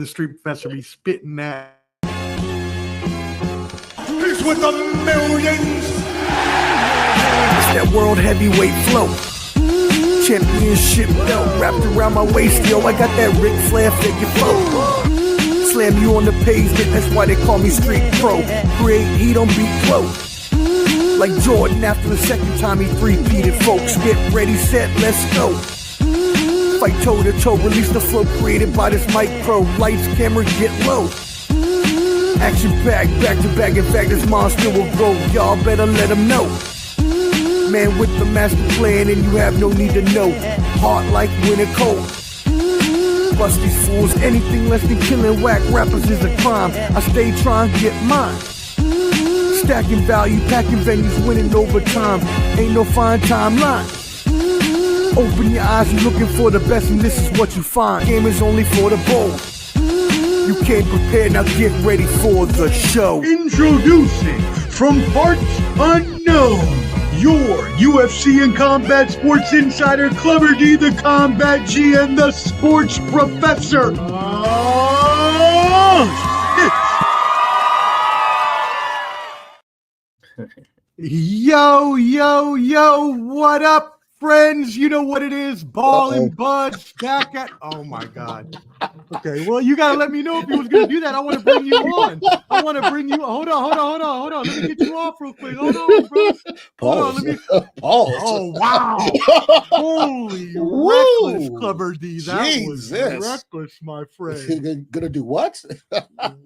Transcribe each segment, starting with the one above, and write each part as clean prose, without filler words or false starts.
The street professor be spitting that. He's with the millions. It's that world heavyweight flow. Championship belt wrapped around my waist, yo. I got that Ric Flair figure flow. Slam you on the pavement, that's why they call me Street Pro. Create heat on beat close. Like Jordan after the second time he three-peated, folks. Get ready, set, let's go. Fight toe to toe, release the flow created by this micro. Lights, camera, get low. Action packed, back to back. In fact, this monster will grow. Y'all better let him know. Man with the master plan, and you have no need to know. Hot like winter cold. Bust these fools, anything less than killing whack rappers is a crime. I stay trying to get mine. Stacking value, packing venues, winning over time. Ain't no fine timeline. Open your eyes, you're looking for the best, and this is what you find. Game is only for the bold. You came prepared, now get ready for the show. Introducing from parts unknown, your UFC and combat sports insider, Clever D, the Combat G, and the sports professor. Yo, yo, yo, what up, friends? You know what it is. Ball and Buds back at... Oh, my God. Okay, well, you got to let me know if you was going to do that. I want to bring you on. I want to bring you... Hold on. Let me get you off real quick. Hold on, bro. Pause. Pause. Oh, wow. Holy reckless, Clever D. That was reckless, my friend. Gonna do what?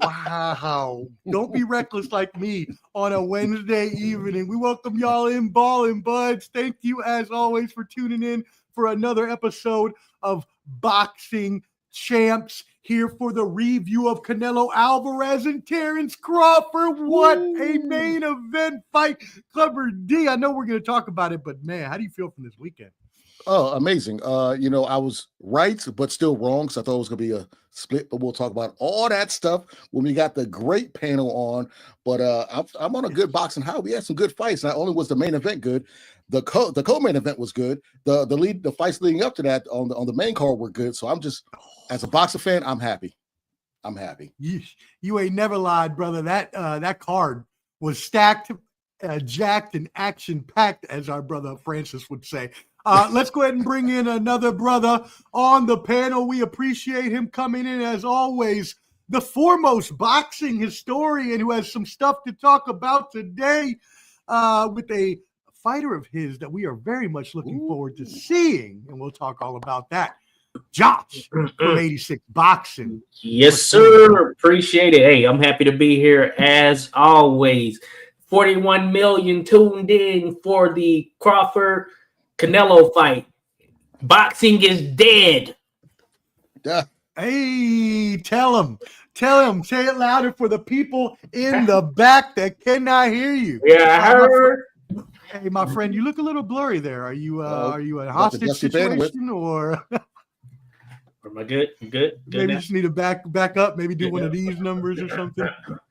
Wow. Don't be reckless like me on a Wednesday evening. We welcome y'all in, Ball and Buds. Thank you, as always, for tuning in for another episode of Boxing Champs, here for the review of Canelo Álvarez and Terence Crawford. What a main event fight. Clever D, I know we're going to talk about it, but man, how do you feel from this weekend? Oh, amazing. I was right, but still wrong. So I thought it was going to be a split, but we'll talk about all that stuff when we got the great panel on. But I'm on a good boxing high. We had some good fights. Not only was the main event good, the co-main event was good. The fights leading up to that on the main card were good. So I'm just, as a boxing fan, I'm happy. You ain't never lied, brother. That card was stacked, jacked, and action-packed, as our brother Francis would say. Let's go ahead and bring in another brother on the panel. We appreciate him coming in, as always. The foremost boxing historian who has some stuff to talk about today with a fighter of his that we are very much looking forward to seeing. And we'll talk all about that. Josh from 86 Boxing. Yes, sir. Appreciate it. Hey, I'm happy to be here as always. 41 million tuned in for the Crawford Canelo fight. Boxing is dead. Hey, tell him, say it louder for the people in the back that cannot hear you. Yeah, I heard. Hey, my friend, you look a little blurry there. Are you a hostage situation or? Am I good? Good. Maybe you just need to back up. Maybe do one of these numbers or something.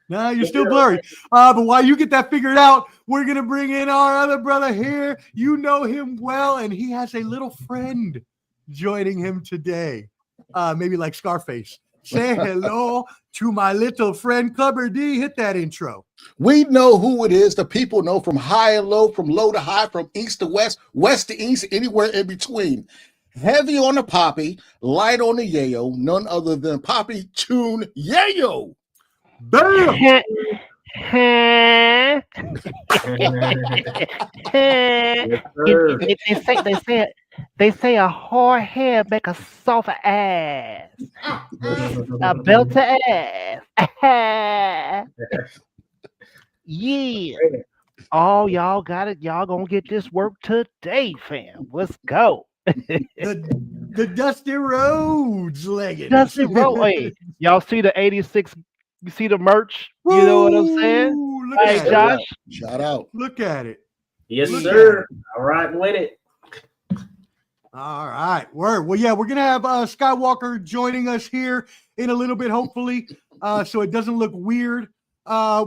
Nah, you're still blurry. But while you get that figured out, we're gonna bring in our other brother here. You know him well, and he has a little friend joining him today. Maybe like Scarface. Say hello to my little friend Clever D. Hit that intro. We know who it is. The people know from high and low, from low to high, from east to west, west to east, anywhere in between. Heavy on the poppy, light on the yayo, none other than Poppy Tune Yayo. Bam! They say a hard head make a soft ass. A belt ass. Yeah. Oh, y'all got it. Y'all gonna get this work today, fam. Let's go. the Dusty Rhodes leggings. Dusty Rhodes. Hey, y'all see the 86? You see the merch? You know what I'm saying? Hey, Josh. Shout out. Look at it. Yes, sir. All right, with it. All right. Word. Well, yeah, we're going to have Skywalker joining us here in a little bit, hopefully, so it doesn't look weird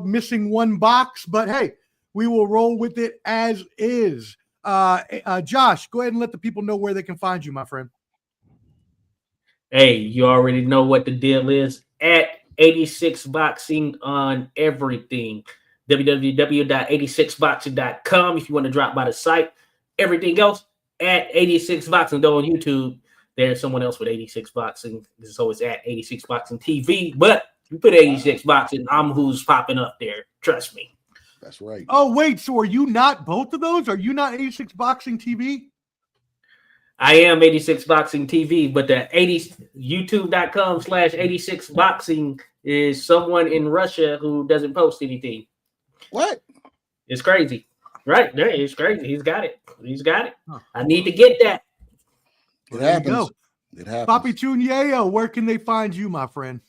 missing one box. But, hey, we will roll with it as is. Josh, go ahead and let the people know where they can find you, my friend. Hey, you already know what the deal is. 86 Boxing on everything. www.86boxing.com if you want to drop by the site. Everything else at 86 Boxing. Though on YouTube, there's someone else with 86 Boxing. So it's at 86 Boxing TV. But you put 86 Boxing, I'm who's popping up there. Trust me. That's right. Oh, wait. So are you not both of those? Are you not 86 Boxing TV? I am 86 Boxing TV, but the youtube.com/86 Boxing is someone in Russia who doesn't post anything. What? It's crazy. Right. Yeah, it's crazy. He's got it. Huh. I need to get that. It happens. It happens. Papi Chunyeo, where can they find you, my friend?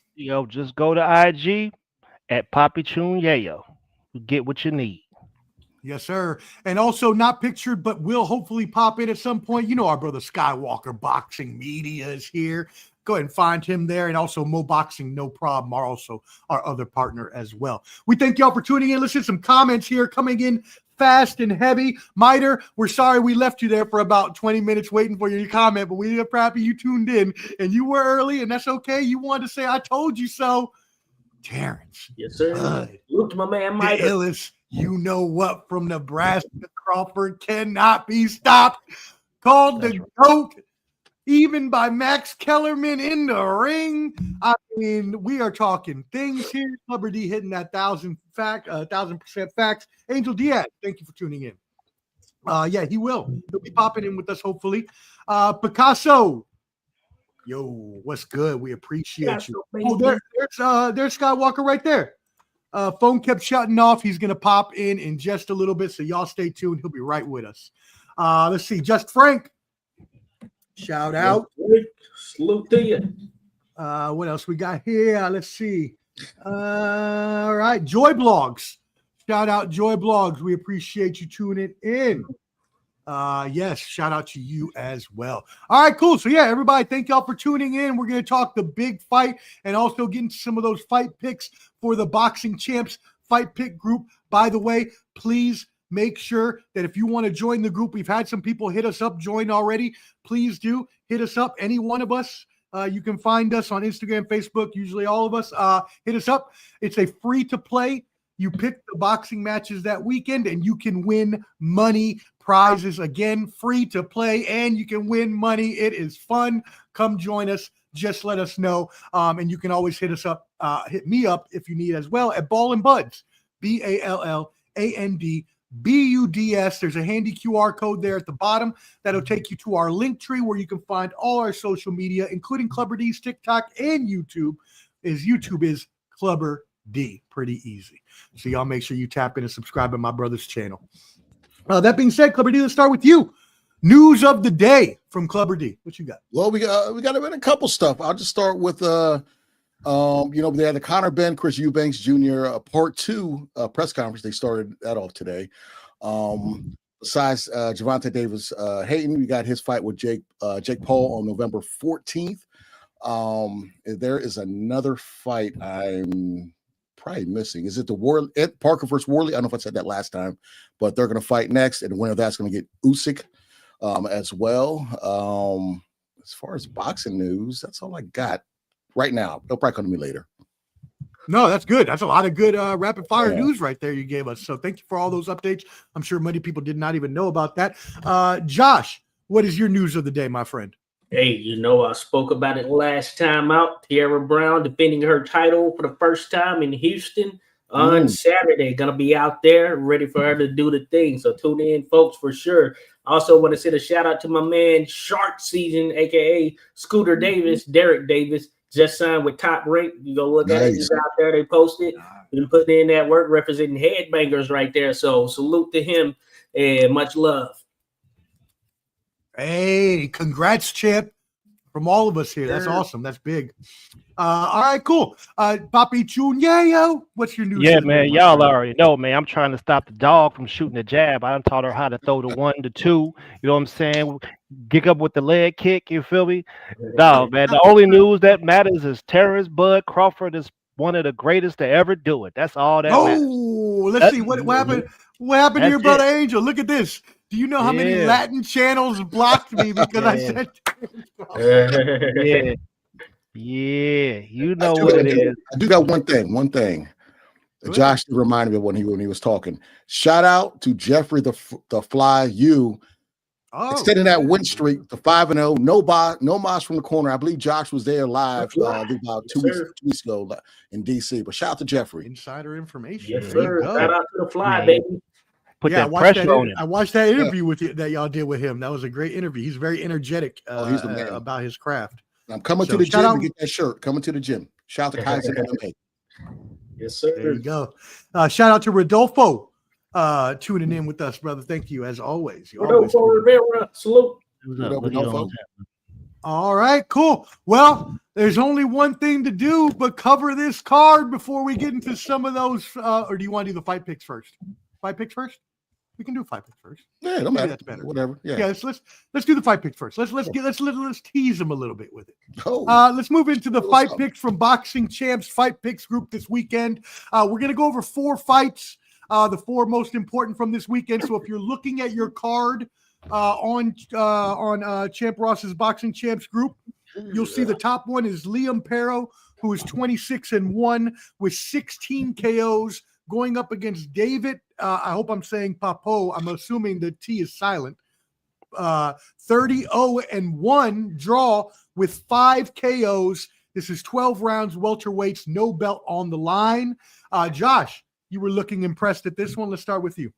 Just go to IG at Papi Chunyeo. You get what you need. Yes, sir. And also not pictured, but will hopefully pop in at some point. You know, our brother Skywalker Boxing Media is here. Go ahead and find him there. And also Mo Boxing No Problem are also our other partner as well. We thank y'all for tuning in. Let's get some comments here coming in fast and heavy. Miter, we're sorry we left you there for about 20 minutes waiting for your comment, but we are happy you tuned in and you were early, and that's okay. You wanted to say, I told you so. Terence. Yes, sir. Look to my man, Miter. The illest, you know what, from Nebraska. Crawford cannot be stopped. Called the GOAT, even by Max Kellerman in the ring. I mean, we are talking things here. Clubber D hitting that 1,000% facts. Angel Diaz, thank you for tuning in. Yeah, he will. He'll be popping in with us, hopefully. Picasso. Yo, what's good? We appreciate you. Oh, there's Skywalker right there. Phone kept shutting off. He's going to pop in just a little bit, so y'all stay tuned. He'll be right with us. Let's see. Just Frank. Shout out. Salute to you. What else we got here? Let's see. All right. Joy Blogs. Shout out Joy Blogs. We appreciate you tuning in. Yes, shout out to you as well. All right, cool. So yeah, everybody, thank y'all for tuning in. We're going to talk the big fight and also get into some of those fight picks for the Boxing Champs fight pick group. By the way, please make sure that if you want to join the group, we've had some people hit us up, join already. Please do hit us up. Any one of us. You can find us on Instagram, Facebook, usually all of us. Hit us up. It's a free to play. You pick the boxing matches that weekend and you can win money prizes. Again, free to play, and you can win money. It is fun. Come join us. Just let us know. And you can always hit us up, hit me up if you need as well at Ball and Buds, BALLANDBUDS. There's a handy QR code there at the bottom that'll take you to our link tree where you can find all our social media, including Clubber D's TikTok and YouTube. YouTube is Clubber D. Pretty easy. So y'all make sure you tap in and subscribe to my brother's channel. That being said, Clubber D, let's start with you. News of the day from Clubber D. What you got? Well, we got a couple stuff. I'll just start with they had the Conor Ben, Chris Eubanks Jr. Part 2 press conference. They started that off today. Besides Gervonta Davis Hayden, we got his fight with Jake Paul on November 14th. There is another fight I'm probably missing. Is it the Ed Parker versus Worley? I don't know if I said that last time, but they're going to fight next, and the winner of that's going to get Usyk as well. As far as boxing news, that's all I got right now. They'll probably come to me later. No, that's good. That's a lot of good rapid fire news right there you gave us. So thank you for all those updates. I'm sure many people did not even know about that. Josh, what is your news of the day, my friend? Hey, I spoke about it last time out. Tierra Brown defending her title for the first time in Houston on Saturday. Gonna be out there ready for her to do the thing. So tune in, folks, for sure. Also want to send a shout out to my man Shark Season, aka Scooter Davis, Derek Davis, just signed with Top Rank. You go look at it. He's out there. They posted. Been putting in that work, representing headbangers right there. So salute to him and much love. Hey, congrats, Chip, from all of us here. That's awesome. That's big. All right, cool. Papi Chunyeo, what's your news? Yeah, man, y'all already know, man. I'm trying to stop the dog from shooting the jab. I done taught her how to throw the 1 to 2. You know what I'm saying? Kick up with the leg kick. You feel me? No, man. The only news that matters is Terence Bud Crawford is one of the greatest to ever do it. That's all that matters. Let's see what happened. What happened to your brother Angel? Look at this. Do you know how many Latin channels blocked me because I said? Yeah, you know what it is. I do got one thing. Josh reminded me when he was talking. Shout out to Jeffrey the Fly U. Extending that win streak to 5-0. No mas from the corner. I believe Josh was there live about two weeks ago in DC. But shout out to Jeffrey. Insider information. Yes, sir. Shout out to the Fly, baby. Put that pressure on him. I watched that interview with you that y'all did with him. That was a great interview. He's very energetic about his craft. I'm coming to the gym to get that shirt. Coming to the gym. Shout out to Kaiser MMA. Yes, sir. There you go. Shout out to Rodolfo tuning in with us, brother. Thank you as always. Rodolfo Rivera, salute. All right, cool. Well, there's only one thing to do but cover this card before we get into some of those. Or do you want to do the fight picks first? Fight picks first? We can do fight picks first. Yeah, don't matter. That's better. Whatever. Yeah. Let's do the fight picks first. Let's tease them a little bit with it. Oh. Let's move into the fight picks from Boxing Champs Fight Picks group this weekend. We're gonna go over 4 fights, the 4 most important from this weekend. So if you're looking at your card on Champ Ross's Boxing Champs group, you'll see the top one is Liam Perro, who is 26-1 with 16 KOs, going up against David. I hope I'm saying Papo. I'm assuming the T is silent. 30-0-1 draw with 5 KOs. This is 12 rounds, welterweights, no belt on the line. Josh, you were looking impressed at this one. Let's start with you.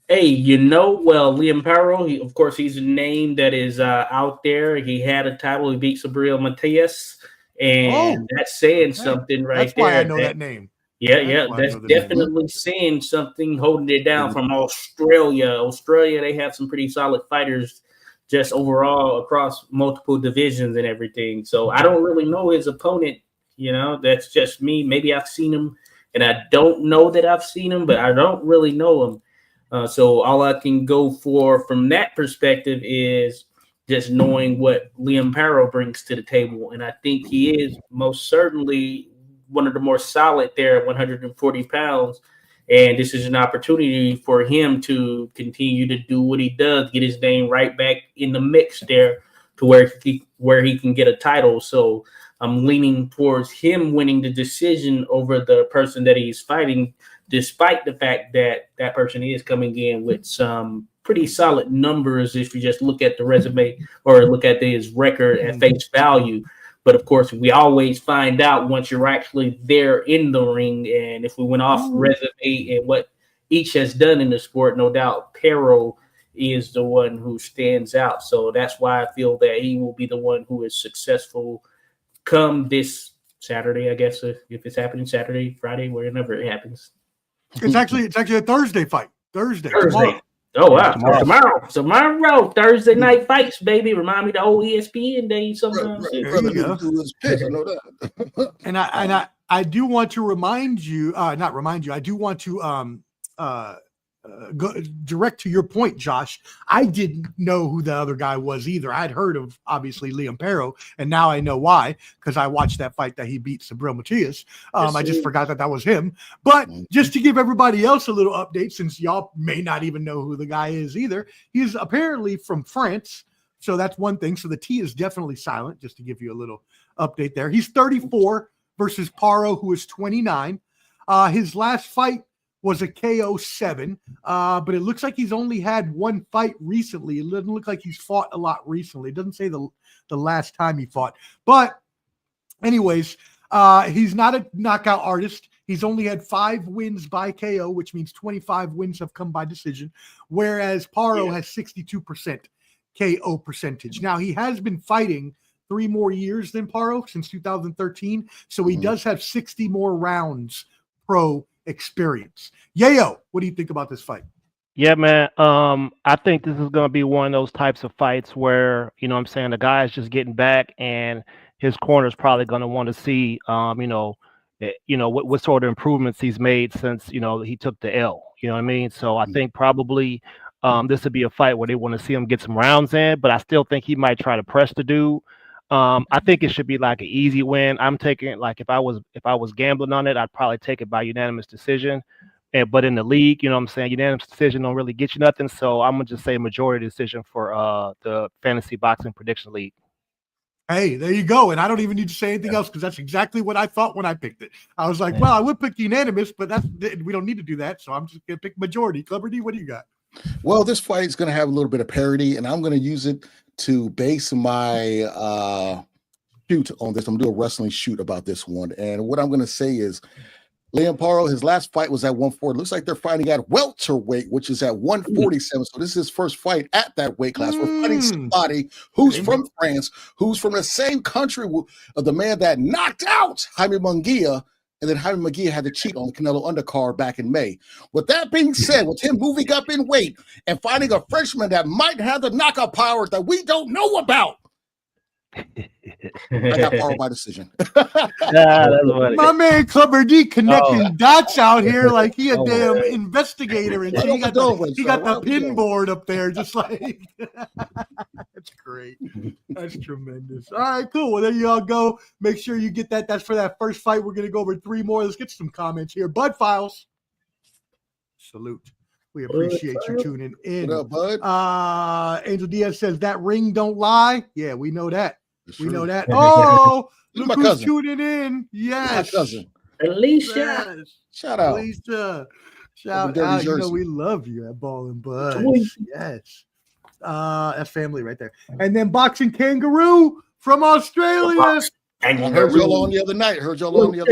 Hey, Liam Perro, of course, he's a name that is out there. He had a title. He beat Sabril Matias, and that's saying something right that's there. That's why I know that name. Yeah, that's definitely saying something, holding it down from Australia. Australia, they have some pretty solid fighters just overall across multiple divisions and everything. So I don't really know his opponent. That's just me. Maybe I've seen him, and I don't know that I've seen him, but I don't really know him. So all I can go for from that perspective is just knowing what Liam Perro brings to the table. And I think he is most certainly one of the more solid there at 140 pounds. And this is an opportunity for him to continue to do what he does, get his name right back in the mix there to where he can get a title. So I'm leaning towards him winning the decision over the person that he's fighting, despite the fact that that person is coming in with some pretty solid numbers if you just look at the resume or look at his record at face value. But of course, we always find out once you're actually there in the ring. And if we went off resume and what each has done in the sport, no doubt Perro is the one who stands out. So that's why I feel that he will be the one who is successful come this Saturday, I guess, if it's happening Saturday, Friday, whenever it happens. It's actually a Thursday fight. Thursday. Tomorrow. Oh, wow. Tomorrow, Thursday night fights, baby. Remind me the old ESPN days sometimes. There you go. And I do want to remind you, I do want to go direct to your point, Josh. I didn't know who the other guy was either. I'd heard of obviously Liam Perro, and now I know why, because I watched that fight that he beat Sabril Matias. I just forgot that was him. But just to give everybody else a little update, since y'all may not even know who the guy is either, he's apparently from France. So that's one thing. So the T is definitely silent, just to give you a little update there. He's 34 versus Perro, who is 29. His last fight was a KO 7, but it looks like he's only had one fight recently. It doesn't look like he's fought a lot recently. It doesn't say the last time he fought. But anyways, he's not a knockout artist. He's only had 5 wins by KO, which means 25 wins have come by decision, whereas Perro has 62% KO percentage. Now, he has been fighting 3 more years than Perro since 2013, so he does have 60 more rounds pro experience. Yayo, what do you think about this fight? Yeah, man. I think this is going to be one of those types of fights where, the guy is just getting back and his corner is probably going to want to see, what sort of improvements he's made since, he took the L. You know what I mean? So I think probably this would be a fight where they want to see him get some rounds in, but I still think he might try to press the dude. I think it should be like an easy win. I'm taking it like if I was gambling on it, I'd probably take it by unanimous decision. But in the league, unanimous decision don't really get you nothing. So I'm gonna just say majority decision for the Fantasy Boxing Prediction League. Hey, there you go. And I don't even need to say anything else because that's exactly what I thought when I picked it. I was like, well, I would pick unanimous, but we don't need to do that. So I'm just going to pick majority. Clever D, what do you got? Well, this fight is going to have a little bit of parity, and I'm going to use it to base my shoot on this. I'm going to do a wrestling shoot about this one. And what I'm going to say is Liam Paro, his last fight was at 140. Looks like they're fighting at welterweight, which is at 147. So this is his first fight at that weight class. We're fighting somebody who's from France, who's from the same country of the man that knocked out Jaime Munguia, and then Jaime Munguia had to cheat on the Canelo undercard back in May. With that being said, with him moving up in weight and finding a Frenchman that might have the knockout powers that we don't know about, I got Paro by decision. My man Clever D connecting dots out here like he a damn investigator, and he got the pin board up there, just like that's great. That's tremendous. All right, cool. Well, there you all go. Make sure you get that. That's for that first fight. We're gonna go over 3 more. Let's get some comments here. Bud Files, salute. We appreciate you tuning in. What up, Bud? Angel Diaz says that ring don't lie. Yeah, we know that. We know that. Oh, look who's cousin. Tuning in. Yes. My cousin. Alicia. Yes. Shout out. Alicia. Shout out. You know we love you at Ball and Buds. Yes. That's family right there. And then Boxing Kangaroo from Australia. I heard y'all on the other night. On Saturday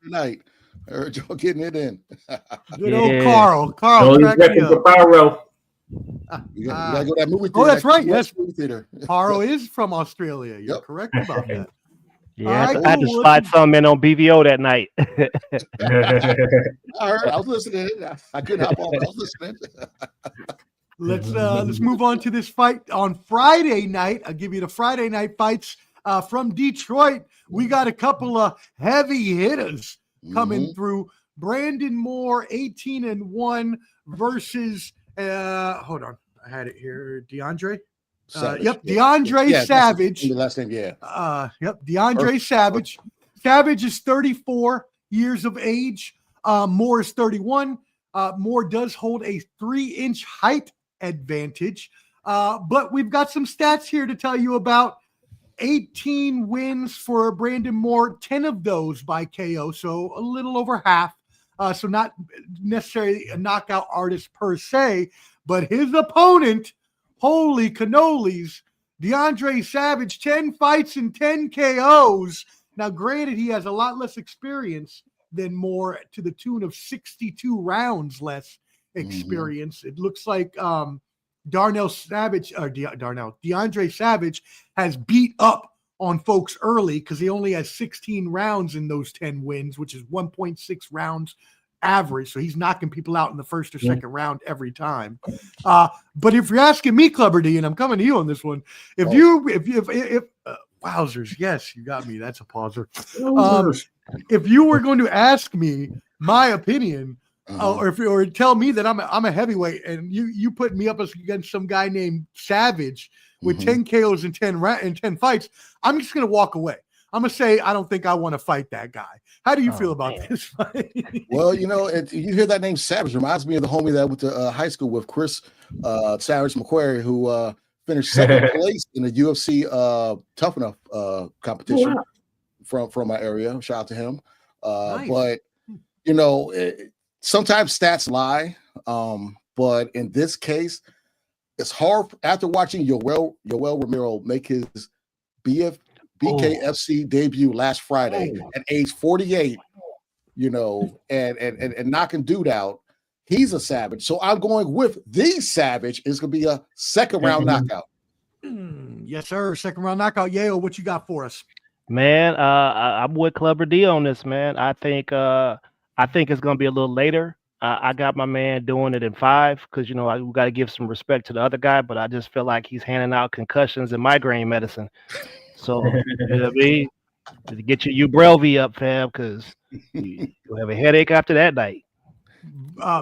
night. I heard y'all getting it in. Good old Carl. Carl, crack me up. You gotta go to that movie theater. Oh, that's right. Yes, movie theater. Paro is from Australia. You're correct about that. Yeah, I had to slide something in on BVO that night. I was listening. I couldn't hop on. I was listening. Let's move on to this fight on Friday night. I'll give you the Friday night fights from Detroit. We got a couple of heavy hitters coming through. Brandon Moore, 18-1 versus. Hold on, I had it here. DeAndre. DeAndre Savage. The last name, DeAndre Savage. Savage is 34 years of age. Moore is 31. Moore does hold a 3-inch height advantage. But we've got some stats here to tell you about. 18 wins for Brandon Moore, 10 of those by KO, so a little over half. So not necessarily a knockout artist per se, but his opponent, holy cannolis, DeAndre Savage, 10 fights and 10 KOs. Now, granted, he has a lot less experience than Moore, to the tune of 62 rounds less experience. It looks like DeAndre Savage has beat up on folks early because he only has 16 rounds in those 10 wins, which is 1.6 rounds average. So he's knocking people out in the first or second round every time. But if you're asking me, Clubber D, and I'm coming to you on this one, if wowzers, yes, you got me. That's a pauser. If you were going to ask me my opinion, or tell me that I'm a heavyweight, and you put me up against some guy named Savage with 10 KOs and 10 fights, I'm just going to walk away. I'm going to say I don't think I want to fight that guy. How do you feel about this fight? Well, you hear that name Savage, reminds me of the homie that went to high school with, Chris Savage McQuarrie, who finished second place in the UFC Tough Enough competition from my area. Shout out to him. Nice. But, sometimes stats lie. But in this case, it's hard after watching Yoel Romero make his BKFC debut last Friday at age 48, and knocking dude out. He's a savage. So I'm going with the Savage. It's going to be a second round knockout. Yes, sir. Second round knockout. Yale, what you got for us? Man, I'm with Clubber D on this, man. I think it's going to be a little later. I got my man doing it in 5 because, we got to give some respect to the other guy, but I just feel like he's handing out concussions and migraine medicine. So, get your Ubrelvy up, fam, because you'll have a headache after that night.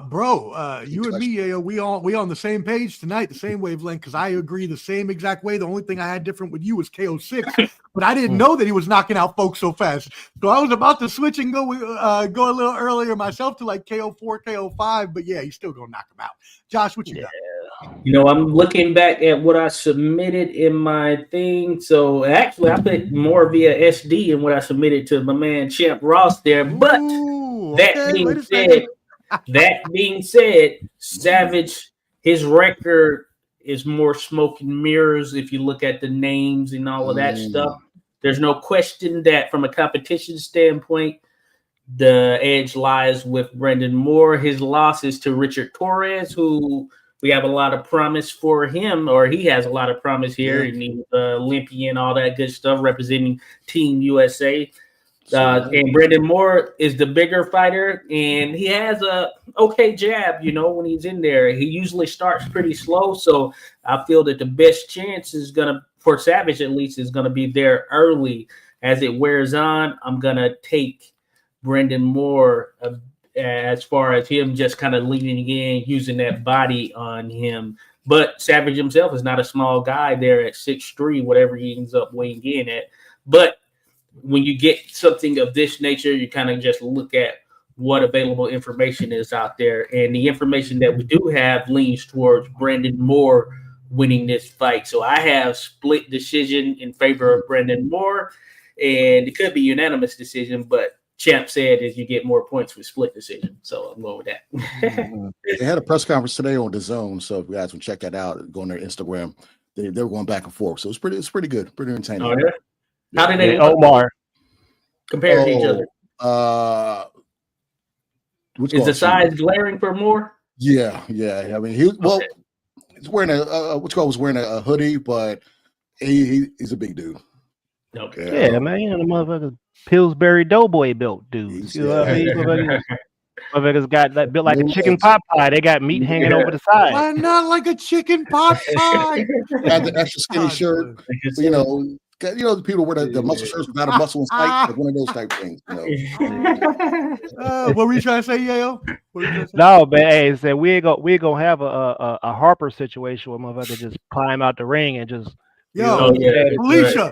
Bro, you and me, we on the same page tonight, the same wavelength, because I agree the same exact way. The only thing I had different with you was KO6, but I didn't know that he was knocking out folks so fast. So I was about to switch and go a little earlier myself to like KO4, KO5, but yeah, he's still gonna knock him out. Josh, what you got? I'm looking back at what I submitted in my thing. So actually, I put more via SD in what I submitted to my man Champ Ross there. But Ooh, that okay, wait being a said, second. Savage, his record is more smoke and mirrors. If you look at the names and all of that stuff, there's no question that from a competition standpoint, the edge lies with Brendan Moore. His loss is to Richard Torres, who we have a lot of promise for him, or he has a lot of promise here, and he's Olympian, all that good stuff, representing Team USA. And Brendan Moore is the bigger fighter, and he has a okay jab. When he's in there, he usually starts pretty slow. So I feel that the best chance is for Savage at least, is gonna be there early. As it wears on, I'm gonna take Brendan Moore as far as him just kind of leaning in, using that body on him. But Savage himself is not a small guy there at 6'3", whatever he ends up weighing in at. But when you get something of this nature, you kind of just look at what available information is out there. And the information that we do have leans towards Brendan Moore winning this fight. So I have split decision in favor of Brendan Moore, and it could be unanimous decision, but Champ said is you get more points with split decision. So I'm going with that. They had a press conference today on DAZN, so if you guys can check that out, go on their Instagram. They were going back and forth. So it's pretty good, pretty entertaining. Oh, yeah? How did they Omar compare to each other? Is the size glaring for Moore? Yeah. I mean, he's wearing was wearing a hoodie, but he's a big dude. Okay. Yeah, man, the motherfucker Pillsbury Doughboy built dudes. You know what I mean? Motherfuckers got that built like a chicken pot pie. They got meat hanging over the side. Why not like a chicken pot pie? Got the extra skinny shirt. The people wear the muscle shirts without a muscle in sight, like one of those type things. What were you trying to say, Yayo? No, man. Hey, said we ain't gonna have a Harper situation where motherfucker just climb out the ring and just. Felicia,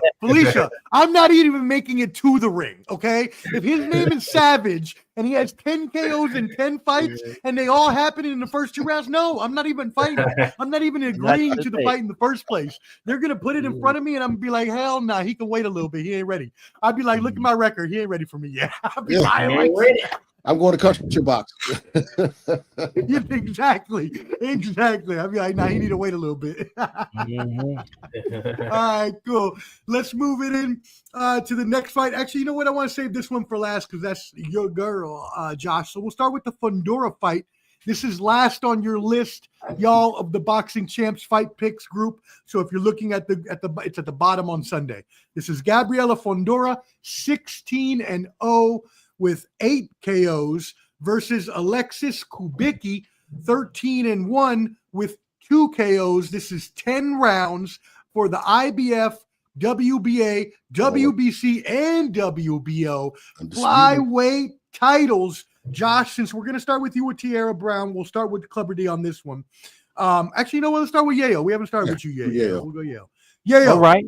I'm not even making it to the ring, okay? If his name is Savage and he has 10 KOs in 10 fights and they all happen in the first 2 rounds, no, I'm not even fighting. I'm not even agreeing to the fight in the first place. They're going to put it in front of me and I'm going to be like, hell no, he can wait a little bit. He ain't ready. I'd be like, look at my record. He ain't ready for me yet. I'm going to country box. Exactly. I'd be like, nah, he need to wait a little bit. All right, cool. Let's move it in to the next fight. Actually, you know what? I want to save this one for last because that's your girl, Josh. So we'll start with the Fundora fight. This is last on your list, y'all, of the Boxing Champs Fight Picks group. So if you're looking at it's at the bottom on Sunday. This is Gabriela Fundora, 16-0 with 8 KOs versus Alexis Kubicki, 13-1 with 2 KOs. This is 10 rounds for the IBF, WBA, WBC, and WBO flyweight titles. Josh, since we're going to start with you with Tierra Brown, we'll start with Clubber D on this one. Actually, you know what? Let's start with Yayo. We haven't started with you yet. Yeah. We'll go Yayo. Yayo. All right.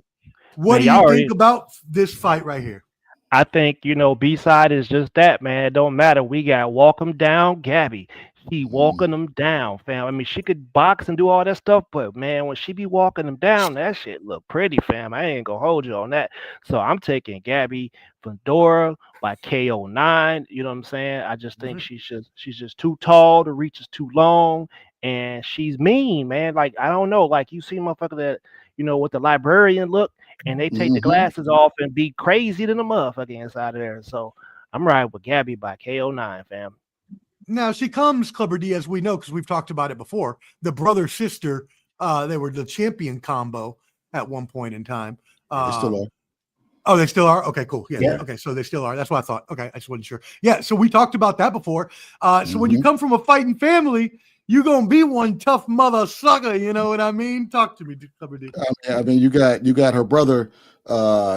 What do you think about this fight right here? I think, B-side is just that, man. It don't matter. We got walk him down, Gabby. She walking them down, fam. I mean, she could box and do all that stuff, but, man, when she be walking them down, that shit look pretty, fam. I ain't going to hold you on that. So I'm taking Gabby Fundora by KO9. You know what I'm saying? I just think she's just too tall. The reach is too long, and she's mean, man. Like, I don't know. Like, you see motherfucker that, with the librarian look, and they take the glasses off and be crazy than a motherfucker inside of there. So I'm riding with Gabby by KO9, fam. Now she comes, Clubber D, as we know, because we've talked about it before. The brother-sister, they were the champion combo at one point in time. They still are. Oh, they still are? Okay, cool. Yeah. Okay, so they still are. That's what I thought. Okay, I just wasn't sure. Yeah, so we talked about that before. So when you come from a fighting family, you're going to be one tough mother sucker, you know what I mean? Talk to me, Clubber D. I mean, you got her brother.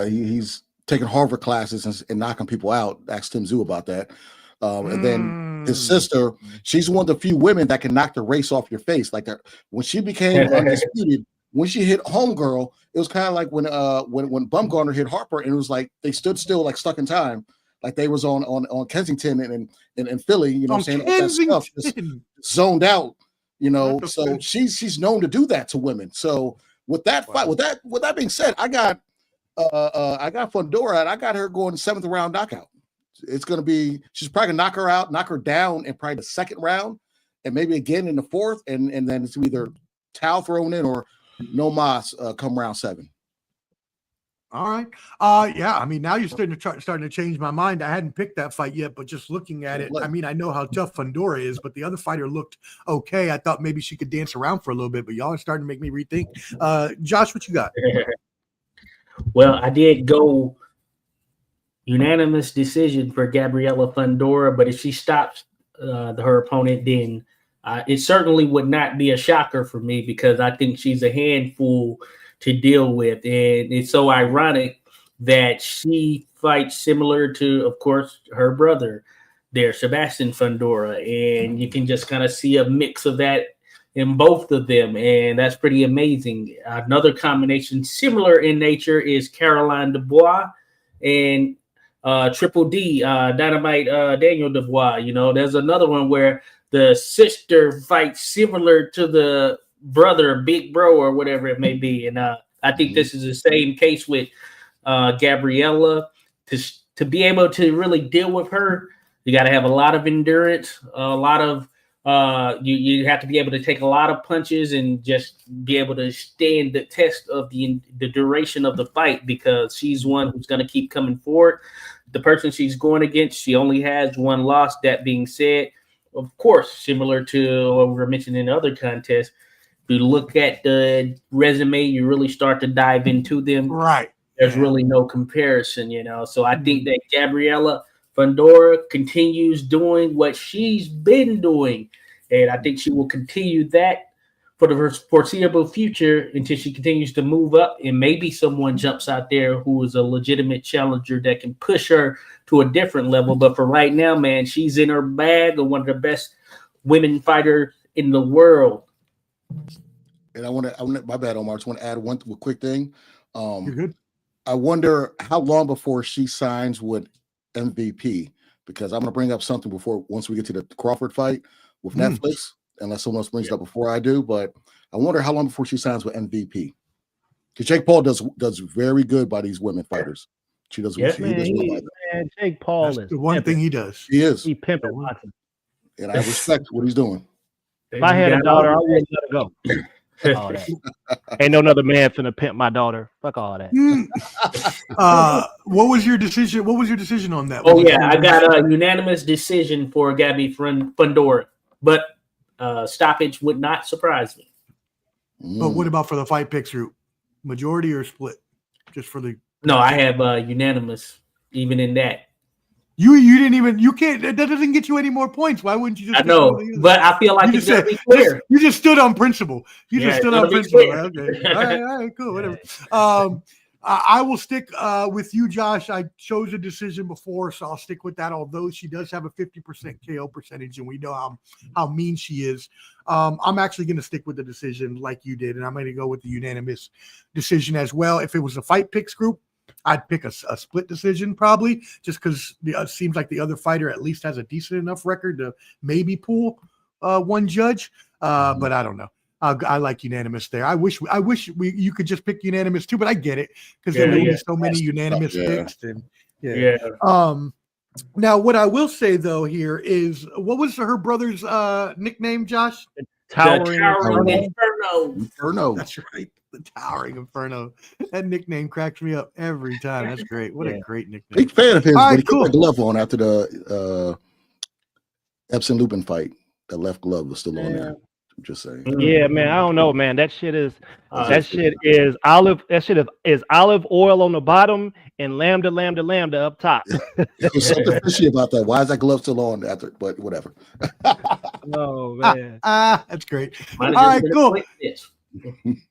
He's taking Harvard classes and knocking people out. Ask Tim Zoo about that. And then his sister, she's one of the few women that can knock the race off your face. Like when she became undisputed, when she hit Homegirl, it was kind of like when Bumgarner hit Harper, and it was like they stood still, like stuck in time, like they was on Kensington and Philly. You know what I'm saying? All that stuff just zoned out. So she's known to do that to women. So with that fight, with that being said, I got Fundora, and I got her going 7th round knockout. It's going to be, she's probably going to knock her down in probably the 2nd round, and maybe again in the 4th, and then it's either towel thrown in or no mas come round 7. All right. Yeah, I mean, now you're starting to change my mind. I hadn't picked that fight yet, but just looking at it, I mean, I know how tough Fundora is, but the other fighter looked okay. I thought maybe she could dance around for a little bit, but y'all are starting to make me rethink. Josh, what you got? Well, I did go unanimous decision for Gabriela Fundora, but if she stops her opponent, then it certainly would not be a shocker for me, because I think she's a handful to deal with. And it's so ironic that she fights similar to, of course, her brother there, Sebastian Fundora. And you can just kind of see a mix of that in both of them. And that's pretty amazing. Another combination similar in nature is Caroline Dubois and Triple D, Dynamite Daniel Dubois. There's another one where the sister fights similar to the brother, big bro, or whatever it may be. And I think this is the same case with Gabriela. To be able to really deal with her, you got to have a lot of endurance, a lot of you have to be able to take a lot of punches and just be able to stand the test of the duration of the fight, because she's one who's going to keep coming forward. The person she's going against, she only has one loss. That being said, of course, similar to what we were mentioning in other contests, if you look at the resume, you really start to dive into them. Right. There's really no comparison, So I think that Gabriela Fundora continues doing what she's been doing, and I think she will continue that for the foreseeable future until she continues to move up, and maybe someone jumps out there who is a legitimate challenger that can push her to a different level. But for right now, man, she's in her bag of one of the best women fighters in the world. And I want to, my bad, Omar, I just want to add one quick thing. You're good. I wonder how long before she signs with MVP, because I'm going to bring up something once we get to the Crawford fight with Netflix, unless someone else brings it up before I do. But I wonder how long before she signs with MVP, because Jake Paul does very good by these women fighters. She does. Yeah, she does well by them. Man, Jake Paul That's is the one thing he does. He is. He pimping Watson. And I respect what he's doing. If I had a daughter, I wouldn't let her go. All that. Ain't no another man finna pimp my daughter. Fuck all that. What was your decision? What was your decision on that? Oh yeah, I got a unanimous decision for Gabby Fundora, but stoppage would not surprise me. But what about for the fight picks route? Majority or split? Just for the No, I have unanimous even in that. You didn't even, you can't, that doesn't get you any more points. Why wouldn't you just? I know, but I feel like it's going to be clear. You just stood on principle. You just stood on principle. Right? Okay. All right, cool. Whatever. I will stick with you, Josh. I chose a decision before, so I'll stick with that. Although she does have a 50% KO percentage, and we know how mean she is. I'm actually going to stick with the decision like you did, and I'm going to go with the unanimous decision as well. If it was a fight picks group, I'd pick a split decision probably, just because it seems like the other fighter at least has a decent enough record to maybe pull one judge. But I don't know. I like unanimous there. I wish you could just pick unanimous too, but I get it because there may be so many unanimous picks. And now what I will say though here is, what was her brother's nickname, Josh? Towering Inferno. That's right. The Towering Inferno. That nickname cracks me up every time. That's great. What a great nickname. Big fan of his, All but right, he cool. put the glove on after the Epson Lupin fight. That left glove was still on there. I'm just saying. Yeah, man. I don't know, man. That shit is olive. That shit is olive oil on the bottom and lambda up top. There's something fishy about that. Why is that glove still on after? But whatever. Oh man. That's great. All right, cool.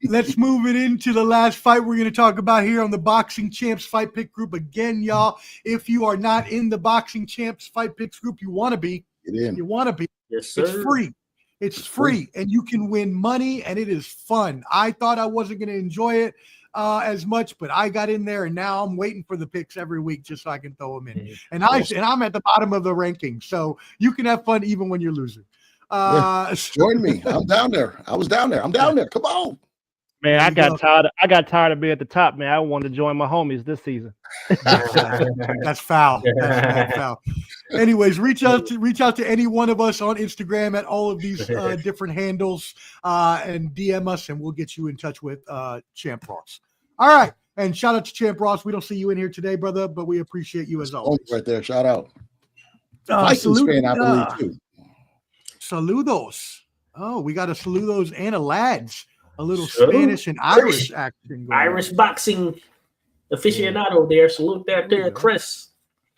Let's move it into the last fight we're going to talk about here on the Boxing Champs Fight Pick Group. Again, y'all, if you are not in the Boxing Champs Fight Picks Group, you want to be. Get in. You want to be. Yes, sir. It's free. It's free, and you can win money, and it is fun. I thought I wasn't going to enjoy it as much, but I got in there, and now I'm waiting for the picks every week just so I can throw them in. And I'm at the bottom of the ranking, so you can have fun even when you're losing. Join me. I'm down there. I was down there. I'm down there. Come on. Man, I got tired of being at the top, man. I wanted to join my homies this season. That's foul. That's mad foul. Anyways, reach out to any one of us on Instagram at all of these different handles and DM us, and we'll get you in touch with Champ Ross. All right, and shout out to Champ Ross. We don't see you in here today, brother, but we appreciate you as always. Right there, shout out. Vikings fan, I believe too. Saludos. Oh, we got a saludos and a lads. A little Spanish and Irish action going Irish boxing aficionado there. Salute that there, Chris.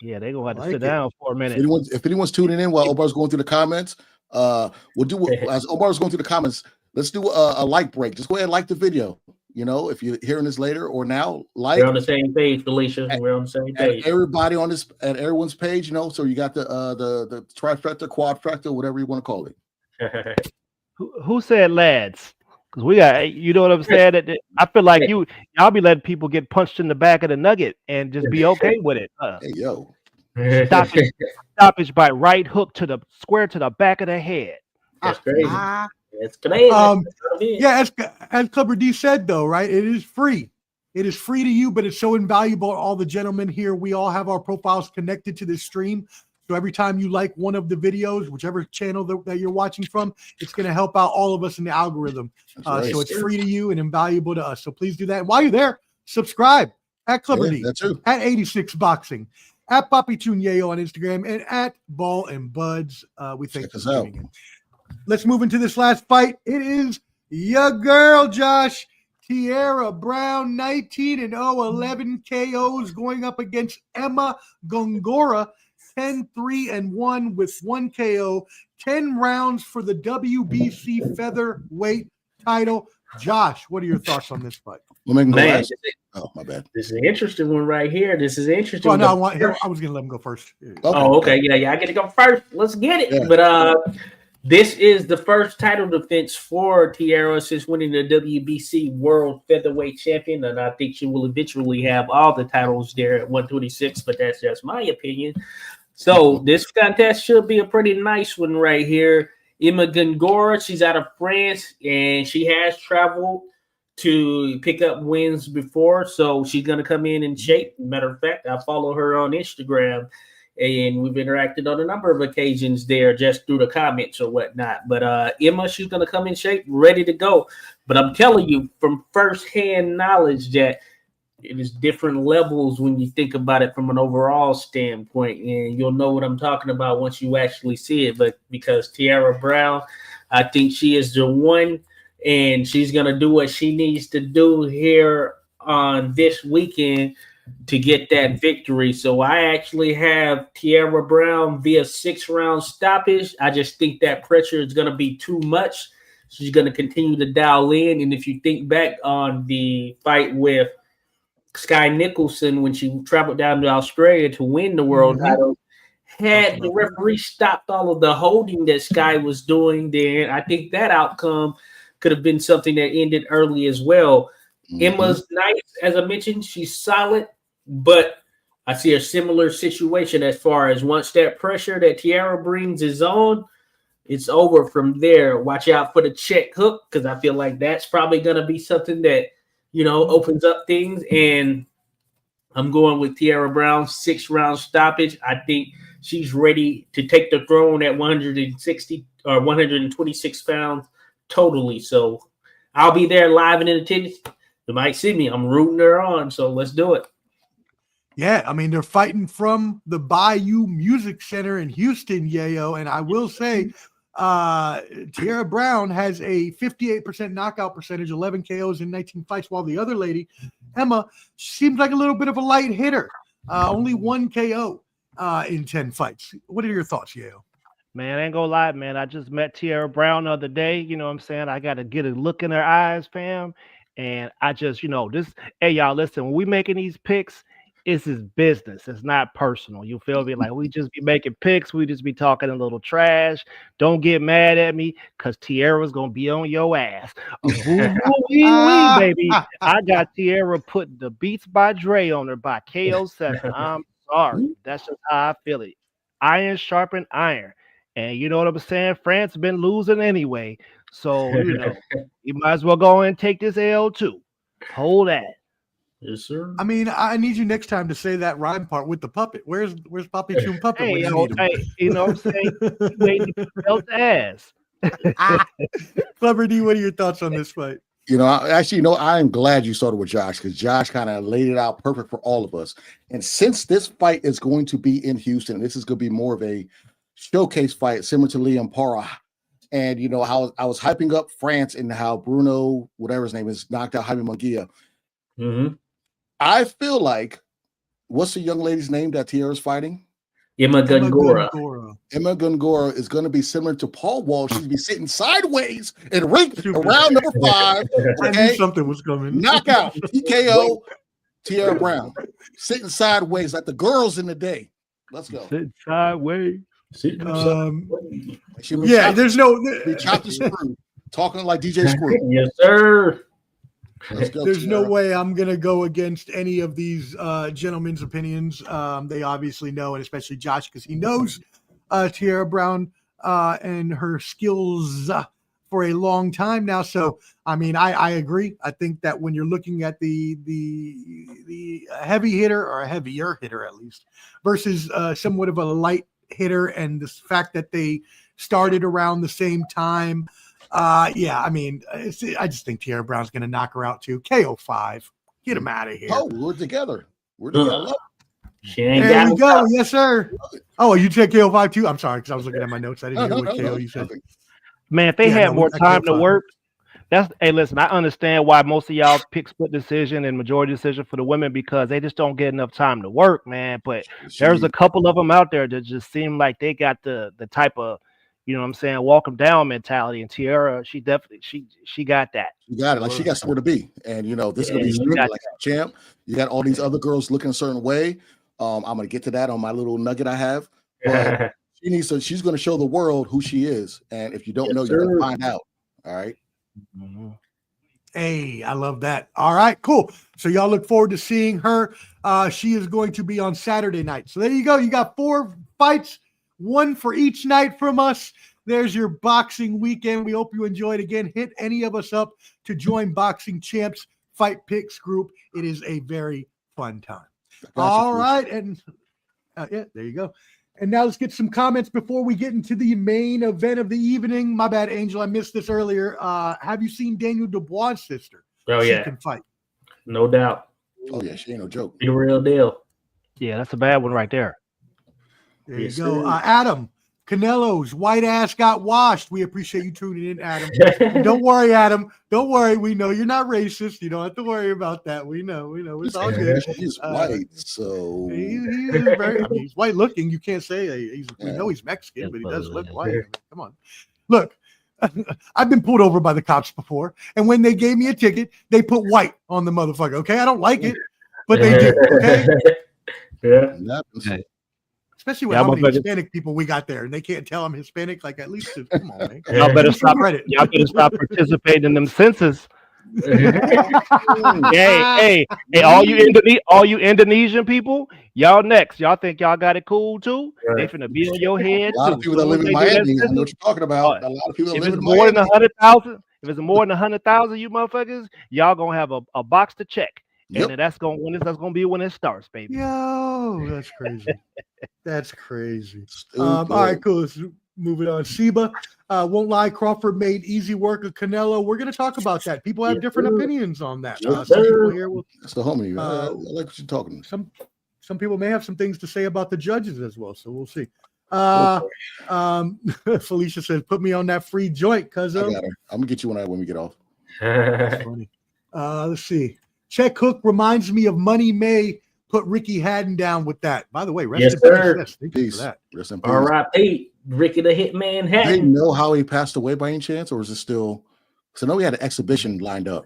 Yeah, they're going to have to sit down for a minute. If anyone's tuning in while Omar's going through the comments, we'll do as Omar's going through the comments, let's do a like break. Just go ahead and like the video. You know, if you're hearing this later or now, like. We're on the same page, Felicia. We're on the same page. Everybody on this, at everyone's page, you know, so you got the trifecta, quadfecta, whatever you want to call it. Who said lads? Because we got, you know what I'm saying? I feel like y'all be letting people get punched in the back of the nugget and just be okay with it. Hey, yo. Stoppage by right hook to the square to the back of the head. That's crazy. That's crazy. Yeah, as Clubber D said, though, right? It is free. It is free to you, but it's so invaluable. All the gentlemen here, we all have our profiles connected to this stream. So every time you like one of the videos, whichever channel that you're watching from, it's going to help out all of us in the algorithm. So it's free to you and invaluable to us. So please do that. And while you're there, subscribe at Clubber D, at 86 Boxing, at Papi Tunyeyo on Instagram, and at Ball and Buds. We thank you for tuning in. Let's move into this last fight. It is your girl, Josh. Tierra Brown, 19-0, 11 KOs going up against Emma Gongora, 10-3-1 with 1 KO, 10 rounds for the WBC featherweight title. Josh, what are your thoughts on this fight? Man, oh, my bad. This is an interesting one right here. This is interesting. Oh, no, I was going to let him go first. Okay. Yeah, I get to go first. Let's get it. Yeah. But this is the first title defense for Tierra since winning the WBC World Featherweight Champion, and I think she will eventually have all the titles there at 126, but that's just my opinion. So this contest should be a pretty nice one right here. Emma Gongora, she's out of France, and she has traveled to pick up wins before, so she's going to come in shape. Matter of fact, I follow her on Instagram, and we've interacted on a number of occasions there just through the comments or whatnot. But Emma, she's going to come in shape, ready to go. But I'm telling you from firsthand knowledge that it is different levels when you think about it from an overall standpoint, and you'll know what I'm talking about once you actually see it. But because Tierra Brown, I think she is the one, and she's going to do what she needs to do here on this weekend to get that victory. So I actually have Tierra Brown via 6-round stoppage. I just think that pressure is going to be too much. She's going to continue to dial in. And if you think back on the fight with Sky Nicholson when she traveled down to Australia to win the world title, had the referee stopped all of the holding that Sky was doing, then I think that outcome could have been something that ended early as well. Emma's nice, as I mentioned, she's solid, but I see a similar situation as far as once that pressure that Tierra brings is on, it's over from there. Watch out for the check hook, because I feel like that's probably going to be something that, you know, opens up things. And I'm going with Tierra Brown, 6-round stoppage. I think she's ready to take the throne at 160 or 126 pounds totally. So I'll be there live and in attendance. You might see me. I'm rooting her on. So let's do it. Yeah, I mean, they're fighting from the Bayou Music Center in Houston, Yayo. And I will say, Tierra Brown has a 58% knockout percentage, 11 KOs in 19 fights, while the other lady, Emma, seems like a little bit of a light hitter. Only 1 KO in 10 fights. What are your thoughts, Yayo? Man, I ain't gonna lie, man. I just met Tierra Brown the other day. You know what I'm saying? I got to get a look in her eyes, fam. And I just, hey, y'all, listen, when we making these picks, it's his business. It's not personal. You feel me? Like, we just be making picks. We just be talking a little trash. Don't get mad at me, because Tierra's going to be on your ass. Baby. I got Tierra putting the Beats by Dre on her by KO7. I'm sorry. That's just how I feel it. Iron sharpen iron. And you know what I'm saying? France been losing anyway. So, you might as well go and take this L too. Hold that. Yes, sir. I mean, I need you next time to say that rhyme part with the puppet. Where's Papi Chum Puppet when you need him? Hey, you know what I'm saying? You waiting to be belt ass. Clever D, what are your thoughts on this fight? I am glad you started with Josh because Josh kind of laid it out perfect for all of us. And since this fight is going to be in Houston, this is going to be more of a showcase fight similar to Liam Parra. And how I was hyping up France and how Bruno, whatever his name is, knocked out Jaime Munguia. Mm-hmm. I feel like, what's the young lady's name that Tierra's fighting? Emma Gungora. Emma Gungora is going to be similar to Paul Wall. She's going to be sitting sideways in ring around number 5. Okay? I knew something was coming. Knockout, TKO, Tierra Brown. Sitting sideways like the girls in the day. Let's go. Sitting sideways. Yeah, there's no chopped and screwed, talking like DJ Screw. Yes, sir. There's no way I'm gonna go against any of these gentlemen's opinions. They obviously know, and especially Josh, because he knows Tierra Brown and her skills for a long time now. So, I mean, I agree. I think that when you're looking at the heavy hitter or a heavier hitter at least versus somewhat of a light hitter, and the fact that they started around the same time. I mean, I just think Tierra Brown's going to knock her out too. KO 5. Get him out of here. Oh, we're together. We're together. There we go. Yes, sir. Oh, you said KO 5 too? I'm sorry, because I was looking at my notes. I didn't hear what KO you said. Man, if they had more time to work, listen, I understand why most of y'all pick split decision and majority decision for the women because they just don't get enough time to work, man. But there's a couple of them out there that just seem like they got the type of, you know what I'm saying, walk them down mentality. And Tierra, she definitely she got that. You got it. Like she got somewhere to be. And this is gonna be strict, like champ. You got all these other girls looking a certain way. I'm gonna get to that on my little nugget I have. But she's gonna show the world who she is. And if you don't know, you're gonna find out. All right. Mm-hmm. Hey, I love that. All right, cool. So y'all look forward to seeing her. She is going to be on Saturday night. So there you go. You got 4 fights, 1 for each night from us. There's your boxing weekend. We hope you enjoyed. Again, hit any of us up to join Boxing Champs Fight Picks group. It is a very fun time. All right, and there you go. And now let's get some comments before we get into the main event of the evening. My bad, Angel. I missed this earlier. Have you seen Daniel Dubois' sister? Oh, she yeah. Can fight. No doubt. Oh, yeah. She ain't no joke. The real deal. Yeah, that's a bad one right there. There you go. Adam, Canelo's white ass got washed. We appreciate you tuning in, Adam. Don't worry, Adam. Don't worry. We know you're not racist. You don't have to worry about that. We know. It's all good. He's white, so he's very. I mean, he's white looking. You can't say we know he's Mexican, but he does look white. I mean, come on, look. I've been pulled over by the cops before, and when they gave me a ticket, they put white on the motherfucker. Okay, I don't like it, but they do. Okay. Yeah. Especially with how many Hispanic people we got there, and they can't tell I'm Hispanic. Like, at least, come on, man. Y'all better stop. Y'all better stop participating in them census. hey, all you Indonesian people, y'all next. Y'all think y'all got it cool too? They finna be on your head. A lot of people that live in Miami, I know what you're talking about. A lot of people that live in Miami. More than 100,000, if it's more than 100,000, you motherfuckers, y'all gonna have a box to check. Yep. And that's gonna be when it starts, baby. Yo, that's crazy. That's crazy. All right, cool. Let's move it on. Sheba, won't lie, Crawford made easy work of Canelo. We're gonna talk about that. People have different opinions on that. Some people here will. That's the homie. I like what you're talking. Some people may have some things to say about the judges as well. So we'll see. Felicia says, "Put me on that free joint, cuz I'm gonna get you when we get off." That's funny. Let's see. Chet Cook reminds me of Money May. Put Ricky Haddon down with that. By the way, rest in peace. Thank you for that. Rest in peace. R.I.P. Ricky the Hitman Haddon. Do they know how he passed away by any chance, or is it still? So I know he had an exhibition lined up.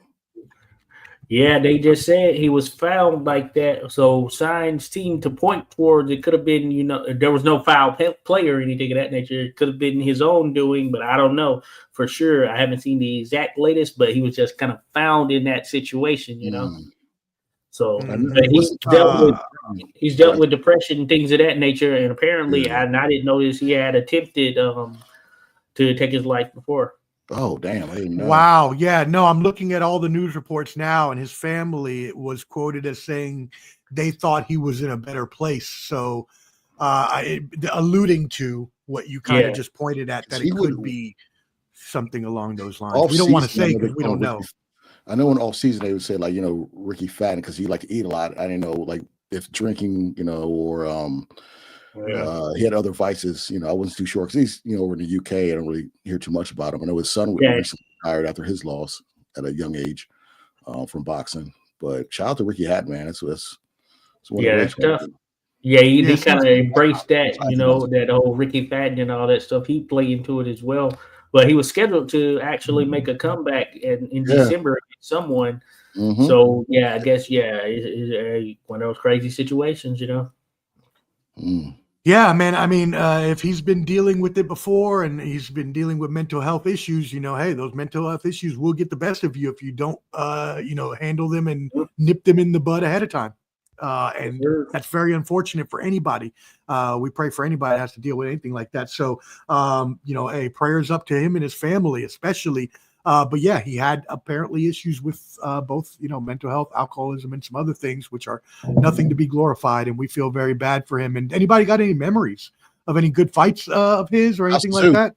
Yeah, they just said he was found like that. So signs seem to point towards it could have been, there was no foul play or anything of that nature. It could have been his own doing, but I don't know for sure. I haven't seen the exact latest, but he was just kind of found in that situation, So Mhm. but he's dealt with depression and things of that nature. And apparently, Yeah. I didn't notice he had attempted to take his life before. Oh, damn. I didn't know. Wow. Yeah. No, I'm looking at all the news reports now, and his family was quoted as saying they thought he was in a better place. So, alluding to what you kind of just pointed at, that He it could would- be something along those lines. Off We don't want to season, say I know because they we call don't him know. Ricky- I know in off season they would say, like, Ricky Fadden, because he liked to eat a lot. I didn't know, like, if drinking, or he had other vices. I wasn't too sure because he's over in the UK. I don't really hear too much about him. I know his son recently retired after his loss at a young age from boxing. But shout out to Ricky Hatton, man. That's one of the That's great tough. Yeah, he Yes, kind of embraced that, Sometimes. that whole Ricky Fadden and all that stuff. He played into it as well. But he was scheduled to actually make a comeback in December against someone. Mhm. So, I guess, it's one of those crazy situations, Mm. Yeah, man. I mean, if he's been dealing with it before and he's been dealing with mental health issues, hey, those mental health issues will get the best of you if you don't, handle them and nip them in the bud ahead of time. And that's very unfortunate for anybody. We pray for anybody that has to deal with anything like that. So, prayers up to him and his family, especially. But yeah, he had apparently issues with both, mental health, alcoholism, and some other things, which are nothing to be glorified. And we feel very bad for him. And anybody got any memories of any good fights of his or anything like that?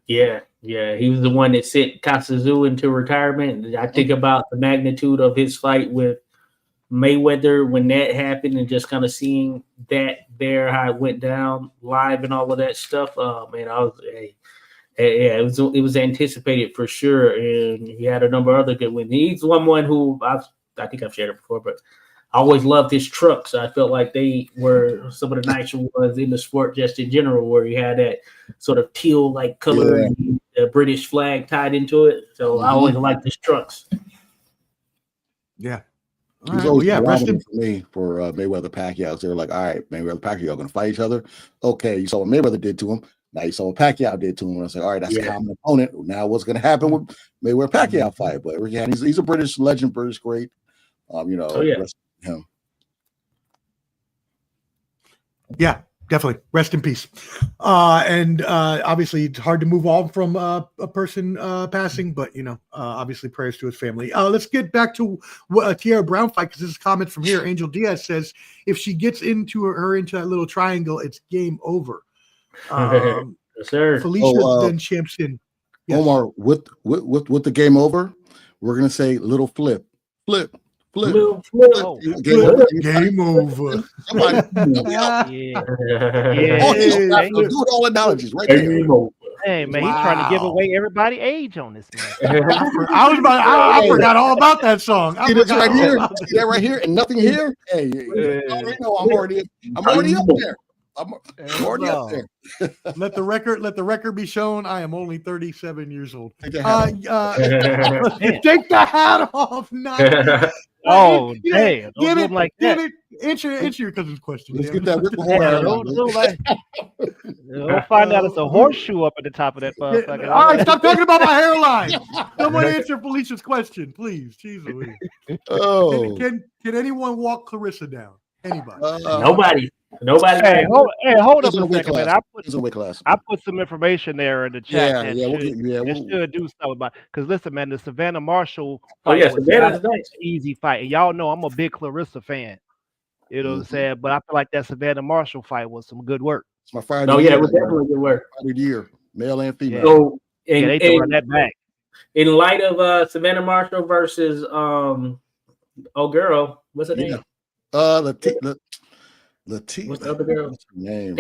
Yeah. He was the one that sent Kasazu into retirement. I think about the magnitude of his fight with Mayweather when that happened, and just kind of seeing that there, how it went down live and all of that stuff. Man, it was anticipated for sure, and he had a number of other good wins. He's one who I think I've shared it before, but I always loved his trucks. I felt like they were some of the nicer ones in the sport, just in general, where he had that sort of teal like color and the British flag tied into it. So I always liked his trucks. Yeah. He's always for me for Mayweather Pacquiao. They were like, all right, Mayweather Pacquiao are going to fight each other. Okay, you saw what Mayweather did to him. Now you saw what Pacquiao did to him. And I was like, all right, that's a common opponent. Now what's going to happen with Mayweather Pacquiao fight? But again, he's a British legend, British great. Rest him. Yeah, definitely. Rest in peace. And obviously, it's hard to move on from a person passing, but obviously, prayers to his family. Let's get back to Tierra Brown fight, because this is comments from here. Angel Diaz says if she gets into that little triangle, it's game over. Yes, sir. Felicia then champs in. Yes. Omar, with the game over, we're gonna say little flip. Game over. Somebody help me out. Do it all analogies right there. Hey man, he's trying to give away everybody age on this man. I forgot all about that song. See this right here? See that right here and nothing here? Hey, you know I'm already up there. I'm already up there. Let the record be shown. I am only 37 years old. Take the hat off. Oh, damn. Don't do like that. Answer your cousin's question. Let's get that ripple horn. Don't find out it's a horseshoe up at the top of that motherfucker. All right, stop talking about my hairline. Someone answer Felicia's question, please. Jesus. Oh. Can anyone walk Clarissa down? Anybody? Nobody. Hey, hold up a second, man. I put some information there in the chat. We'll should do something about. Because listen, man, the Savannah Marshall fight was nice. An easy fight, and y'all know I'm a big Clarissa fan. You know what I'm saying? But I feel like that Savannah Marshall fight was some good work. It's my Friday. It was definitely good work. Friday year, male and female. So, they can run that back. In light of Savannah Marshall versus girl, what's her name? What's the other girl? What's her name?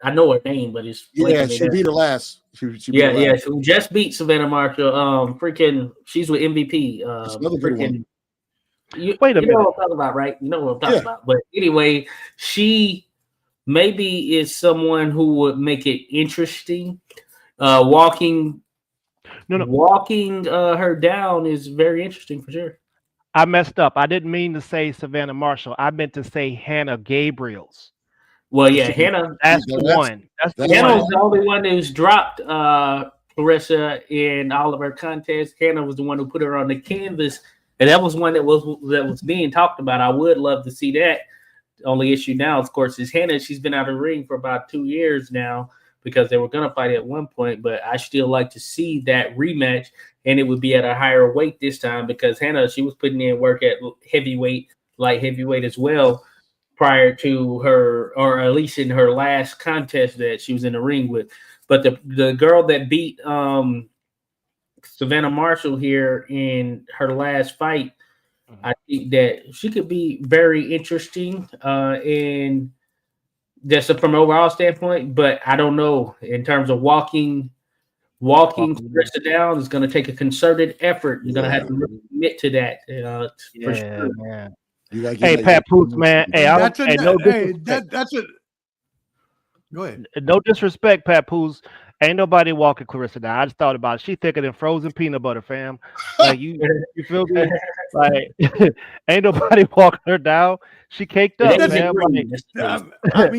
I know her name, but it's she beat her last. She who just beat Savannah Marshall. She's with MVP. Wait a minute. You know what I'm talking about, right? You know what I'm talking about. But anyway, she maybe is someone who would make it interesting. Walking her down is very interesting for sure. I messed up. I didn't mean to say Savannah Marshall. I meant to say Hannah Gabriels. Well, yeah, Hannah. That's the one. Hannah was the only one who's dropped Clarissa in all of her contests. Hannah was the one who put her on the canvas And that was one that was being talked about. I would love to see that. The only issue now, of course, is Hannah. She's been out of the ring for about 2 years now because they were going to fight at one point. But I still like to see that rematch, and it would be at a higher weight this time because Hannah, she was putting in work at heavyweight, light heavyweight as well prior to her, or at least in her last contest that she was in the ring with. But the girl that beat Savannah Marshall here in her last fight, I think that she could be very interesting in just from an overall standpoint. But I don't know in terms of walking Clarissa down is going to take a concerted effort. You're going to have to really commit to that. For sure. Man. Hey, Papoose, man. Hey, that's it. Go ahead. No disrespect, Papoose. Ain't nobody walking Clarissa down. I just thought about it. She thicker than frozen peanut butter, fam. Like you feel me? Like ain't nobody walking her down. She caked up, man.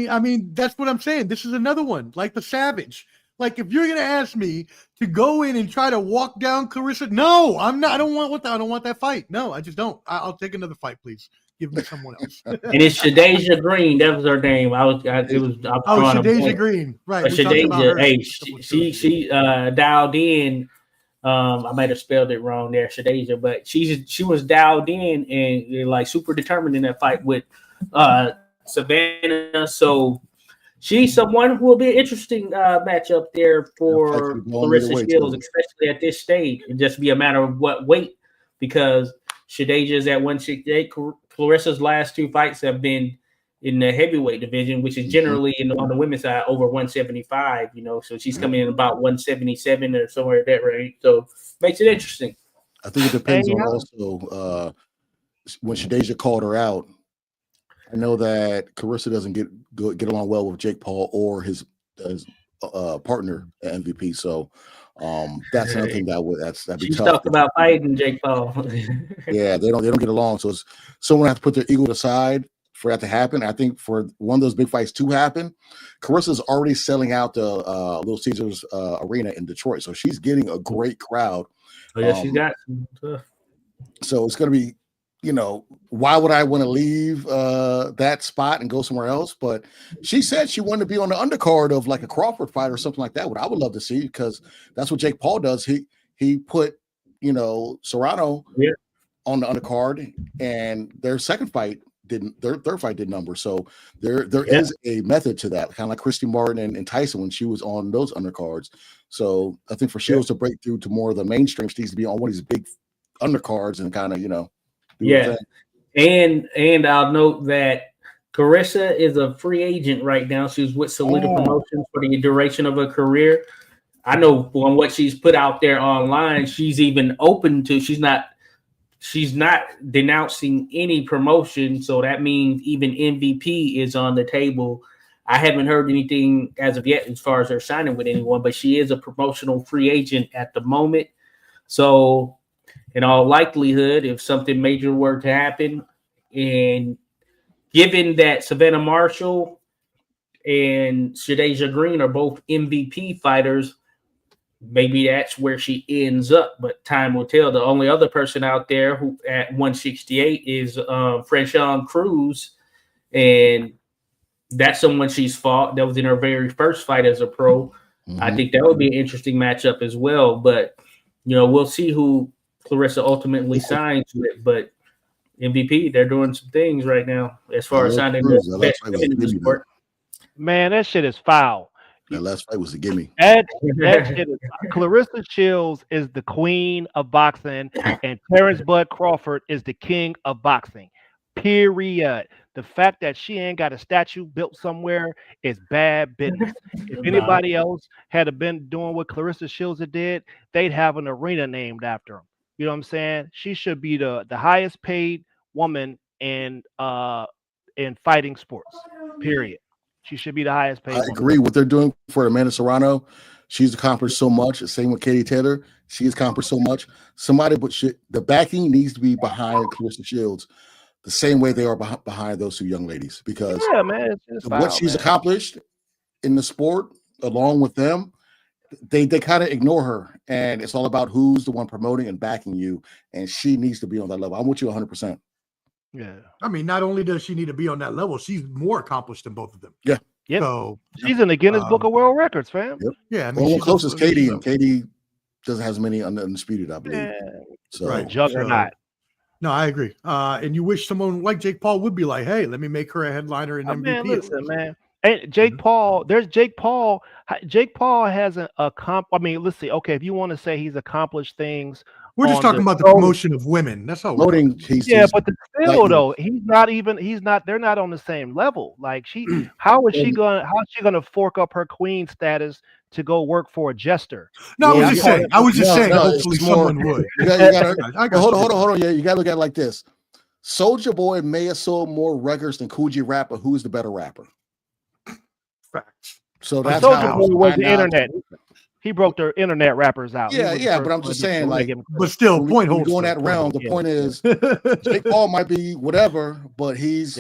I mean, that's what I'm saying. This is another one, like the Savage. Like if you're gonna ask me to go in and try to walk down Clarissa, no, I'm not. I don't want that fight. No, I just don't. I'll take another fight, please. Give me someone else. And it's Shadeja Green. That was her name. Shadeja Green. Right. Shadeja. Hey, she dialed in. I might have spelled it wrong there, Shadeja, but she was dialed in and like super determined in that fight with Savannah. So she's someone who will be an interesting matchup there for Clarissa Shields, especially at this stage. It just be a matter of what weight, because Shadeja is at 168. Clarissa's last 2 fights have been in the heavyweight division, which is generally on the women's side over 175. So she's coming in about 177 or somewhere at that range. So makes it interesting. I think it depends on also when Shadeja called her out. I know that Clarissa doesn't get along well with Jake Paul or his partner at MVP. So that's another thing that'd be She's tough. talked about fighting Jake Paul. Yeah, they don't get along. So someone has to put their ego aside for that to happen. I think for one of those big fights to happen, Carissa's already selling out the Little Caesars Arena in Detroit, so she's getting a great crowd. Oh yeah, she's got some stuff. So it's going to be, why would I want to leave that spot and go somewhere else? But she said she wanted to be on the undercard of like a Crawford fight or something like that. What I would love to see, because that's what Jake Paul does. He put Serrano on the undercard, and their second fight their third fight did number. So there is a method to that, kind of like Christy Martin and Tyson when she was on those undercards. So I think for Shields to break through to more of the mainstream, she needs to be on one of these big undercards and kind of and I'll note that Carissa is a free agent right now. She's with Salida Promotions for the duration of her career. I know on what she's put out there online, she's even open to. She's not denouncing any promotion, so that means even MVP is on the table. I haven't heard anything as of yet as far as her signing with anyone, but she is a promotional free agent at the moment. So in all likelihood, if something major were to happen, and given that Savannah Marshall and Shadeja Green are both MVP fighters, maybe that's where she ends up, but time will tell. The only other person out there who at 168 is Franchon Cruz, and that's someone she's fought. That was in her very first fight as a pro. I think that would be an interesting matchup as well, but we'll see who Clarissa ultimately signs with. But MVP, they're doing some things right now as far as signing the best women in the sport. Man, that shit is foul. That last fight was a gimme. That shit is, Clarissa Shields is the queen of boxing, and Terence Bud Crawford is the king of boxing. Period. The fact that she ain't got a statue built somewhere is bad business. If anybody else had been doing what Clarissa Shields did, they'd have an arena named after them. You know what I'm saying? She should be the highest paid woman in fighting sports. Period. She should be the highest paid. I agree. What they're doing for Amanda Serrano, she's accomplished so much. Same with Katie Taylor. She's accomplished so much. The backing needs to be behind Clarissa Shields the same way they are behind those 2 young ladies, because man, what she's accomplished in the sport along with them, they kind of ignore her, and it's all about who's the one promoting and backing you, and she needs to be on that level. I'm with you 100%. Yeah. I mean, not only does she need to be on that level, she's more accomplished than both of them. Yeah. Yep. So she's in the Guinness Book of World Records, fam. Yep. yeah, I mean, Well, she's close is also- Katie, and Katie doesn't have as many Undisputed, I believe. Yeah. So Right. Juggernaut. No, I agree. And you wish someone like Jake Paul would be like, hey, let me make her a headliner and MVP. Man, listen, man. Hey, Jake Paul, there's Jake Paul. Jake Paul has I mean, let's see. Okay, if you want to say he's accomplished things, We're just talking about the promotion of women. That's all. promoting, but still though, they're not on the same level. Like how is she gonna fork up her queen status to go work for a jester? No, I was just saying. Hopefully, someone would. You gotta, hold on. Yeah, you gotta look at it like this. Soulja Boy may have sold more records than Coogee Rapper. Who is the better rapper? Facts. So that's Soulja how Boy was the internet. He broke their internet rappers out. Yeah, but I'm just saying, like, but still, point holds. Going that round, the point is, Jake Paul might be whatever, but he's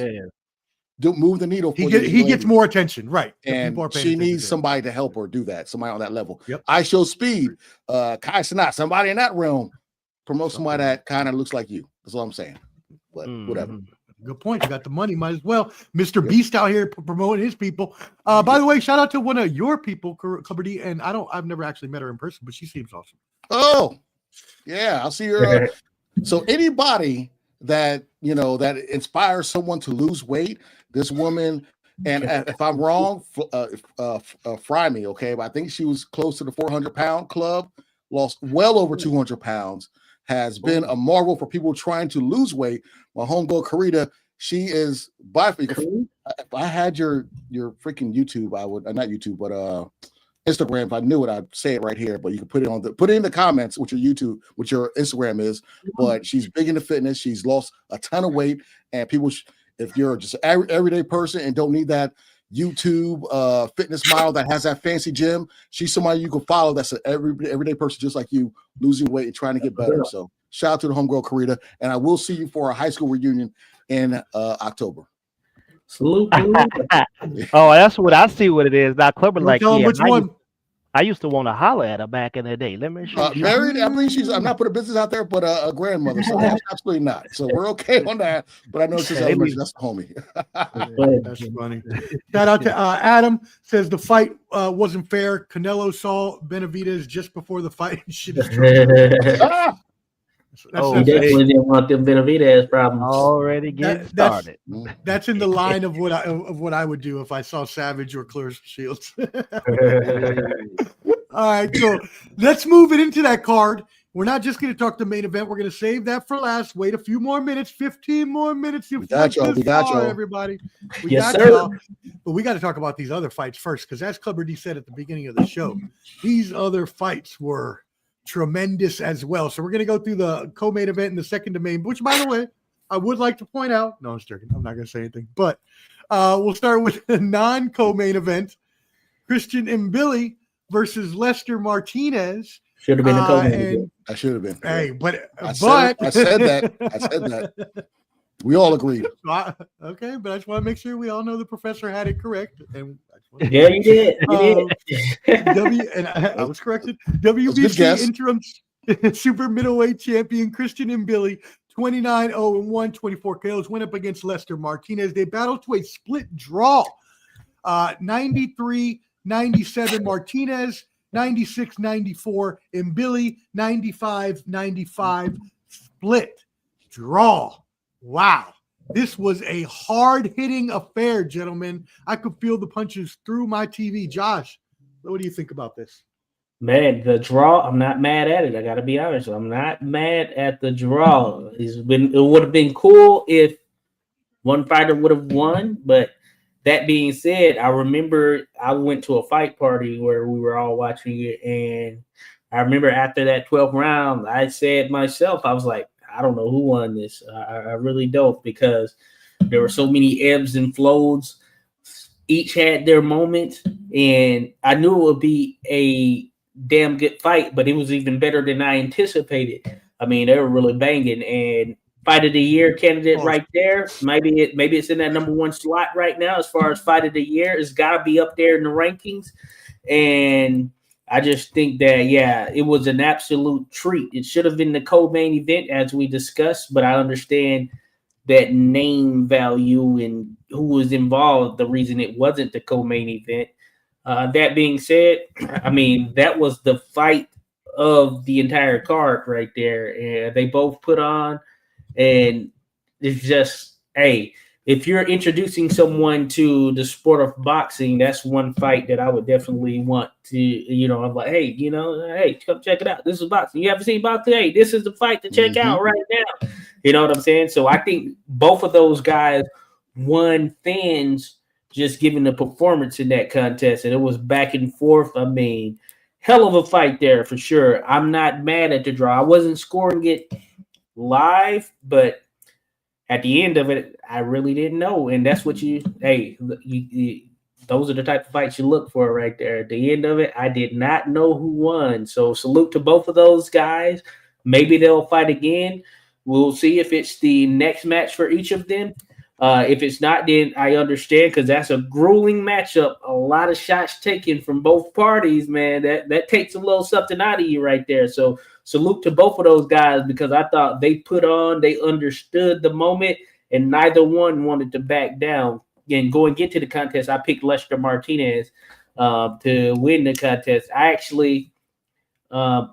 move the needle. He gets more attention, right? And she needs somebody to help her do that. Somebody on that level. Yep. I Show Speed, Kai Cenat, somebody in that realm, promote somebody that kind of looks like you. That's all I'm saying. But whatever. Good point. You got the money, might as well. Mr. Beast out here promoting his people. By the way, shout out to one of your people, Clubber D, and I've never actually met her in person, but she seems awesome. Oh, yeah, I'll see her. So anybody that that inspires someone to lose weight, this woman, and if I'm wrong, fry me, okay? But I think she was close to the 400-pound club, lost well over 200 pounds. Has been a marvel for people trying to lose weight. My homegirl Karita, she is by. If I had your freaking YouTube, I would not YouTube, but Instagram. If I knew it, I'd say it right here. But you can put it in the comments what your Instagram is. But she's big into fitness. She's lost a ton of weight, and people, if you're just an everyday person and don't need that YouTube fitness model that has that fancy gym, she's somebody you can follow that's an everyday person just like you, losing weight and trying to get better. So shout out to the homegirl Karita, and I will see you for a high school reunion in October. Salute. Oh, that's what I see what it is. Now Clubber like, which one? I used to want to holler at her back in the day. Let me show you. Married, I believe I'm not putting business out there, but a grandmother. So absolutely not. So we're okay on that. But I know she's that's the homie. That's funny. Shout out to Adam, says the fight wasn't fair. Canelo saw Benavidez just before the fight. Shit is true. He definitely didn't want them Benavidez problems. Already getting started. That's in the line of what I would do if I saw Savage or Clarence Shields. All right, so let's move it into that card. We're not just going to talk the main event. We're going to save that for last. Wait a few more minutes, 15 more minutes. We got y'all, everybody. We got y'all. But we got to talk about these other fights first, because as Clubber D said at the beginning of the show, these other fights were tremendous as well. So we're going to go through the co-main event and the second to main, which, by the way, I would like to point out. No, I'm just joking. I'm not going to say anything. But we'll start with the non-co-main event. Christian Mbili versus Lester Martinez. Should have been a co-main event. I should have been. Hey, I said that. We all agreed. Okay, but I just want to make sure we all know the professor had it correct. And yeah, you did. I was corrected. WBC interim super middleweight champion Christian Mbili, 29-0-1, 24 KOs, went up against Lester Martinez. They battled to a split draw. 93-97 Martinez, 96-94 Mbili, 95-95 split draw. Wow. This was a hard-hitting affair, gentlemen. I could feel the punches through my TV. Josh, what do you think about this? Man, the draw, I'm not mad at it. I got to be honest. I'm not mad at the draw. It would have been cool if one fighter would have won. But that being said, I remember I went to a fight party where we were all watching it. And I remember after that 12th round, I said myself, I was like, I don't know who won this. I really don't, because there were so many ebbs and flows. Each had their moment, and I knew it would be a damn good fight, but it was even better than I anticipated. I mean, they were really banging, and fight of the year candidate right there. Maybe it's in that number one slot right now as far as fight of the year. It's got to be up there in the rankings. And I just think that, yeah, it was an absolute treat. It should have been the co-main event as we discussed, but I understand that name value and who was involved, the reason it wasn't the co-main event. That being said, I mean, that was the fight of the entire card right there. And they both put on, and it's just, hey, if you're introducing someone to the sport of boxing, that's one fight that I would definitely want to, I'm like, hey, hey, come check it out. This is boxing. You haven't seen boxing? Hey, this is the fight to check out right now. You know what I'm saying? So I think both of those guys won fans just giving the performance in that contest. And it was back and forth. I mean, hell of a fight there for sure. I'm not mad at the draw. I wasn't scoring it live, but at the end of it, I really didn't know. And that's what you those are the type of fights you look for right there. At the end of it, I did not know who won. So salute to both of those guys. Maybe they'll fight again. We'll see if it's the next match for each of them. If it's not, then I understand, because that's a grueling matchup. A lot of shots taken from both parties, man. That takes a little something out of you right there. So salute to both of those guys, because I thought they put on, they understood the moment, and neither one wanted to back down. And go and get to the contest, I picked Lester Martinez to win the contest. I actually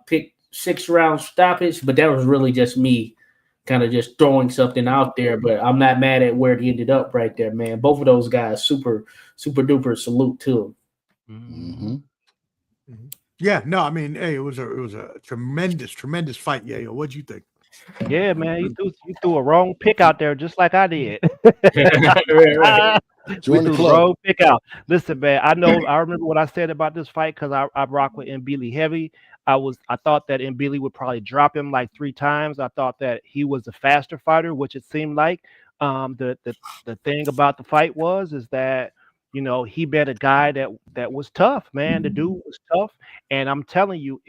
picked 6-round stoppage, but that was really just me kind of just throwing something out there. But I'm not mad at where it ended up right there, man. Both of those guys, super, super duper salute to them. Yeah, no, I mean, hey, it was a tremendous fight. Yeah, what'd you think? Yeah, man, you threw a wrong pick out there, just like I did. Join the club. Wrong pick out. Listen, man, I remember what I said about this fight, because I rock with Mbili heavy. I thought that Mbili would probably drop him like 3 times. I thought that he was a faster fighter, which it seemed like. The thing about the fight is that he bet a guy that was tough, man. The dude was tough, and I'm telling you,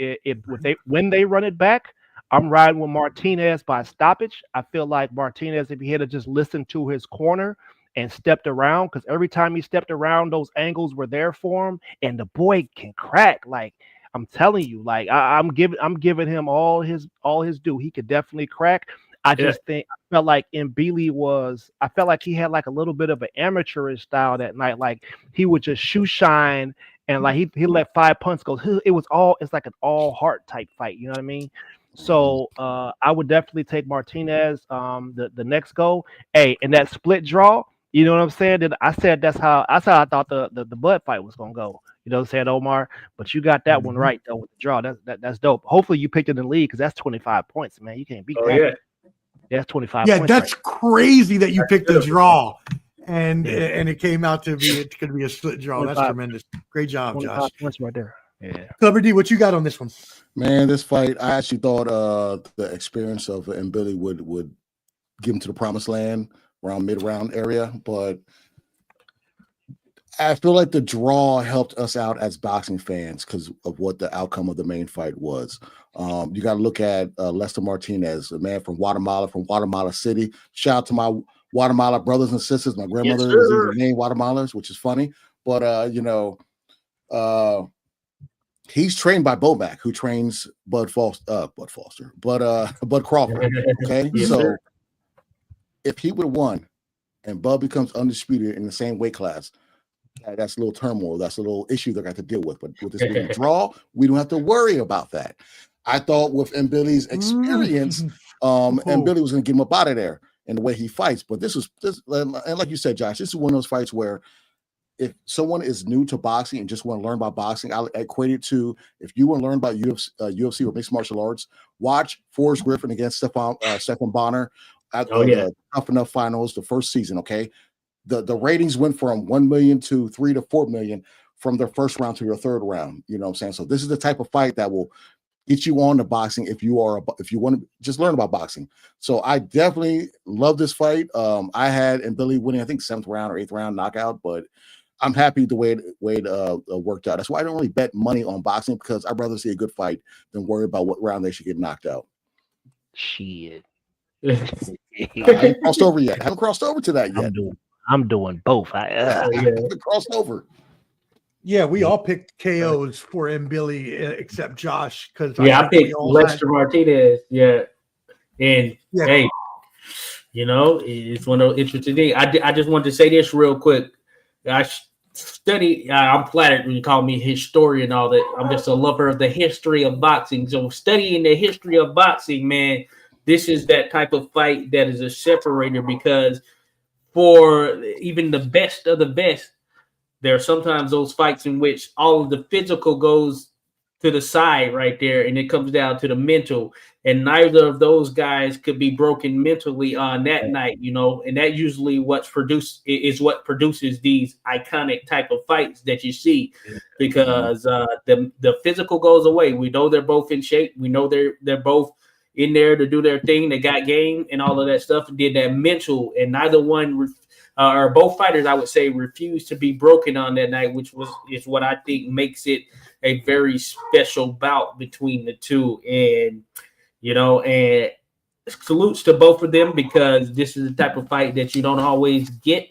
when they run it back, I'm riding with Martinez by stoppage. I feel like Martinez, if he had to just listen to his corner and stepped around, because every time he stepped around, those angles were there for him, and the boy can crack. Like, I'm telling you, like I'm giving him all his due. He could definitely crack. I felt like he had like a little bit of an amateurish style that night. Like, he would just shoe shine, and like he let 5 punts go. It's like an all heart type fight. You know what I mean? So I would definitely take Martinez the next go. Hey, and that split draw, you know what I'm saying? I said that's how I thought the Bud fight was gonna go. You know what I'm saying, Omar? But you got that one right though with the draw. That's dope. Hopefully you picked it in the league, because that's 25 points, man. You can't beat that. Yeah. That's 25 Yeah, points. that's crazy that you picked the draw. And it came out to be it's gonna be a split draw. That's tremendous. Great job, Josh. Points right there. Yeah. Clever D, what you got on this one? Man, this fight, I actually thought the experience of Mbili would give him to the promised land around mid-round area, but I feel like the draw helped us out as boxing fans because of what the outcome of the main fight was. You got to look at Lester Martinez, a man from Guatemala City. Shout out to my Guatemala brothers and sisters. My grandmother is even named Guatemalans, which is funny. But, he's trained by Boback, who trains Bud Crawford. Okay, so if he would have won and Bud becomes undisputed in the same weight class, that's a little turmoil. That's a little issue they're going to have to deal with. But with this being a draw, we don't have to worry about that. I thought with Mbili's experience, Mbili was going to get him up out of there in the way he fights. But this, and like you said, Josh, this is one of those fights where if someone is new to boxing and just want to learn about boxing, I equate it to, if you want to learn about UFC or mixed martial arts, watch Forrest Griffin against Stephan Bonner at the Tough Enough Finals, the first season. Okay, the ratings went from 1 million to 3 to 4 million from their first round to your third round. You know what I'm saying? So this is the type of fight that will get you on to boxing if you want to just learn about boxing. So I definitely love this fight. I had Mbili winning, I think 7th round or 8th round knockout, but I'm happy the way it worked out. That's why I don't really bet money on boxing, because I'd rather see a good fight than worry about what round they should get knocked out. Shit. I haven't crossed over yet. I haven't crossed over to that yet. I'm doing both. I haven't crossed over. Yeah, we all picked KOs for M. Billy except Josh because I picked Lester Martinez. Yeah, and hey, it's one of those interesting things. I just wanted to say this real quick. I study. I'm flattered when you call me historian and all that. I'm just a lover of the history of boxing. So studying the history of boxing, man, this is that type of fight that is a separator because for even the best of the best, there are sometimes those fights in which all of the physical goes to the side right there, and it comes down to the mental. And neither of those guys could be broken mentally on that night, and that usually what produces these iconic type of fights that you see because the physical goes away. We know they're both in shape. We know they're both in there to do their thing. They got game and all of that stuff. And did that mental, and neither one or both fighters, I would say, refused to be broken on that night, which is what I think makes it a very special bout between the two. And and salutes to both of them because this is the type of fight that you don't always get.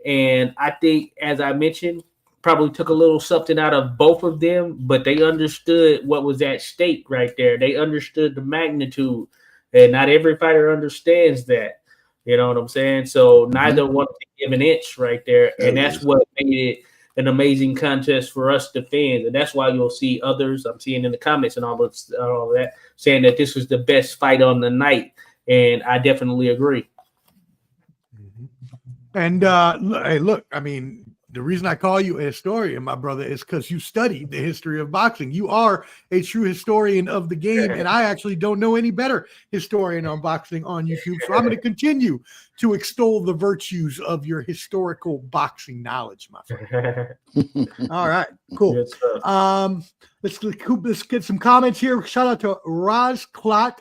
And I think, as I mentioned, probably took a little something out of both of them, but they understood what was at stake right there. They understood the magnitude, and not every fighter understands that. You know what I'm saying? So neither one can give an inch right there. And that's what made it an amazing contest for us, the fans. And that's why you'll see others, I'm seeing in the comments and all of that, saying that this was the best fight on the night. And I definitely agree. And hey, look, I mean, the reason I call you a historian, my brother, is because you studied the history of boxing. You are a true historian of the game, and I actually don't know any better historian on boxing on YouTube. So I'm going to continue to extol the virtues of your historical boxing knowledge, my friend. All right, cool. Let's get some comments here. Shout out to Raz Klot,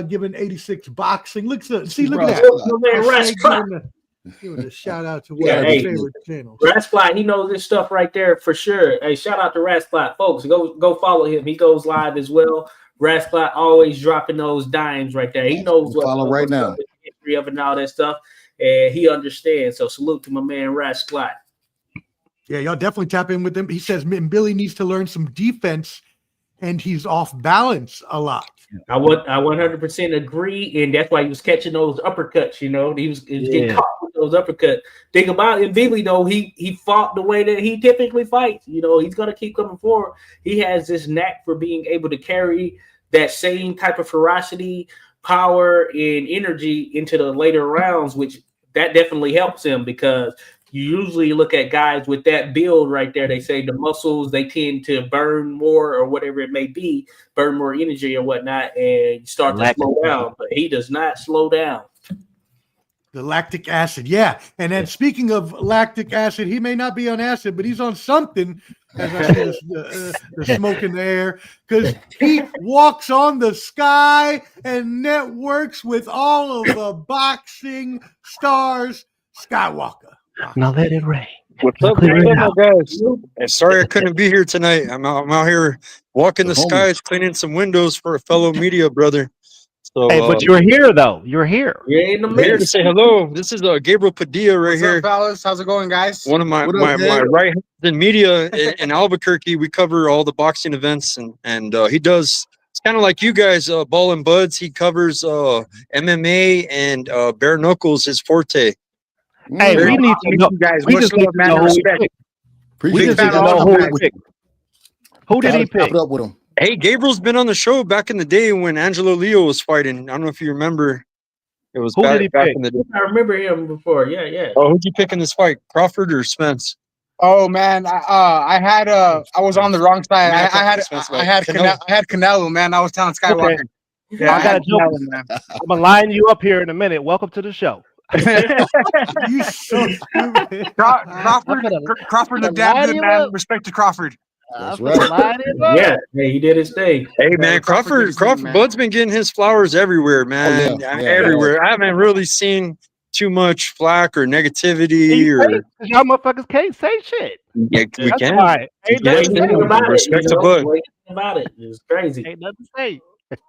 giving 86 boxing. Look at that. Give it a shout out to one of his favorite channels. Rasclot, he knows this stuff right there for sure. Hey, shout out to Rasclot, folks. Go follow him. He goes live as well. Rasclot always dropping those dimes right there. He knows what right now the history of it and all that stuff, and he understands. So salute to my man Rasclot. Yeah, y'all definitely tap in with him. He says Billy needs to learn some defense, and he's off balance a lot. I 100% agree, and that's why he was catching those uppercuts. He was getting caught with those uppercuts. Think about it, Billy though. He fought the way that he typically fights. He's gonna keep coming forward. He has this knack for being able to carry that same type of ferocity, power, and energy into the later rounds, which that definitely helps him because you usually look at guys with that build right there. They say the muscles, they tend to burn more or whatever it may be, burn more energy or whatnot, and start to slow down. But he does not slow down. The lactic acid, yeah. And then speaking of lactic acid, he may not be on acid, but he's on something. As I see the smoke in the air, because he walks on the sky and networks with all of the boxing stars. Skywalker. Now let it rain. What's up, guys? Hey, sorry I couldn't be here tonight. I'm out here walking the skies, cleaning some windows for a fellow media brother. So, hey, but you're here though. You're here. You're in the I'm here to say hello. This is Gabriel Padilla right here. What's up, fellas? How's it going, guys? One of my right hands in media in Albuquerque. We cover all the boxing events, and he does. It's kind of like you guys, Ball and Buds. He covers MMA and bare knuckles, his forte. Hey, we need to know, guys. We just need to know who he picked. Who did he pick? Up with him. Hey, Gabriel's been on the show back in the day when Angelo Leo was fighting. I don't know if you remember. It was who did he pick? In the day. I remember him before. Yeah. Oh, who'd you pick in this fight? Crawford or Spence? Oh man, I was on the wrong side. I had Canelo, man. I was telling Skywalker. Okay. Yeah, I got a joke. I'm gonna line you up here in a minute. Welcome to the show. You so stupid. Crawford looked damn good, man. Respect to Crawford. That's right. Yeah, he did his thing. Hey man, Crawford Bud's been getting his flowers everywhere, man. Everywhere. I haven't really seen too much flack or negativity y'all motherfuckers can't say shit. Yeah, we That's can. Right. Ain't nothing Respect to Bud. About it. It's crazy. Ain't nothing to say.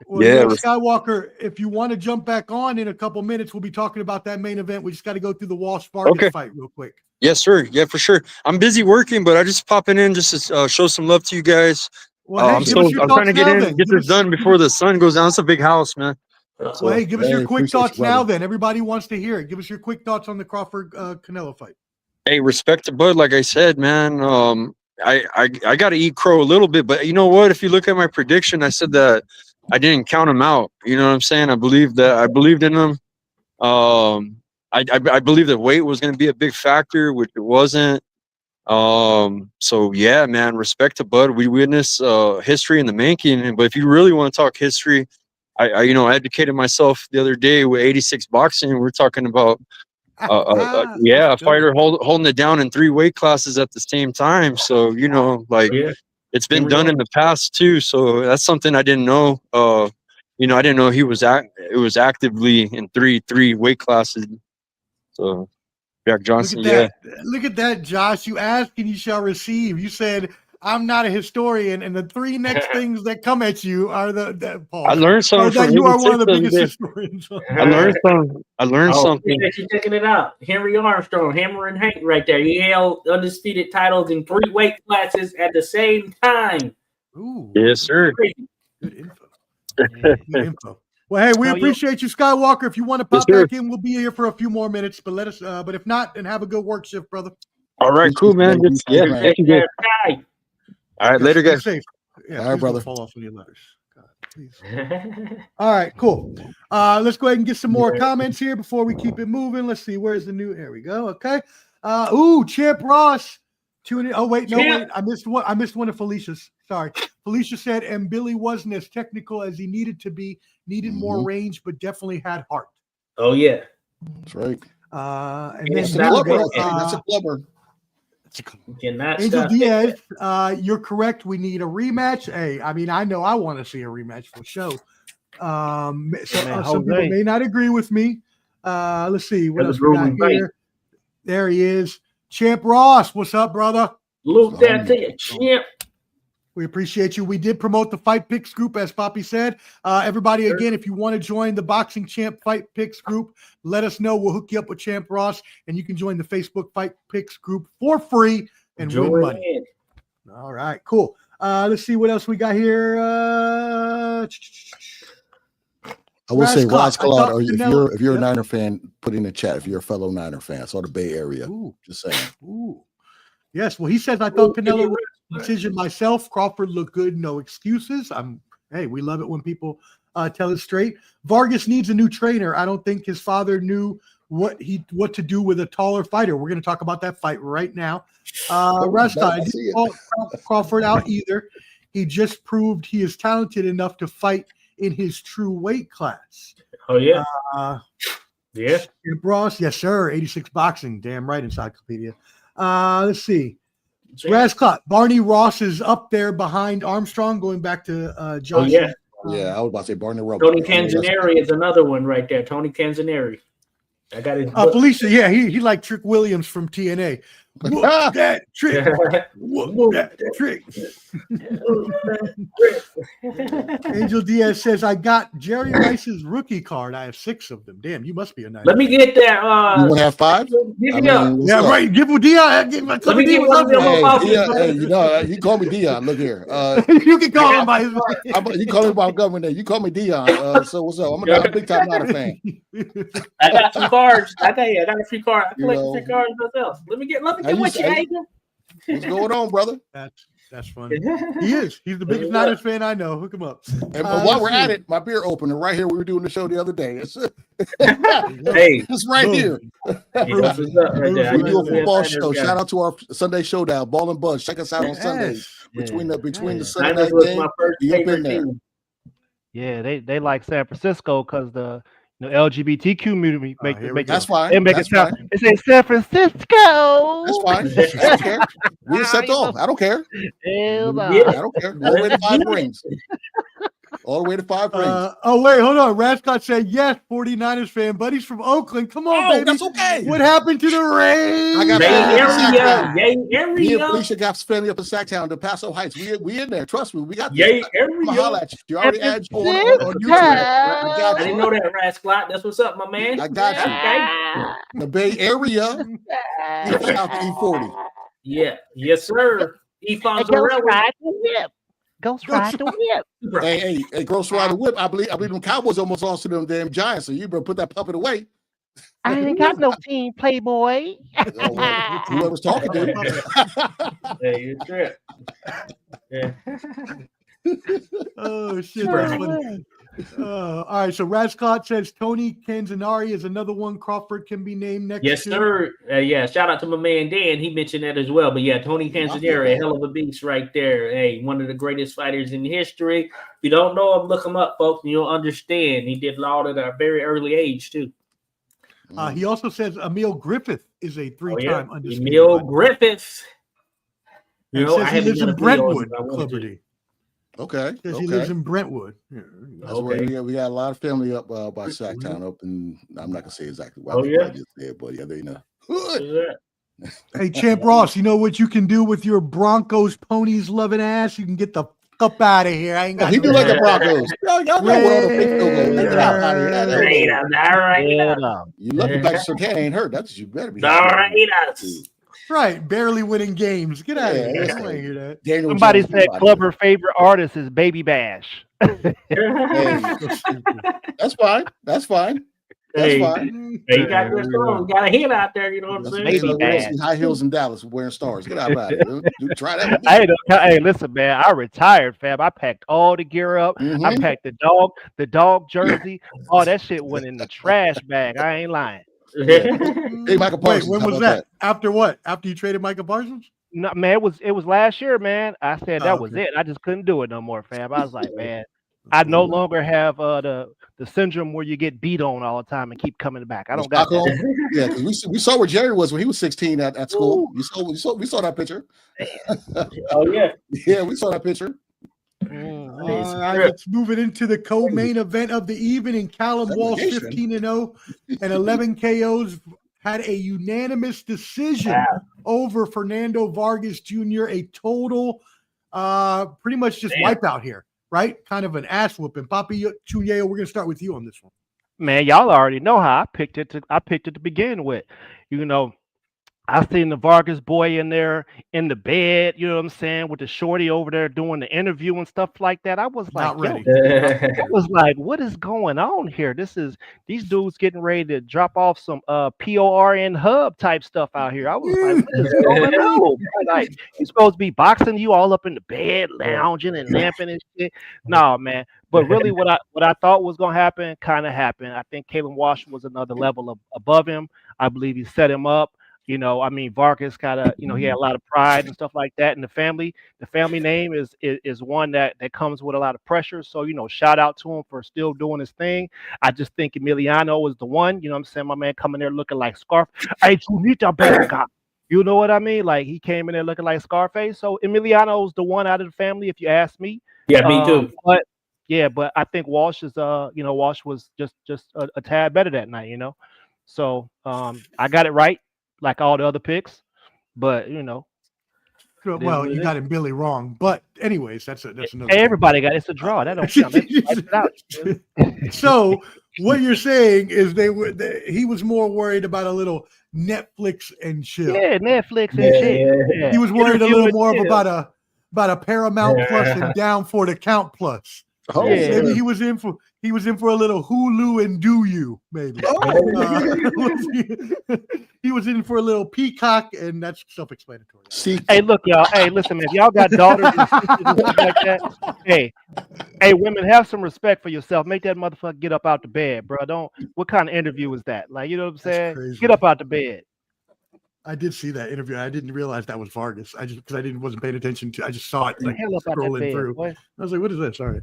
Well, yeah, Skywalker, if you want to jump back on in a couple minutes, we'll be talking about that main event. We just got to go through the Walsh Vargas fight real quick. Yes, sir. Yeah, for sure. I'm busy working, but I just popping in just to show some love to you guys. Well, hey, give us your I'm trying thoughts to get now in, then. get this done before the sun goes down. It's a big house, man. Well, hey, give us your Hey, quick appreciate you, thoughts now brother. then. Everybody wants to hear it. Give us your quick thoughts on the Crawford Canelo fight. Hey, respect to Bud, like I said, man. I got to eat crow a little bit, but you know what? If you look at my prediction, I said that I didn't count him out. You know what I'm saying? I believed in him. I believe that weight was going to be a big factor, which it wasn't. So yeah, man, respect to Bud. We witnessed history in the making. But if you really want to talk history, I educated myself the other day with 86 boxing. We're talking about a fighter holding it down in 3 weight classes at the same time. So it's been done in the past too. So that's something I didn't know. I didn't know it was actively in three weight classes. So Jack Johnson, Look at that, Josh. You ask and you shall receive. You said, I'm not a historian, and the 3 next things that come at you are I learned something from you are one of the 86 biggest historians. I learned something. You're checking it out. Henry Armstrong, Hammer and Hank right there. He held undisputed titles in 3 weight classes at the same time. Ooh, yes, sir. Good info. Good info. Well, hey, we appreciate you, Skywalker. If you want to pop back in, we'll be here for a few more minutes. But let us. But if not, then have a good work shift, brother. All right, cool, man. Thank you, guys. All right, later, guys. Safe. Yeah, all right, brother. Fall off on your letters. God, please. All right, cool. Let's go ahead and get some more comments here before we keep it moving. Let's see. Where's the new? There we go. Okay. Champ Ross. Oh wait, no, wait. I missed one of Felicia's. Sorry. Felicia said, and Billy wasn't as technical as he needed to be. Needed more range, but definitely had heart. Oh yeah, that's right. And then that's a blubber. Angel Diaz, you're correct. We need a rematch. Hey, I mean, I know I want to see a rematch for sure. Some people may not agree with me. Let's see what else we got here. There he is, Champ Ross. What's up, brother? Look that to you, Champ. We appreciate you. We did promote the Fight Picks group, as Poppy said. Everybody, again, if you want to join the Boxing Champ Fight Picks group, let us know. We'll hook you up with Champ Ross, and you can join the Facebook Fight Picks group for free and win money. All right, cool. Let's see what else we got here. I will say, Ross Claude, if you're a Niner fan, put in the chat if you're a fellow Niner fan. So the Bay Area. Ooh. Just saying. Ooh. Yes, well, he says, I thought Canelo was a decision myself. Crawford looked good, no excuses. Hey, we love it when people tell it straight. Vargas needs a new trainer. I don't think his father knew what to do with a taller fighter. We're going to talk about that fight right now. Rasta, I didn't call Crawford out either. He just proved he is talented enough to fight in his true weight class. Oh, yeah. Yeah. Ross, yes, sir. 86 boxing. Damn right, encyclopedia. Let's see. Razclot, Barney Ross is up there behind Armstrong, going back to Josh. Oh, yeah. I was about to say Barney Ross. Tony Canzoneri is another one right there. Tony Canzoneri. I got his Felicia, yeah, he like Trick Williams from TNA. Whoop that trick. Whoop that trick. Angel Diaz says, I got Jerry Rice's rookie card. I have 6 of them. Damn, you must be a nice. Let me get that. You want to have 5? Right. Give him Dion. Let me get one of them. Hey, you call me Dion. Look here. You can call him by his name. You call me by government name. You call me Dion. So what's up? I'm a big time Niner fan. I got some cards. I got a few cards. I collect 3 cards myself. Let me get what you, Angel. What's going on, brother? That's funny. He is. He's the biggest Niners fan I know. Hook him up. And while we're at it, my beer opener right here. We were doing the show the other day. It's right here. We do a football show. Shout out to our Sunday showdown, Ball and Buzz. Check us out on Sundays between the Sunday night game. Be up in there. Yeah, they like San Francisco because the LGBT community that's fine. They make it sound. They say San Francisco. That's fine. I don't care. We accept all. I don't care. Hell no. I don't care. All the way to 5 rings. All the way to 5 rings. Wait, hold on. Rascott said yes, 49ers fan, but he's from Oakland. Come on, baby. That's okay. What happened to the Rays? I got Bay family up in Area, Sacktown. yay Me and area, Felicia got family up in Sacktown, the Paso Heights. We in there. Trust me. We got this. yay I'm gonna holler area. at you. You already had you on YouTube. I I got didn't you. know that, Rasclot. That's what's up, my man. I got you. Okay. The Bay Area. Shout out to E40. Yeah. Yes, sir. Ghost Efonzarelli. ride the whip. Ghost ride the whip. Hey, Gross Rider Whip. I believe them Cowboys almost lost to them damn Giants. So you better put that puppet away. I ain't got no team, Playboy. Oh, well, whoever's talking to you. Hey, you trip. Yeah. Oh shit, that's funny. All right, so Rascott says Tony Canzanari is another one Crawford can be named next. Yes, to. sir. Yeah, shout out to my man Dan. He mentioned that as well. But yeah, Tony Canzaneri, a hell of a beast right there. Hey, one of the greatest fighters in history. If you don't know him, look him up, folks, and you'll understand. He did law at a very early age too. He also says Emil Griffith is a 3-time undisputed. Emil Griffith. He says he lives in Brentwood, Clubberty. Okay. Says he lives in Brentwood. Yeah. That's where we got a lot of family up by Sacktown up in. I'm not gonna say exactly why. Just there, but yeah, they know. Hey, Champ Ross, you know what you can do with your Broncos ponies loving ass? You can get the fuck out of here. I ain't got. He do like the Broncos. Y'all know what all the big go. Get out of here. You lucky Dr. Sertan ain't hurt. That's what you better be. Right, barely winning games. Get out of here. I don't want to hear that. Daniel Somebody Jones, said Clubber's favorite artist is Baby Bash. Hey, that's fine. That's fine. That's fine. Hey, you got good songs. You got a hit out there. You know what I'm saying? Maybe bad. High heels in Dallas wearing stars. Get out of here. Try that. Hey, listen, man. I retired, fam. I packed all the gear up. I packed the dog jersey. All that shit went in the trash bag. I ain't lying. Hey, Michael Parsons. Wait, when was that? After what? After you traded Michael Parsons? No, man, it was last year, man. I said that was it. I just couldn't do it no more, fam. I was like, man, I no longer have the syndrome where you get beat on all the time and keep coming back. I don't got that. Yeah, because we saw where Jerry was when he was 16 at school. We saw that picture. Oh yeah, yeah, we saw that picture. All right, let's move it into the co-main event of the evening. Callum Walsh 15-0 and 11 KOs, had a unanimous decision over Fernando Vargas Jr. A total, pretty much just wipeout here, right? Kind of an ass whooping. Papi Chunyeo, we're gonna start with you on this one. Man, y'all already know how I picked it to begin with. You know, I seen the Vargas boy in there in the bed, you know what I'm saying, with the shorty over there doing the interview and stuff like that. I was like, I was like, what is going on here? These dudes getting ready to drop off some PORN hub type stuff out here. I was like, what is going on? Like, you supposed to be boxing you all up in the bed, lounging and lamping and shit. No, man. But really, what I thought was gonna happen kind of happened. I think Callum Walsh was another level above him. I believe he set him up. You know, I mean, Vargas kind of, you know, he had a lot of pride and stuff like that. And the family name is one that comes with a lot of pressure. So, you know, shout out to him for still doing his thing. I just think Emiliano was the one, you know what I'm saying? My man coming there looking like Scarf. Hey, you know what I mean? Like, he came in there looking like Scarface. So Emiliano was the one out of the family, if you ask me. Yeah, me too. But I think Walsh is, Walsh was just a tad better that night, you know? So I got it right, like all the other picks, but you know. Well, you got him Billy wrong, but anyways, that's another. Hey, everybody got it's a draw. That don't count. So what you're saying is he was more worried about a little Netflix and chill. Yeah, Netflix and shit. Yeah. He was worried a little more about a Paramount Plus and Down for the Count Plus. Oh, maybe he was in for a little Hulu and Do You, maybe. He was in for a little Peacock, and that's self-explanatory. Hey, look, y'all. Hey, listen, man. If y'all got daughters and sisters and stuff like that, hey, women, have some respect for yourself. Make that motherfucker get up out the bed, bro. What kind of interview is that? Like, you know what I'm saying? Get up out the bed. I did see that interview. I didn't realize that was Vargas. Because I wasn't paying attention to. I just saw it like scrolling through. Boy. I was like, "What is this?" Sorry.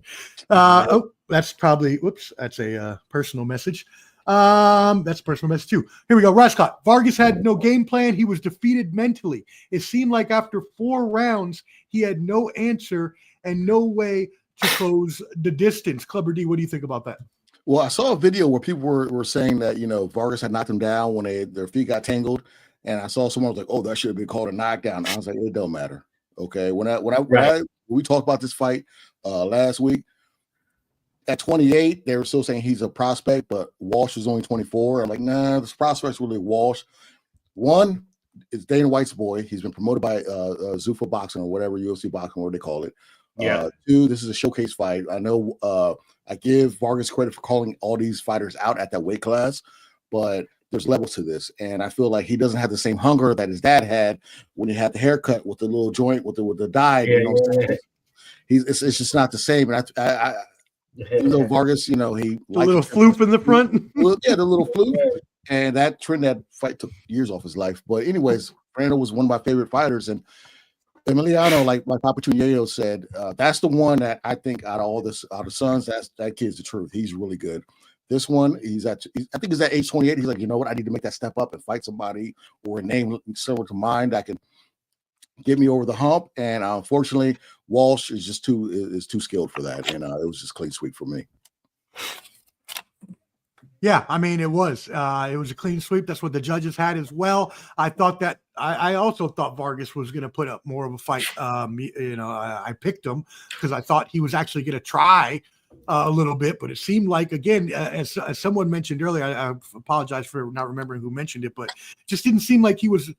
That's probably. Whoops. That's a personal message. That's a personal message too. Here we go. Rascott. Vargas had no game plan. He was defeated mentally. It seemed like after 4 rounds, he had no answer and no way to close the distance. Clubber D, what do you think about that? Well, I saw a video where people were saying that, Vargas had knocked him down when their feet got tangled. And I saw someone was like, oh, that should have been called a knockdown. I was like, it don't matter. Okay. When we talked about this fight last week, at 28, they were still saying he's a prospect, but Walsh was only 24. I'm like, nah, this prospect's really Walsh. One, it's Dana White's boy. He's been promoted by Zuffa Boxing or whatever, UFC Boxing, whatever they call it. Yeah. Two, this is a showcase fight. I know I give Vargas credit for calling all these fighters out at that weight class, but there's levels to this. And I feel like he doesn't have the same hunger that his dad had when he had the haircut with the little joint with the dye. Yeah. It's just not the same. And I Vargas, he the little floop in the front. Yeah, the little floop. And that fight took years off his life. But anyways, Fernando was one of my favorite fighters. And Emiliano, like Papa Chunyeo said, that's the one that I think out of the sons, that kid's the truth. He's really good. This one, I think he's at age 28. He's like, you know what? I need to make that step up and fight somebody or a name similar to mine that can get me over the hump. And unfortunately, Walsh is too skilled for that. And it was just clean sweep for me. Yeah, I mean, it was a clean sweep. That's what the judges had as well. I thought that I also thought Vargas was going to put up more of a fight. I picked him because I thought he was actually going to try a little bit, but it seemed like, again, as someone mentioned earlier, I apologize for not remembering who mentioned it, but it just didn't seem like he was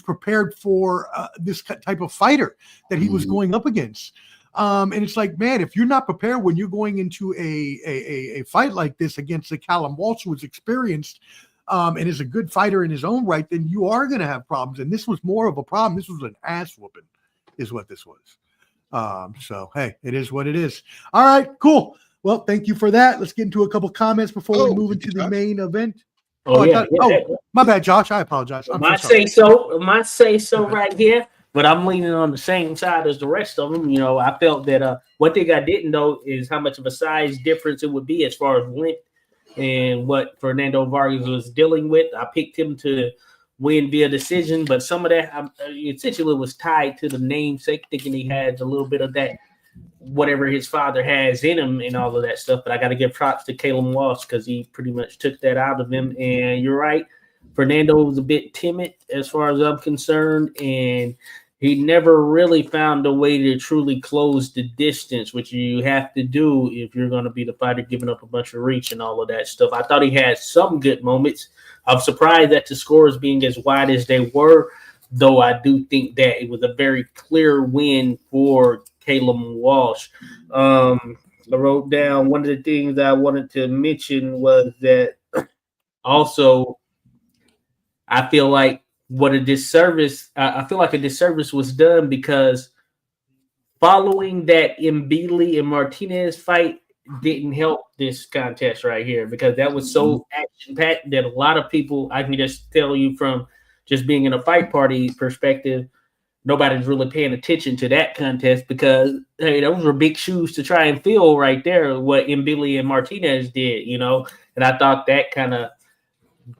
prepared for this type of fighter that he was going up against. And it's like, man, if you're not prepared when you're going into a fight like this against a Callum Walsh who was experienced and is a good fighter in his own right, then you are going to have problems. And this was more of a problem. This was an ass whooping is what this was. So, hey, it is what it is. All right, cool. Well, thank you for that. Let's get into a couple comments before we move into the main event. My bad, Josh. I apologize. My say so right here. But I'm leaning on the same side as the rest of them. I felt that one thing I didn't know is how much of a size difference it would be as far as length and what Fernando Vargas was dealing with. I picked him to win via decision, but some of that essentially was tied to the namesake, thinking he had a little bit of that, whatever his father has in him and all of that stuff. But I got to give props to Caleb Walsh because he pretty much took that out of him. And you're right. Fernando was a bit timid as far as I'm concerned, and he never really found a way to truly close the distance, which you have to do if you're going to be the fighter giving up a bunch of reach and all of that stuff. I thought he had some good moments. I'm surprised that the scores being as wide as they were, though I do think that it was a very clear win for Caleb Walsh. I wrote down one of the things I wanted to mention was that also I feel like a disservice was done because following that Mbili and Martinez fight didn't help this contest right here because that was so action-packed that a lot of people, I can just tell you from just being in a fight party perspective, nobody's really paying attention to that contest because, hey, those were big shoes to try and fill right there, what Mbili and Martinez did, and I thought that kind of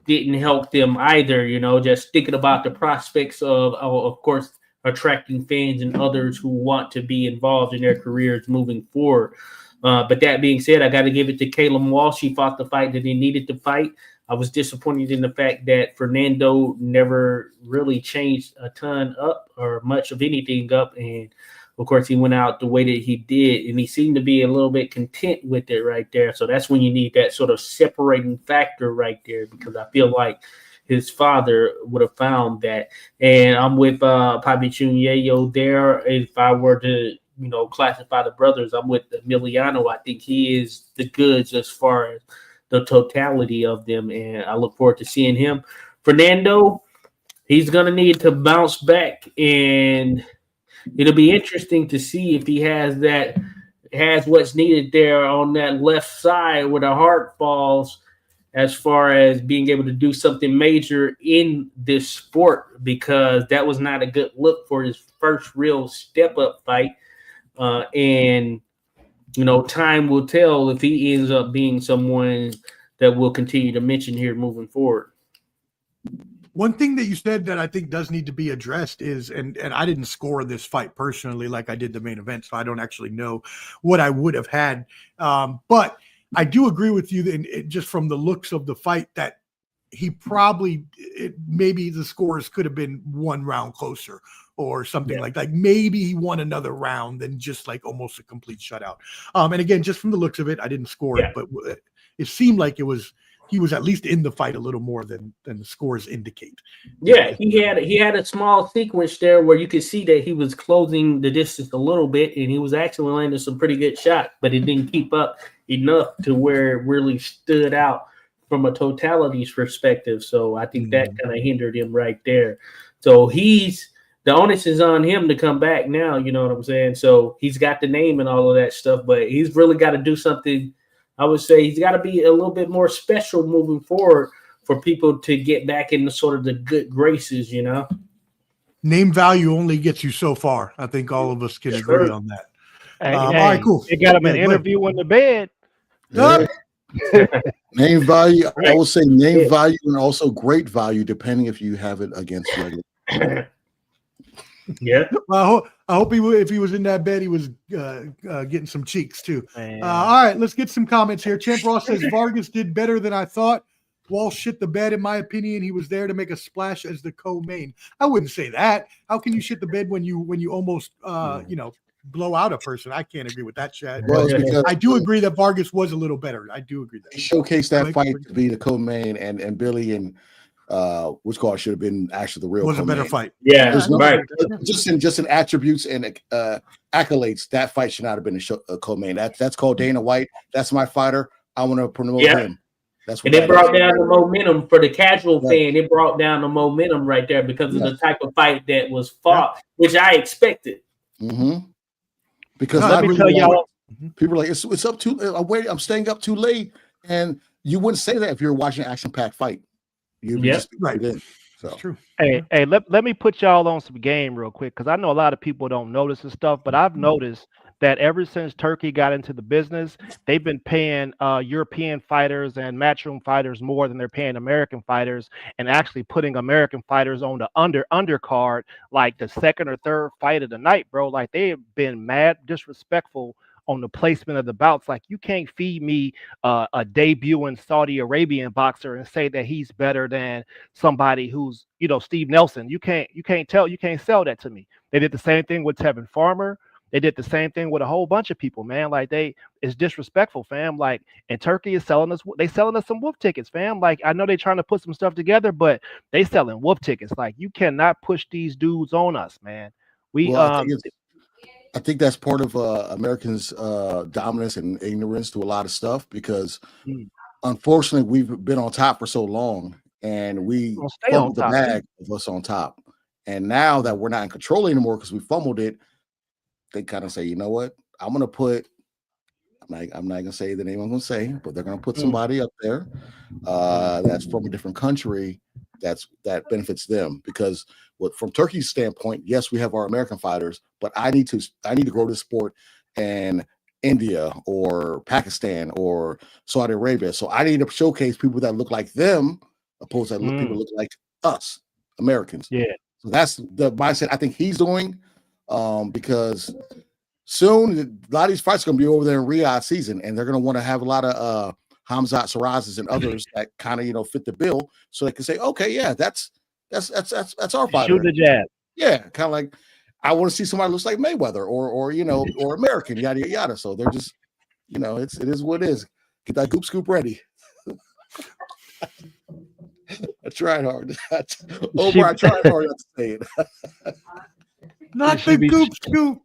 didn't help them either, just thinking about the prospects of course, attracting fans and others who want to be involved in their careers moving forward. But that being said, I got to give it to Caleb Walsh. He fought the fight that he needed to fight. I was disappointed in the fact that Fernando never really changed a ton up or much of anything up. And of course, he went out the way that he did, and he seemed to be a little bit content with it right there. So that's when you need that sort of separating factor right there, because I feel like his father would have found that. And I'm with Papi Chunyeo there. If I were to, classify the brothers, I'm with Emiliano. I think he is the goods as far as the totality of them, and I look forward to seeing him. Fernando, he's going to need to bounce back, and it'll be interesting to see if he has what's needed there on that left side where the heart falls as far as being able to do something major in this sport, because that was not a good look for his first real step-up fight. And, time will tell if he ends up being someone that we'll continue to mention here moving forward. One thing that you said that I think does need to be addressed is, and I didn't score this fight personally like I did the main event, so I don't actually know what I would have had. But I do agree with you that just from the looks of the fight that he probably maybe the scores could have been one round closer or something like that. Maybe he won another round than just like almost a complete shutout. And again, just from the looks of it, I didn't score it, but it seemed like he was at least in the fight a little more than the scores indicate. Yeah, he had a small sequence there where you could see that he was closing the distance a little bit, and he was actually landing some pretty good shots, but it didn't keep up enough to where it really stood out from a totality perspective. So I think that kind of hindered him right there. So the onus is on him to come back now, you know what I'm saying? So he's got the name and all of that stuff, but he's really got to do something. I would say he's got to be a little bit more special moving forward for people to get back into sort of the good graces, you know? Name value only gets you so far. I think all of us can agree on that. All right, cool. They got him an interview in the bed. Yeah. Name value, I will say name value and also great value, depending if you have it against regular. Yeah. Well, I hope if he was in that bed, he was getting some cheeks too. All right, let's get some comments here. Champ Ross says Vargas did better than I thought. Walsh shit the bed, in my opinion. He was there to make a splash as the co-main. I wouldn't say that. How can you shit the bed when you almost blow out a person? I can't agree with that, Chad. Well, because I do agree that Vargas was a little better. I do agree that he showcased that fight to be the co-main, and Billy and which call should have been actually the real was co-main. A better fight. Yeah, right. Just in attributes and accolades, that fight should not have been a co-main. That's called Dana White. That's my fighter. I want to promote him. That's what and it brought down the momentum for the casual fan. It brought down the momentum right there because of the type of fight that was fought, which I expected. Because let me tell y'all, people are like, it's up too. I'm staying up too late, and you wouldn't say that if you're watching an action-packed fight. You'd just be right in. So that's true. Hey, let me put y'all on some game real quick, because I know a lot of people don't notice this stuff, but I've noticed that ever since Turkey got into the business, they've been paying European fighters and matchroom fighters more than they're paying American fighters, and actually putting American fighters on the undercard, like the second or third fight of the night, bro. Like, they have been mad disrespectful on the placement of the bouts. Like, you can't feed me a debuting Saudi Arabian boxer and say that he's better than somebody who's, Steve Nelson. You can't sell that to me. They did the same thing with Tevin Farmer. They did the same thing with a whole bunch of people, man. Like, it's disrespectful, fam. Like, and Turkey is selling us some wolf tickets, fam. Like, I know they're trying to put some stuff together, but they selling wolf tickets. Like, you cannot push these dudes on us, man. I think that's part of Americans' dominance and ignorance to a lot of stuff, because unfortunately we've been on top for so long, and we fumbled the bag of us on top. And now that we're not in control anymore because we fumbled it, they kind of say, you know what? I'm not gonna say the name I'm gonna say, but they're gonna put somebody up there that's from a different country that benefits them. Because from Turkey's standpoint, yes, we have our American fighters, but I need to grow this sport in India or Pakistan or Saudi Arabia. So I need to showcase people that look like them, opposed to people look like us, Americans. Yeah. So that's the mindset I think he's doing. Because soon a lot of these fights are going to be over there in Riyadh season, and they're going to want to have a lot of Hamzat Sarazes and others that kind of fit the bill, so they can say, okay, yeah, that's our fighter. Shoot the jab. Yeah, kind of like I want to see somebody who looks like Mayweather or American, yada yada. So they're just it is what it is. Get that goop scoop ready. I tried hard. I tried hard not to say it. Not the goop scoop.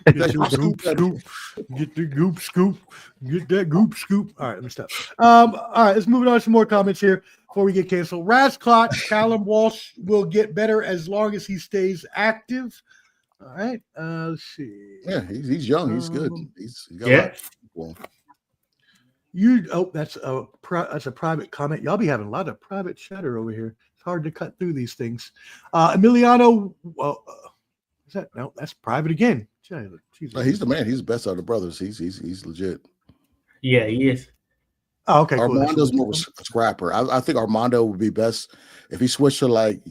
Get the goop scoop. Get the goop scoop. Get that goop scoop. All right, let me stop. All right, let's move on to some more comments here before we get canceled. Razclot, Callum Walsh will get better as long as he stays active. All right, let's see. Yeah, he's young. He's good. He's got a lot of that's a private comment. Y'all be having a lot of private chatter over here. It's hard to cut through these things. Emiliano. Is that no? That's private again. He's the man. He's the best out of the brothers. He's legit. Yeah, he is. Oh, okay, cool. Armando's more of a scrapper. I think Armando would be best if he switched to like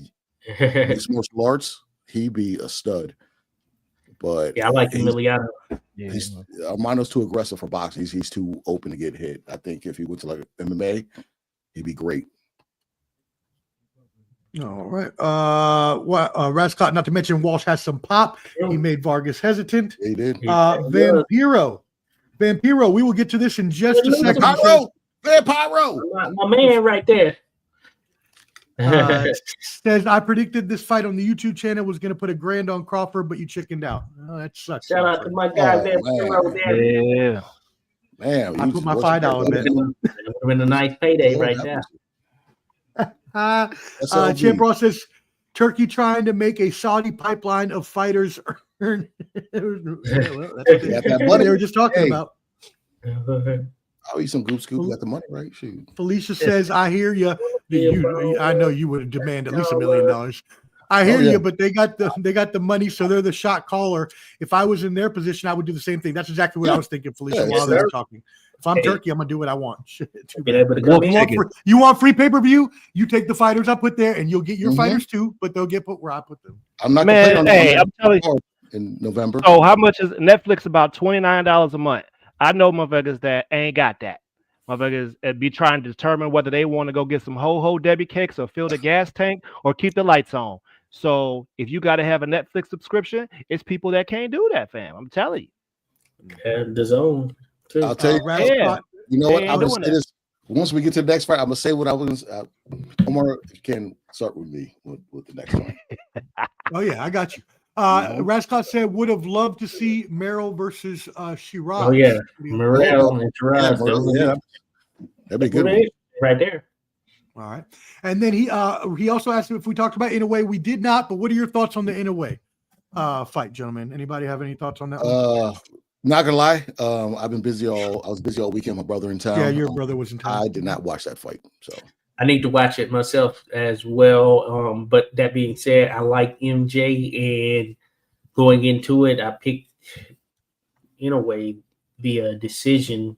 mixed martial arts. He'd be a stud. But yeah, I like Emiliano. Armando's too aggressive for boxing. He's too open to get hit. I think if he went to like MMA, he'd be great. All right. Rascott, not to mention Walsh has some pop. He made Vargas hesitant. He did. Vampiro, we will get to this in just a second. Vampiro! My man right there. Says, I predicted this fight on the YouTube channel was going to put $1,000 on Crawford, but you chickened out. Oh, that sucks. Shout out to my guy, Vampiro there. Yeah. Man, I put my $5 bet. Would have been a nice payday right now. Champ Ross says, Turkey trying to make a Saudi pipeline of fighters earn. that money they were just talking about. I'll eat some goop scoop. You got the money, right? Shoot. Felicia says, I hear you. I know you would demand at least $1 million. I hear you, but they got the money, so they're the shot caller. If I was in their position, I would do the same thing. That's exactly what I was thinking, Felicia, while they were talking. If I'm Turkey, I'm gonna do what I want. Shit, too bad. You want free pay-per-view? You take the fighters I put there, and you'll get your fighters too, but they'll get put where I put them. I'm not I'm telling you, in November. So how much is Netflix? About $29 a month. I know motherfuckers that ain't got that. Motherfuckers be trying to determine whether they want to go get some ho-ho Debbie cakes or fill the gas tank or keep the lights on. So if you got to have a Netflix subscription, it's people that can't do that, fam. I'm telling you. And the zone. Too. I'll tell you. You know what? I'm gonna say this. Once we get to the next fight, I'm gonna say what I was. Omar, you can start with me with the next one. Oh yeah, I got you. Rascott said would have loved to see Merrill versus Shiraz. Oh yeah, Merrill and Shiraz. That'd be good. Right there. All right, and then he also asked if we talked about Inoue. We did not, but what are your thoughts on the Inoue fight, gentlemen? Anybody have any thoughts on that one? Not gonna lie, I was busy all weekend. My brother in town. Yeah, your brother was in town. I did not watch that fight, so I need to watch it myself as well. But that being said, I like MJ, and going into it, I picked Inoue via decision.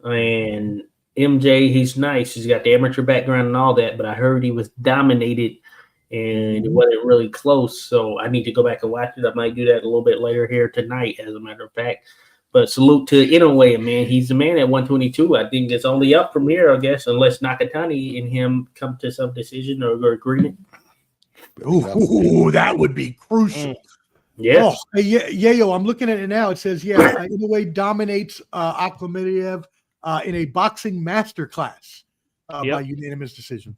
And MJ, he's nice. He's got the amateur background and all that, but I heard he was dominated and it wasn't really close. So I need to go back and watch it. I might do that a little bit later here tonight, as a matter of fact. But salute to Inoue, man. He's the man at 122. I think it's only up from here, I guess, unless Nakatani and him come to some decision or agreement. Ooh, that would be crucial. Yes. Oh, yo, I'm looking at it now. It says, Inoue dominates Akhmadiev in a boxing masterclass by unanimous decision.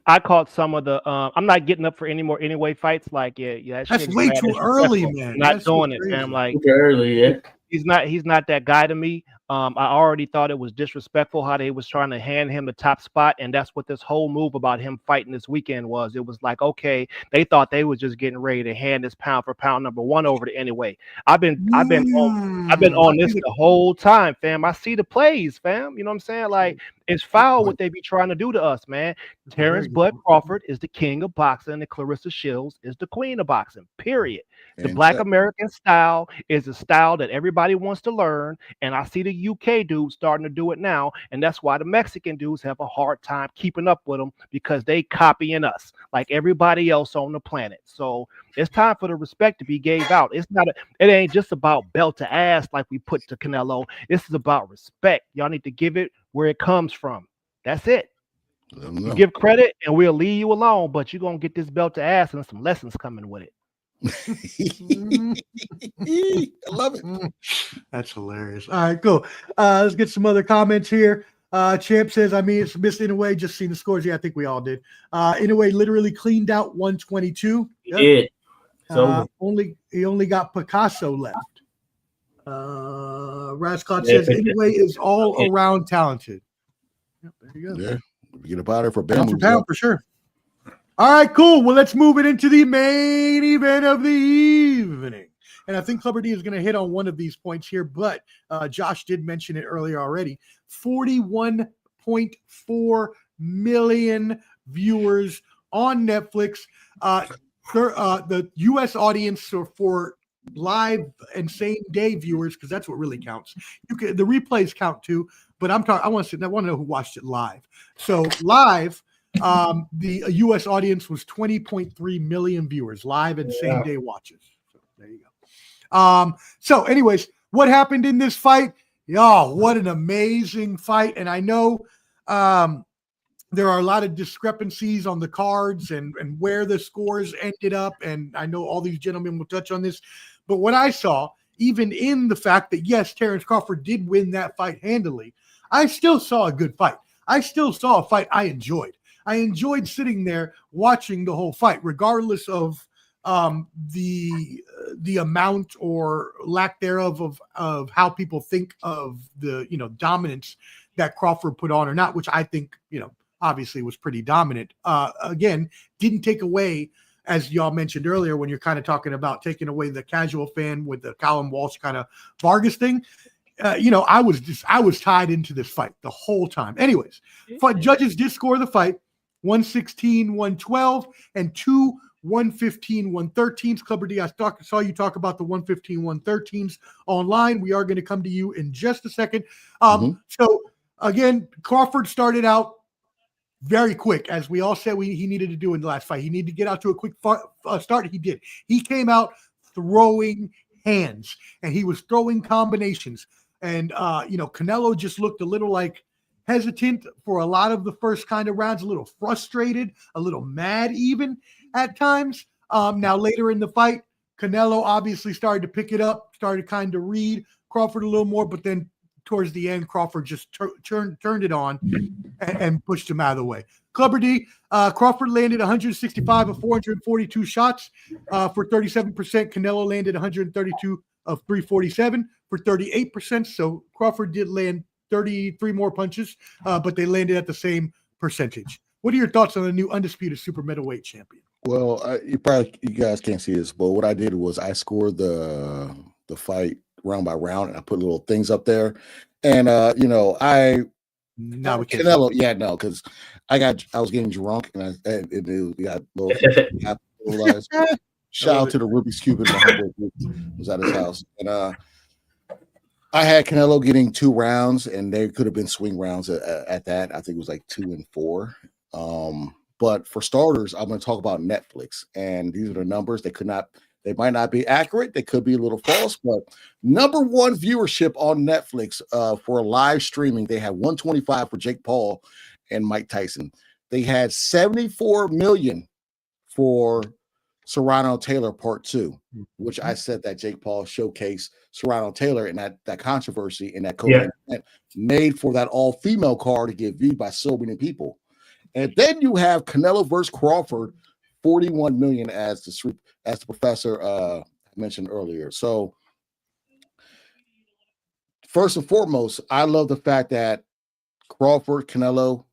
I caught some of the. I'm not getting up for any more Inoue fights. Like, that's way too early, man. Not doing it, man. Like, too early, yeah. He's not that guy to me. I already thought it was disrespectful how they was trying to hand him the top spot, and that's what this whole move about him fighting this weekend was. It was like, okay, they thought they was just getting ready to hand this pound for pound number one over to Inoue. I've been on this the whole time, fam. I see the plays, fam. You know what I'm saying? Like, it's foul what they be trying to do to us, man. Terence Bud Crawford is the king of boxing, and Clarissa Shields is the queen of boxing. Period. The Black American style is a style that everybody wants to learn, and I see the UK dudes starting to do it now, and that's why the Mexican dudes have a hard time keeping up with them, because they copying us like everybody else on the planet. So it's time for the respect to be gave out. It ain't just about belt to ass like we put to Canelo. This is about respect. Y'all need to give it where it comes from. That's it. You give credit and we'll leave you alone, but you're gonna get this belt to ass and some lessons coming with it. I love it. That's hilarious. All right, cool. Let's get some other comments here. Champ says, it's missed Inoue. Just seen the scores. Yeah, I think we all did. Inoue literally cleaned out 122. He did. He only got Picasso left. Rascott says Inoue is all around talented. Yep, there you go. Yeah, get about it for pound for sure. All right, cool. Well, let's move it into the main event of the evening. And I think Clubber D is going to hit on one of these points here, but Josh did mention it earlier already. 41.4 million viewers on Netflix. The U.S. audience for live and same day viewers, because that's what really counts. The replays count too, but I want to know who watched it live. So live, the U.S. audience was 20.3 million viewers, live and same day watches. So there you go. So anyways, what happened in this fight? Y'all, what an amazing fight. And I know there are a lot of discrepancies on the cards and where the scores ended up. And I know all these gentlemen will touch on this. But what I saw, even in the fact that, yes, Terence Crawford did win that fight handily, I still saw a good fight. I still saw a fight I enjoyed. I enjoyed sitting there watching the whole fight, regardless of the amount or lack thereof of how people think of the dominance that Crawford put on or not, which I think obviously was pretty dominant. Again, didn't take away, as y'all mentioned earlier, when you're kind of talking about taking away the casual fan with the Callum Walsh kind of Vargas thing. I was tied into this fight the whole time. Anyways, judges did score the fight 116-112 and 2 115-113s. Clubber D, I saw you talk about the 115-113s online. We are going to come to you in just a second. So again, Crawford started out very quick, as we all said he needed to do in the last fight. He needed to get out to a quick start. He did. He came out throwing hands, and he was throwing combinations. And, Canelo just looked a little hesitant for a lot of the first kind of rounds, a little frustrated, a little mad even at times. Now, later in the fight, Canelo obviously started to pick it up, started kind of read Crawford a little more, but then towards the end, Crawford just turned it on and pushed him out of the way. Clubber D, Crawford landed 165 of 442 shots for 37%. Canelo landed 132 of 347 for 38%. So Crawford did land 33 more punches, but they landed at the same percentage. What are your thoughts on the new undisputed super middleweight champion? Well, you guys can't see this, but what I did was I scored the fight round by round, and I put little things up there. And Canelo, because I was getting drunk, and it got little shout out to the Rubik's Cube in the was at his house, and I had Canelo getting 2 rounds, and they could have been swing rounds at that. I think it was like 2 and 4. But for starters, I'm going to talk about Netflix, and these are the numbers. They might not be accurate. They could be a little false, but number 1 viewership on Netflix for live streaming. They had 125 for Jake Paul and Mike Tyson. They had 74 million for Serrano Taylor Part 2, which I said that Jake Paul showcased Serrano Taylor and that controversy and that made for that all-female card to get viewed by so many people. And then you have Canelo versus Crawford, 41 million as the professor mentioned earlier. So first and foremost, I love the fact that Crawford, Canelo,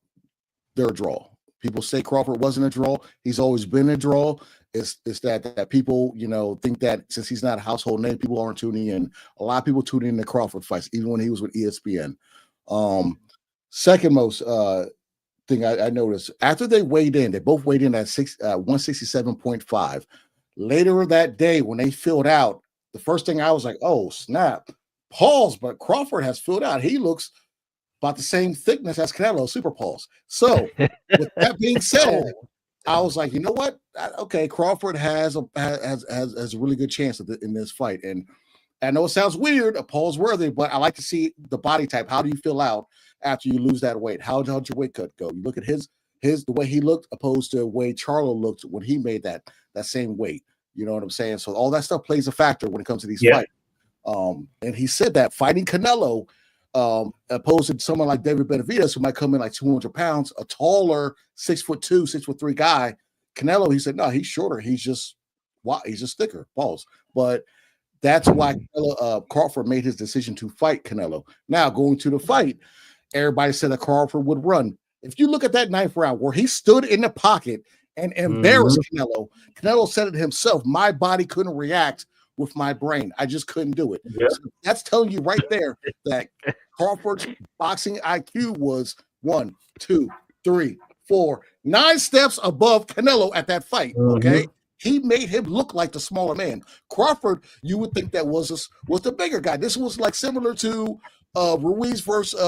they're a draw. People say Crawford wasn't a draw. He's always been a draw. It's that people, think that since he's not a household name, people aren't tuning in. A lot of people tune in to Crawford fights, even when he was with ESPN. Second most thing I noticed, after they weighed in, they both weighed in at 167.5. Later that day, when they filled out, the first thing I was like, oh, snap. Pause, but Crawford has filled out. He looks about the same thickness as Canelo, super pause. So with that being said, I was like, you know what? Okay, Crawford has a really good chance in this fight. And I know it sounds weird, a pause worthy, but I like to see the body type. How do you fill out after you lose that weight? How'd your weight cut go? You look at the way he looked opposed to the way Charlo looked when he made that same weight. You know what I'm saying? So all that stuff plays a factor when it comes to these fights. And he said that fighting Canelo, opposed to someone like David Benavidez, who might come in like 200 pounds, a taller 6'2", 6'3" guy. Canelo, he said, no, he's shorter. He's just thicker. Pause. But that's why Crawford made his decision to fight Canelo. Now, going to the fight, everybody said that Crawford would run. If you look at that 9th round where he stood in the pocket and embarrassed Canelo said it himself, my body couldn't react with my brain. I just couldn't do it. So that's telling you right there that Crawford's boxing IQ was 1, 2, 3, 4, 9 steps above Canelo at that fight. Okay. He made him look like the smaller man. Crawford, you would think that was the bigger guy. This was like similar to Ruiz versus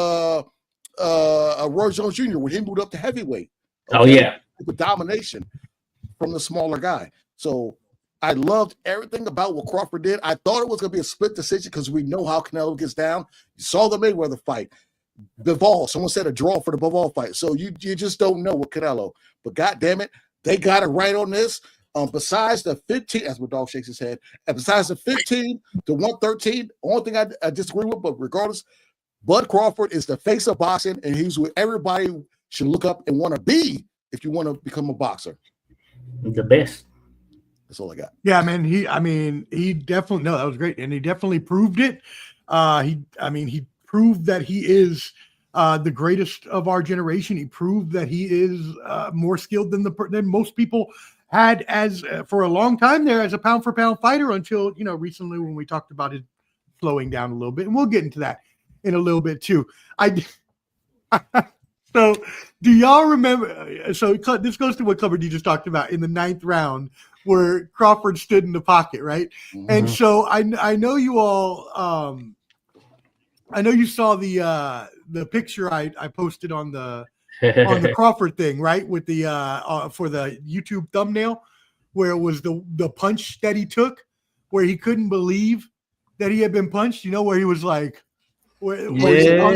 Roy Jones Jr. when he moved up to heavyweight. Oh yeah, with domination from the smaller guy. So I loved everything about what Crawford did. I thought it was going to be a split decision because we know how Canelo gets down. You saw the Mayweather fight. Bivol, someone said a draw for the Bivol fight. So you just don't know with Canelo. But God damn it, they got it right on this. Besides the 15, as my dog shakes his head, and besides the 15 to 113, only thing I disagree with, but regardless, Bud Crawford is the face of boxing, and he's what everybody should look up and want to be if you want to become a boxer. The best. That's all I got. Yeah, man. He definitely that was great, and he definitely proved it. He proved that he is the greatest of our generation. He proved that he is more skilled than most people had as for a long time there as a pound for pound fighter until recently when we talked about it slowing down a little bit, and we'll get into that in a little bit too. So do y'all remember? So this goes to what Clubber D just talked about in the 9th round, where Crawford stood in the pocket, right? Mm-hmm. And so I know you all. I know you saw the picture I posted on the Crawford thing, right? With the for the YouTube thumbnail, where it was the punch that he took, where he couldn't believe that he had been punched. Where he was like. Actually,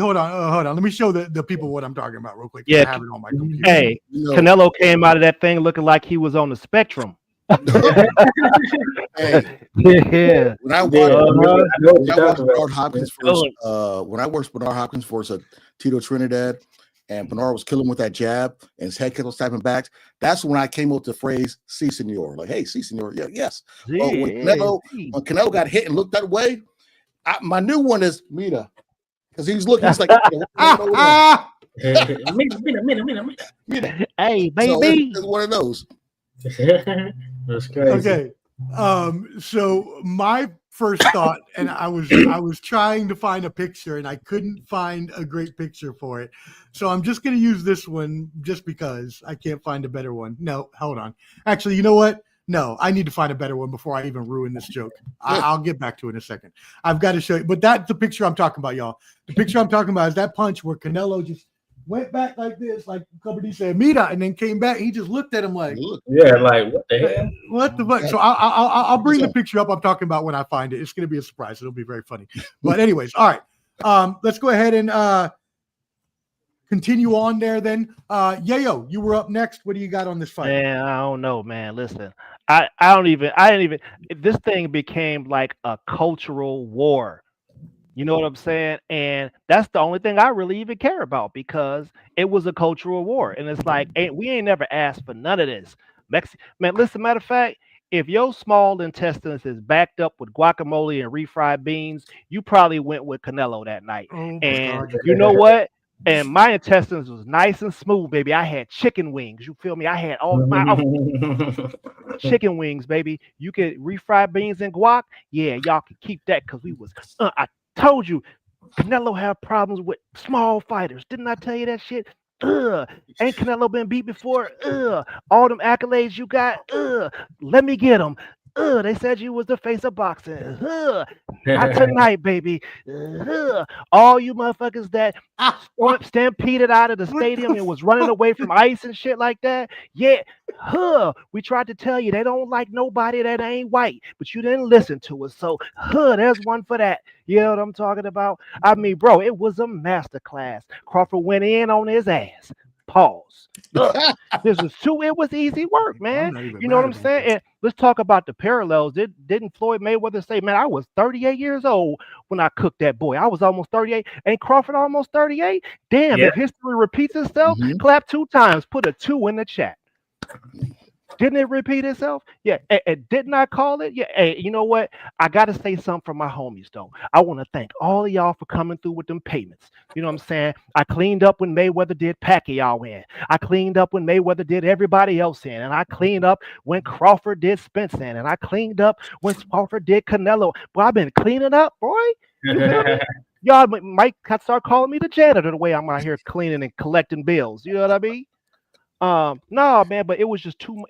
hold on. Let me show the people what I'm talking about real quick. Yeah, I have it on my computer. Hey, Canelo came out of that thing looking like he was on the spectrum. Hey, yeah. When I watched Bernard Hopkins versus Tito Trinidad, and Bernard was killing with that jab, and his head kept on snapping back. That's when I came up with the phrase "Si, senor." Like, hey, si, senor. Yeah, yes. When Canelo got hit and looked that way. My new one is Mira, because he's looking. He's like, Mira. Hey, baby, so it's one of those. That's crazy. Okay, so my first thought, and I was trying to find a picture, and I couldn't find a great picture for it. So I'm just going to use this one just because I can't find a better one. No, hold on. Actually, you know what? No, I need to find a better one before I even ruin this joke. I'll get back to it in a second. I've got to show you. But that's the picture I'm talking about, y'all. The picture I'm talking about is that punch where Canelo just went back like this, like Clubber D said, Mira, and then came back. He just looked at him like, yeah, like what the hell? What the fuck? So I'll bring the picture up I'm talking about when I find it. It's going to be a surprise. It'll be very funny. But anyways, all right. Let's go ahead and continue on there then. Yayo, you were up next. What do you got on this fight? Man, I don't know, man. Listen, I didn't even this thing became like a cultural war. You know what I'm saying? And that's the only thing I really even care about, because it was a cultural war. And it's like, we ain't never asked for none of this. Man, listen, matter of fact, if your small intestines is backed up with guacamole and refried beans, you probably went with Canelo that night. And you know what? And my intestines was nice and smooth, baby. I had chicken wings. You feel me? I had all my chicken wings, baby. You could refried beans and guac. Yeah, y'all can keep that because we was. I told you, Canelo had problems with small fighters. Didn't I tell you that shit? Ain't Canelo been beat before? All them accolades you got? Let me get them. They said you was the face of boxing. Not tonight, baby. All you motherfuckers that stampeded out of the stadium and was running away from ice and shit like that. Yeah. We tried to tell you they don't like nobody that ain't white, but you didn't listen to us. So there's one for that. You know what I'm talking about? I mean, bro, it was a masterclass. Crawford went in on his ass. Pause. It was easy work, man. You know what I'm saying? And let's talk about the parallels. Didn't Floyd Mayweather say, man, I was 38 years old when I cooked that boy? I was almost 38. Ain't Crawford almost 38? Damn, if history repeats itself, clap 2 times, put a 2 in the chat. Didn't it repeat itself? Yeah. And didn't I call it? Yeah. Hey, you know what? I got to say something for my homies, though. I want to thank all of y'all for coming through with them payments. You know what I'm saying? I cleaned up when Mayweather did Pacquiao in. I cleaned up when Mayweather did everybody else in. And I cleaned up when Crawford did Spence in. And I cleaned up when Crawford did Canelo. Boy, I've been cleaning up, boy. Y'all might start calling me the janitor the way I'm out here cleaning and collecting bills. You know what I mean? No, man, but it was just too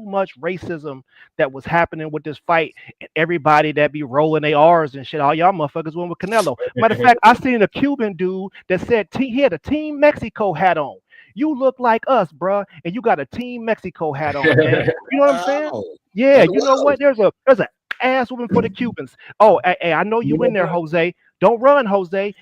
much racism that was happening with this fight, and everybody that be rolling their R's and shit. All y'all motherfuckers went with Canelo. Matter of fact, I seen a Cuban dude that said he had a Team Mexico hat on. You look like us, bruh, and you got a Team Mexico hat on, man. You know what I'm saying? Wow. Yeah, And you know wow. what? There's a ass whooping for the Cubans. Oh, hey, I know you in there, Jose. Don't run, Jose. I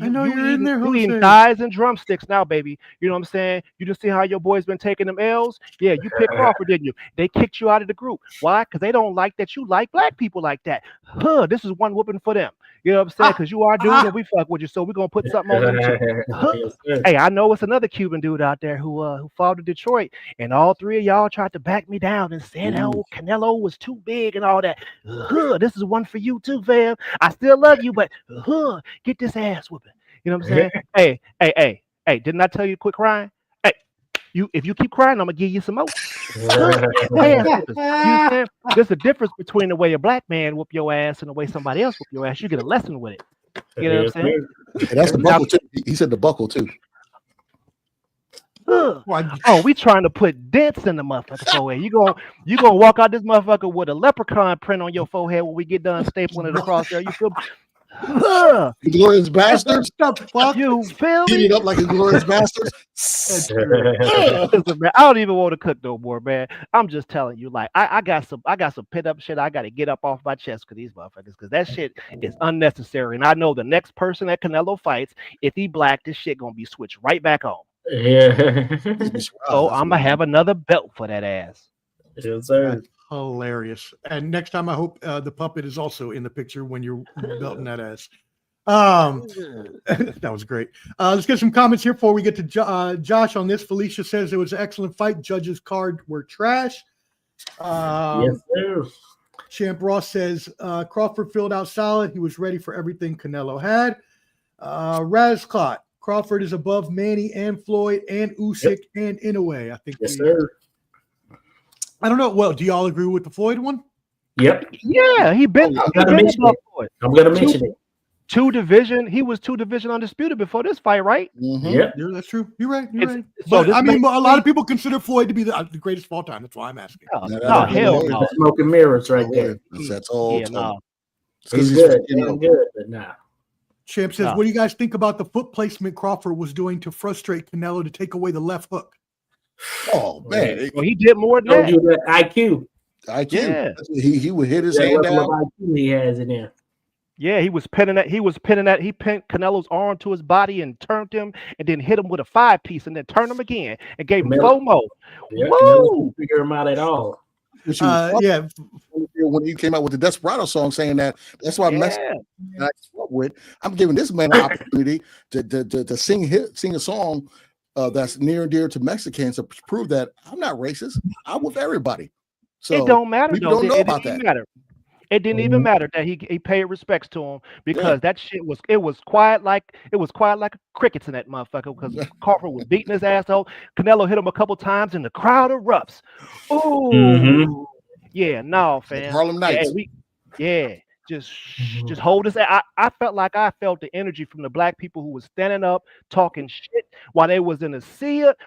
know you're in there, you eating Jose. thighs and drumsticks now, baby. You know what I'm saying? You just see how your boys been taking them L's? Yeah, you picked Crawford, didn't you? They kicked you out of the group. Why? Because they don't like that you like black people like that. Huh, this is one whooping for them. You know what I'm saying? Because you are dudes and we fuck with you, so we're gonna put something on them too. Huh. Hey, I know it's another Cuban dude out there who fought to Detroit, and all three of y'all tried to back me down and said, "Oh, Canelo was too big and all that." Huh, this is one for you too, fam. I still love you, but get this ass whooping. You know what I'm saying? Hey, didn't I tell you to quit crying? Hey, if you keep crying, I'm gonna give you some more. Ass whoopers. You understand? There's a difference between the way a black man whoop your ass and the way somebody else whoop your ass. You get a lesson with it. You know what I'm saying? And that's the buckle too. He said the buckle too. Oh, we trying to put dents in the motherfucker forehead. You gonna walk out this motherfucker with a leprechaun print on your forehead when we get done stapling it across there. You feel? Glorious bastards. You feel Heat me? it up like a glorious bastards. Listen, man, I don't even want to cook no more, man. I'm just telling you, like, I got some pit up shit I got to get up off my chest for these motherfuckers, because that shit is unnecessary. And I know the next person that Canelo fights, if he black, this shit gonna be switched right back on. Yeah. So I'm gonna have another belt for that ass. Yes, sir. That's hilarious. And next time, I hope the puppet is also in the picture when you're belting that ass. That was great. Let's get some comments here before we get to Josh on this. Felicia says it was an excellent fight. Judges' card were trash. Yes, sir. Champ Ross says Crawford filled out solid. He was ready for everything Canelo had. Razclot, Crawford is above Manny and Floyd and Usyk and Inoue. I think. Yes, sir. I don't know. Well, do y'all agree with the Floyd one? Yep. Yeah, he been. I'm gonna mention it. He was 2-division undisputed before this fight, right? Mm-hmm. Yep. Yeah, that's true. You're right. You're right. So But, I mean, a lot of people consider Floyd to be the greatest of all time. That's why I'm asking. No, hell no. Smoke and mirrors right there. That's all. Yeah, no. He's good. He's good, but nah. Champ says, what do you guys think about the foot placement Crawford was doing to frustrate Canelo to take away the left hook? Oh, man. Well, he did more than Don't that. do that IQ. IQ. Yeah. He would hit his hand down. IQ he has in there. Yeah, he pinned Canelo's arm to his body and turned him, and then hit him with a 5-piece, and then turned him again and gave him FOMO. Yeah, Woo! figure him out at all. Yeah. When you came out with the Desperado song saying that's why I'm giving this man an opportunity to sing a song that's near and dear to Mexicans to prove that I'm not racist. I'm with everybody. So it don't matter though. Don't know about that. It didn't even matter that he paid respects to him, because that shit was quiet like crickets in that motherfucker, because Crawford was beating his asshole. Canelo hit him a couple times and the crowd erupts. Ooh. Yeah, no, fam. Harlem Nights. Just hold his. I felt like I felt the energy from the black people who was standing up talking shit while they was in a sea of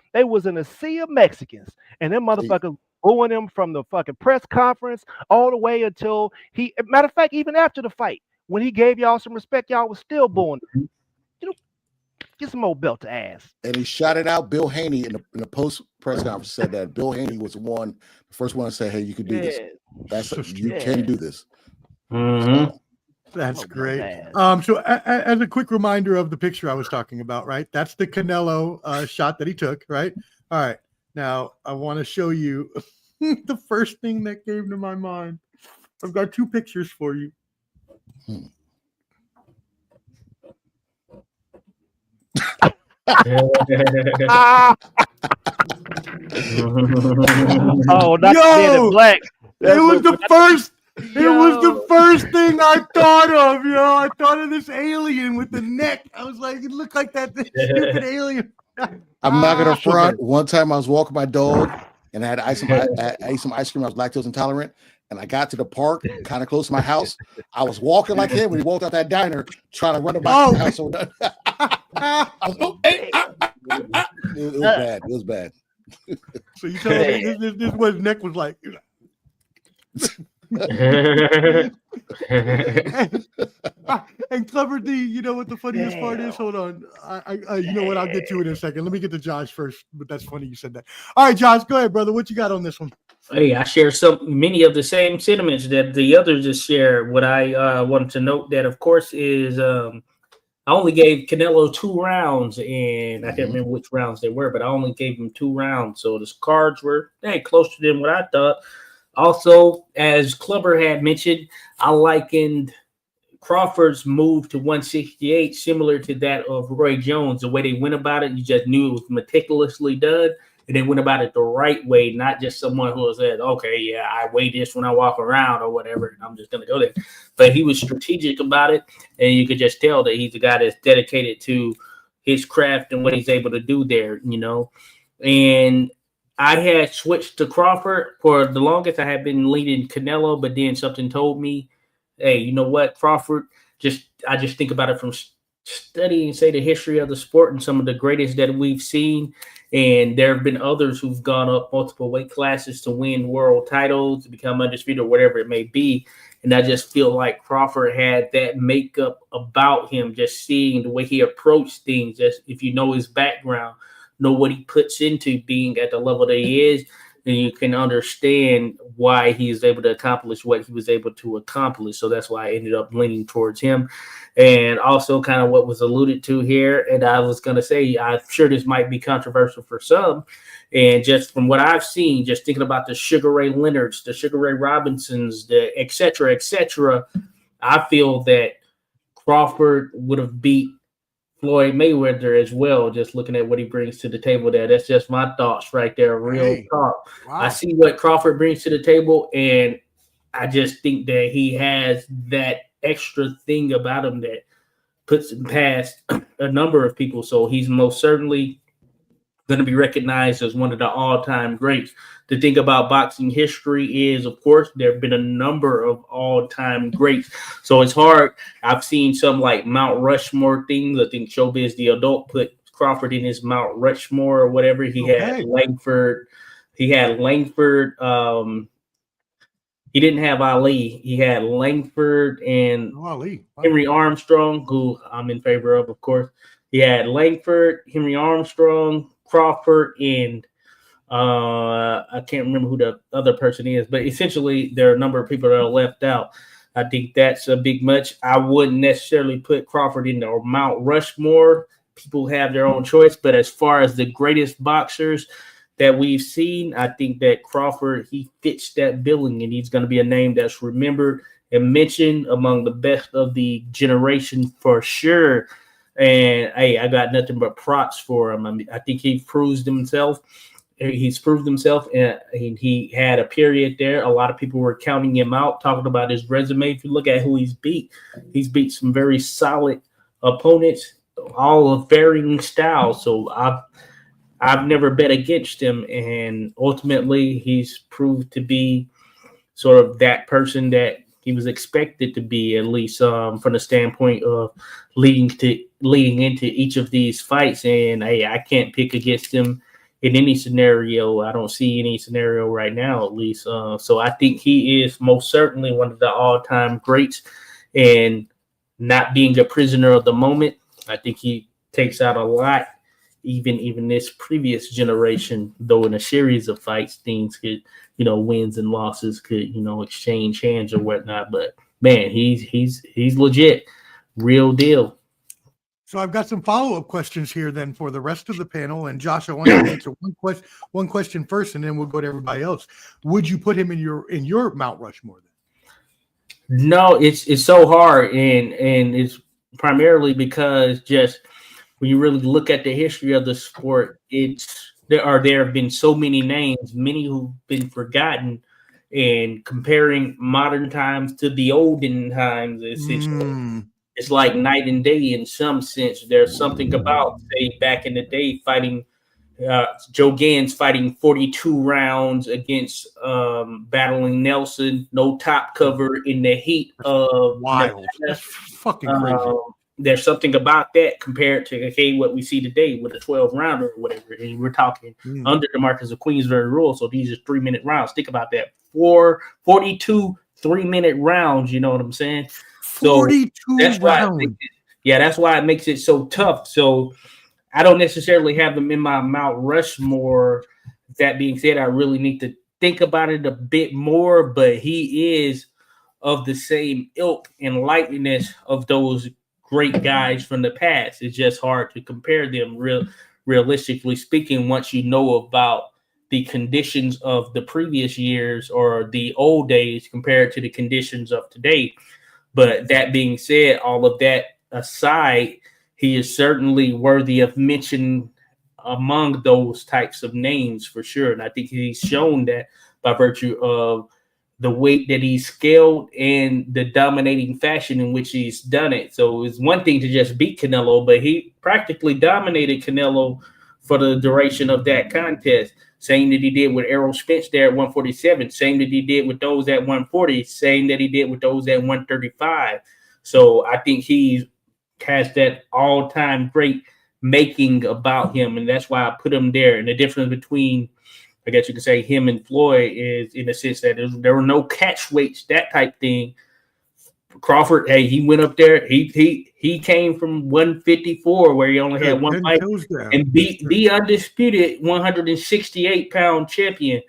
Mexicans, and them motherfuckers booing him from the fucking press conference all the way until matter of fact, even after the fight, when he gave y'all some respect, y'all was still booing him. You know, get some more belt to ass. And he shot it out. Bill Haney in the post press conference said that Bill Haney was the first one to say, "Hey, you can do this. You can do this." Mm-hmm. That's great. So as a quick reminder of the picture I was talking about, right? That's the Canelo shot that he took, right? All right. Now I want to show you the first thing that came to my mind. I've got 2 pictures for you. Oh, not dead in black. It was the first. It was the first thing I thought of. I thought of this alien with the neck. I was like, it looked like that stupid alien. I'm not gonna front. One time I was walking my dog and I ate some ice cream. I was lactose intolerant, and I got to the park, kind of close to my house. I was walking like him when he walked out that diner, trying to run about the house. It was bad. It was bad. So you tell me this what his neck was like. And Clever D, you know what the funniest part is? Hold on. You know what? I'll get to it in a second. Let me get to Josh first, but that's funny you said that. All right, Josh, go ahead, brother. What you got on this one? Hey, I share many of the same sentiments that the others just share. What I wanted to note that, of course, is I only gave Canelo 2 rounds, and I can't remember which rounds they were, but I only gave him 2 rounds. So the cards were closer than what I thought. Also, as Clubber had mentioned, I likened Crawford's move to 168 similar to that of Roy Jones. The way they went about it, you just knew it was meticulously done, and they went about it the right way, not just someone who said, okay, yeah, I weigh this when I walk around or whatever, and I'm just going to go there. But he was strategic about it, and you could just tell that he's a guy that's dedicated to his craft and what he's able to do there, you know. And I had switched to Crawford for the longest. I had been leading Canelo, but then something told me, hey, you know what, Crawford, I just think about it from studying, say, the history of the sport and some of the greatest that we've seen. And there have been others who've gone up multiple weight classes to win world titles, to become undisputed or whatever it may be. And I just feel like Crawford had that makeup about him, just seeing the way he approached things. Just if you know his background, know what he puts into being at the level that he is, then you can understand why he is able to accomplish what he was able to accomplish. So that's why I ended up leaning towards him. And also kind of what was alluded to here, and I was going to say, I'm sure this might be controversial for some, and just from what I've seen, just thinking about the Sugar Ray Leonards, the Sugar Ray Robinsons, the et cetera, I feel that Crawford would have beat Floyd Mayweather as well, just looking at what he brings to the table there. That's just my thoughts right there, real talk. Wow. I see what Crawford brings to the table, and I just think that he has that extra thing about him that puts him past a number of people. So he's most certainly going to be recognized as one of the all-time greats. The thing about boxing history is, of course, there have been a number of all-time greats. So it's hard. I've seen some like Mount Rushmore things. I think Showbiz the Adult put Crawford in his Mount Rushmore or whatever. He had Langford. He didn't have Ali. He had Langford and Henry Armstrong, who I'm in favor of course. He had Langford, Henry Armstrong, Crawford, and I can't remember who the other person is, but essentially there are a number of people that are left out. I think that's a big much. I wouldn't necessarily put Crawford in the Mount Rushmore. People have their own choice, but as far as the greatest boxers that we've seen, I think that Crawford, he fits that billing, and he's going to be a name that's remembered and mentioned among the best of the generation for sure. And hey, I got nothing but props for him. I mean, I think he proves himself. He's proved himself, and he had a period there. A lot of people were counting him out, talking about his resume. If you look at who he's beat some very solid opponents, all of varying styles. So I've never bet against him, and ultimately he's proved to be sort of that person that he was expected to be, at least from the standpoint of leading into each of these fights. And hey, I can't pick against him in any scenario. I don't see any scenario right now, at least. So I think he is most certainly one of the all-time greats, and not being a prisoner of the moment, I think he takes out a lot. Even this previous generation, though in a series of fights, things could, wins and losses could, exchange hands or whatnot. But man, he's legit, real deal. So I've got some follow-up questions here then for the rest of the panel. And Josh, I want you to answer one question first, and then we'll go to everybody else. Would you put him in your Mount Rushmore then? No, it's so hard, and it's primarily because just when you really look at the history of the sport, there have been so many names, many who've been forgotten, and comparing modern times to the olden times, essentially, it's like night and day in some sense. There's something about, say, back in the day, fighting Joe Gans fighting 42 rounds against battling Nelson, no top cover in the heat of wild. That's fucking crazy. there's something about that compared to what we see today with a 12-rounder or whatever. And we're talking under the markers of Queensberry rules. So these are 3-minute rounds. Think about that. 42 3-minute rounds. You know what I'm saying? 42 that's rounds. That's why it makes it so tough. So I don't necessarily have them in my Mount Rushmore. That being said, I really need to think about it a bit more, but he is of the same ilk and likeness of those great guys from the past. It's just hard to compare them realistically speaking once you know about the conditions of the previous years or the old days compared to the conditions of today. But that being said, all of that aside, he is certainly worthy of mention among those types of names for sure. And I think he's shown that by virtue of the weight that he's scaled and the dominating fashion in which he's done it. So it's one thing to just beat Canelo, but he practically dominated Canelo for the duration of that contest. Same that he did with Errol Spence there at 147. Same that he did with those at 140. Same that he did with those at 135. So I think he has that all-time great making about him, and that's why I put him there. And the difference between, I guess you could say, him and Floyd is in the sense that there were no catch weights, that type thing. Crawford, hey, he went up there. He came from 154 where he only had one fight and beat the undisputed 168-pound champion.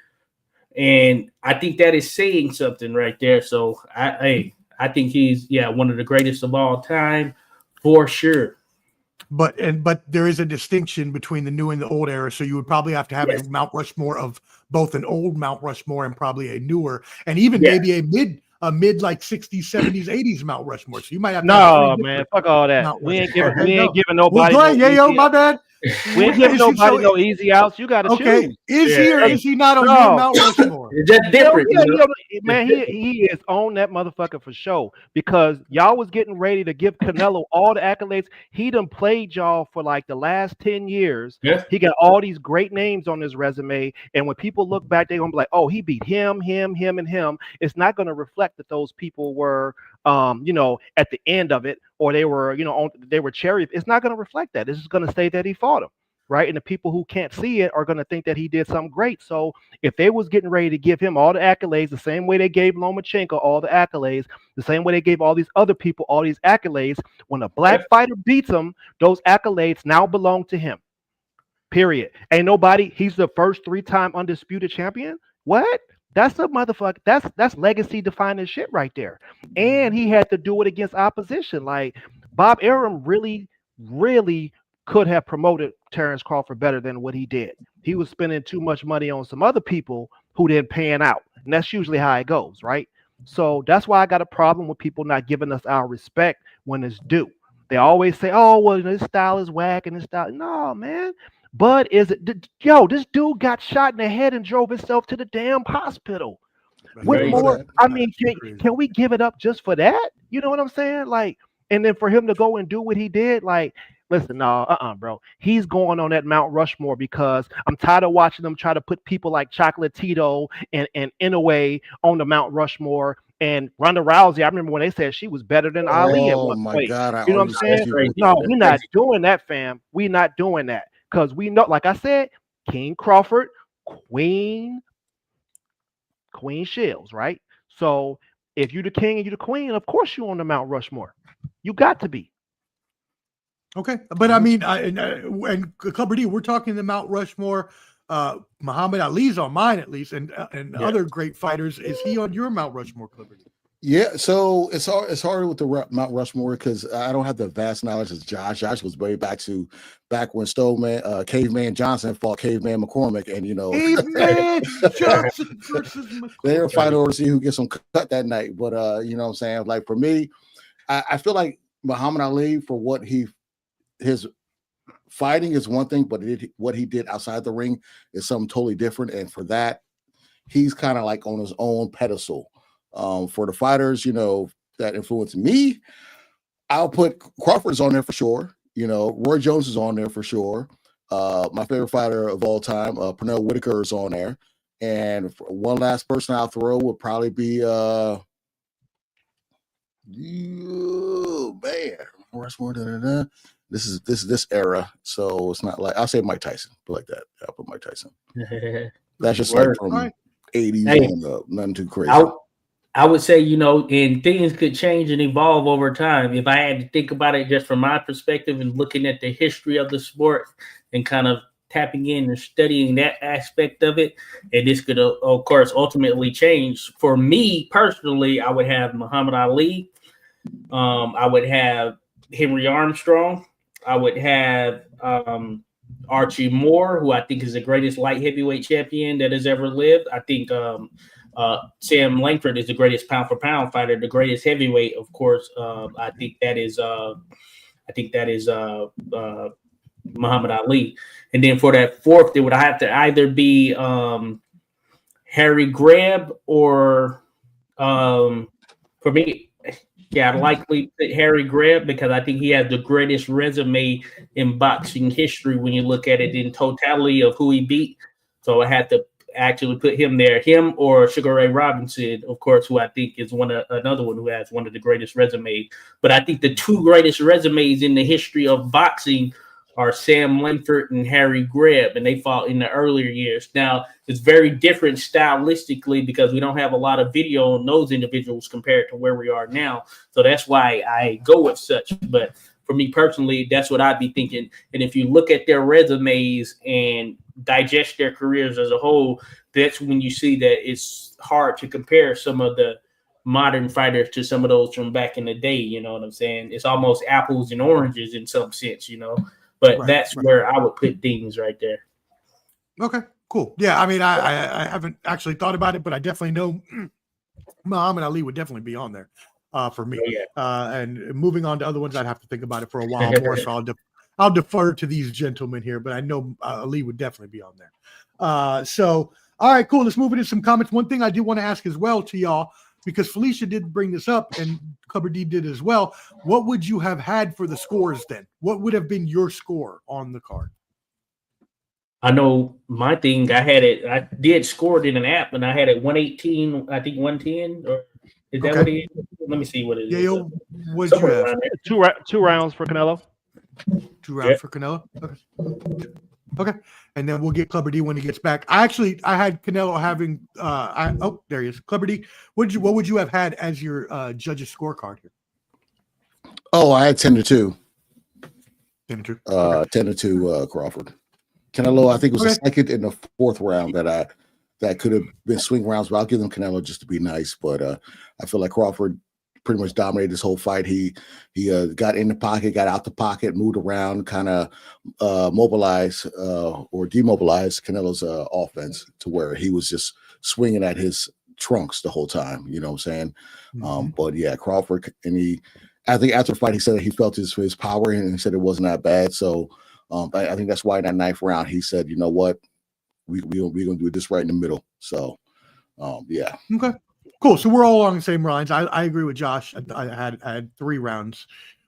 And I think that is saying something right there. So I think he's one of the greatest of all time for sure. But there is a distinction between the new and the old era. So you would probably have to have a Mount Rushmore of both an old Mount Rushmore and probably a newer, and even maybe a mid like 60s, 70s, 80s Mount Rushmore. So you might have no, man, fuck all that. We ain't giving nobody. Well, go ahead, my bad. We ain't giving nobody no easy outs. You got to choose. Is he or is he not on your Mount Rushmore? That's different. Man, he is on that motherfucker for sure, because y'all was getting ready to give Canelo all the accolades. He done played y'all for like the last 10 years. Yeah. He got all these great names on his resume. And when people look back, they're going to be like, oh, he beat him, and him. It's not going to reflect that those people were, at the end of it, or they were, they were cherry. It's not going to reflect that. It's just going to say that he fought him. Right. And the people who can't see it are going to think that he did something great. So if they was getting ready to give him all the accolades, the same way they gave Lomachenko all the accolades, the same way they gave all these other people all these accolades, when a black fighter beats him, those accolades now belong to him. Period. Ain't nobody. He's the first 3-time undisputed champion. What? That's a motherfucker. That's legacy defining shit right there. And he had to do it against opposition. Like Bob Arum really could have promoted Terence Crawford better than what he did. He was spending too much money on some other people who didn't pan out. And that's usually how it goes, right? So that's why I got a problem with people not giving us our respect when it's due. They always say, oh, well, this style is whack and this style. No, man. But this dude got shot in the head and drove himself to the damn hospital. With more, I mean, can we give it up just for that? You know what I'm saying? Like, and then for him to go and do what he did, like, listen, bro. He's going on that Mount Rushmore because I'm tired of watching them try to put people like Chocolatito and Inoue on the Mount Rushmore. And Ronda Rousey, I remember when they said she was better than Ali at one point. God, you know what I'm saying? No, we're not doing that, fam. We're not doing that. Because we know, like I said, King Crawford, Queen Shields, right? So if you're the king and you're the queen, of course you're on the Mount Rushmore. You got to be. Okay, but I mean, and Clubber D, we're talking the Mount Rushmore. Muhammad Ali's on mine at least, and other great fighters. Is he on your Mount Rushmore, Clubber D? Yeah, so it's hard with the Mount Rushmore because I don't have the vast knowledge as Josh. Josh was way back when Caveman Johnson fought Caveman McCormick, and Caveman Johnson versus McCormick. They were fighting over to see who gets some cut that night. But you know what I'm saying? Like for me, I feel like Muhammad Ali, for what his fighting is one thing, but what he did outside the ring is something totally different. And for that, he's kind of like on his own pedestal. For the fighters, that influenced me, I'll put Crawford's on there for sure. Roy Jones is on there for sure. My favorite fighter of all time, Pernell Whitaker, is on there. And one last person I'll throw would probably be, Rushmore. This is this era, so it's not like I'll say Mike Tyson, but like that. I'll put Mike Tyson. That's just like from 80s on up, nothing too crazy. I would say, and things could change and evolve over time. If I had to think about it just from my perspective and looking at the history of the sport and kind of tapping in and studying that aspect of it, and this could, of course, ultimately change. For me personally, I would have Muhammad Ali. I would have Henry Armstrong. I would have Archie Moore, who I think is the greatest light heavyweight champion that has ever lived. I think Sam Langford is the greatest pound for pound fighter, the greatest heavyweight, of course. I think that is Muhammad Ali. And then for that fourth, it would have to either be Harry Greb or for me, I'd likely pick Harry Greb because I think he has the greatest resume in boxing history when you look at it in totality of who he beat. So I had to actually put him there, him or Sugar Ray Robinson, of course, who I think is another one who has one of the greatest resumes. But I think the two greatest resumes in the history of boxing are Sam Langford and Harry Greb, and they fought in the earlier years. Now, it's very different stylistically because we don't have a lot of video on those individuals compared to where we are now. So that's why I go with such. But for me personally, that's what I'd be thinking. And if you look at their resumes and digest their careers as a whole, that's when you see that it's hard to compare some of the modern fighters to some of those from back in the day. You know what I'm saying? It's almost apples and oranges in some sense, But that's where I would put things right there. Okay, cool. Yeah, I mean, I haven't actually thought about it, but I definitely know Muhammad Ali would definitely be on there for me. And moving on to other ones, I'd have to think about it for a while more. So I'll defer to these gentlemen here, but I know Ali would definitely be on there. So, all right, cool. Let's move into some comments. One thing I did want to ask as well to y'all, because Felicia did bring this up and Clubber D did as well. What would you have had for the scores then? What would have been your score on the card? I know my thing, I did score it in an app and I had it 118, I think 110, or is that what it is? Let me see what it is. Yeah, what did you have? Two rounds for Canelo. 2 rounds for Canelo? Okay. And then we'll get Clubber D when he gets back. I had Canelo having there he is. Clubber D, what would you have had as your judge's scorecard here? Oh, I had 10-2. 10-2. 10-2 Crawford. Canelo, I think it was the second and the fourth round that could have been swing rounds, but I'll give them Canelo just to be nice. But I feel like Crawford pretty much dominated this whole fight. He got in the pocket, got out the pocket, moved around, kind of mobilized or demobilized Canelo's offense to where he was just swinging at his trunks the whole time. You know what I'm saying? Mm-hmm. But yeah, Crawford, and I think after the fight, he said that he felt his power and he said it wasn't that bad. So I think that's why in that ninth round, he said, you know what, we're going to do this right in the middle. So yeah. Okay. Cool. So we're all along the same lines. I agree with Josh. I had 3 rounds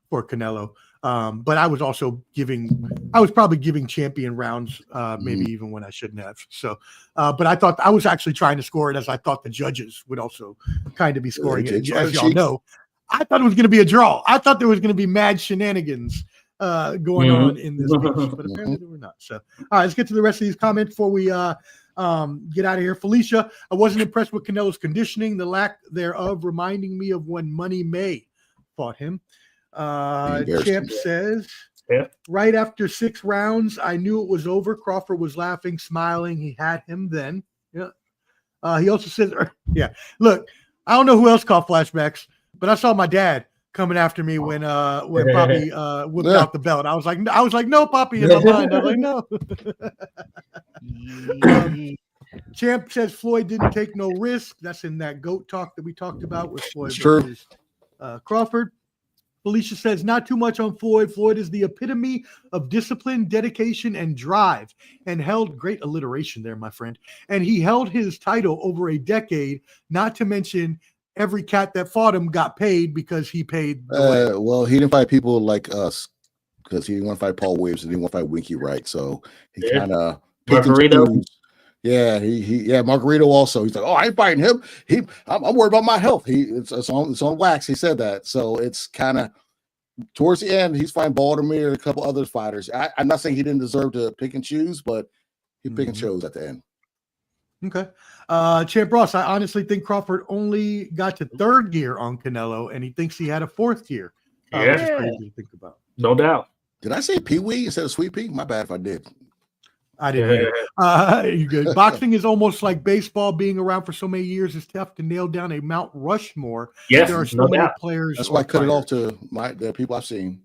for Canelo. But I was probably giving champion rounds, maybe even when I shouldn't have. So, but I thought I was actually trying to score it as I thought the judges would also kind of be scoring it. As y'all know, I thought it was going to be a draw. I thought there was going to be mad shenanigans going on in this match, but apparently they were not. So, all right, let's get to the rest of these comments before we get out of here. Felicia, I wasn't impressed with Canelo's conditioning, the lack thereof reminding me of when Money May fought him. Champ says, right after 6 rounds, I knew it was over. Crawford was laughing, smiling. He had him then. Yeah. He also says, look, I don't know who else caught flashbacks, but I saw my dad coming after me when Poppy whipped out the belt. I was like, no, Poppy, in my mind. I was like, no. Champ says Floyd didn't take no risk. That's in that GOAT talk that we talked about with Floyd versus Crawford. Felicia says not too much on Floyd. Floyd is the epitome of discipline, dedication, and drive, and held great alliteration there, my friend. And he held his title over a decade, not to mention every cat that fought him got paid because he paid. Well, he didn't fight people like us because he didn't want to fight Paul Williams and he didn't want to fight Winky Wright. So he kind of Margarito. Yeah, Margarito also. He's like, oh, I ain't fighting him. I'm worried about my health. It's on wax. He said that. So it's kind of towards the end, he's fighting Baltimore and a couple other fighters. I'm not saying he didn't deserve to pick and choose, but he picked and chose at the end. Okay. Champ Ross, I honestly think Crawford only got to third gear on Canelo, and he thinks he had a fourth gear. Which is crazy to think about. No doubt. Did I say Pee Wee instead of Sweet Pea? My bad if I did. I didn't hear. You good. Boxing is almost like baseball. Being around for so many years is tough to nail down a Mount Rushmore. Yes, there are so no many doubt. players. That's why I cut it off to the people I've seen.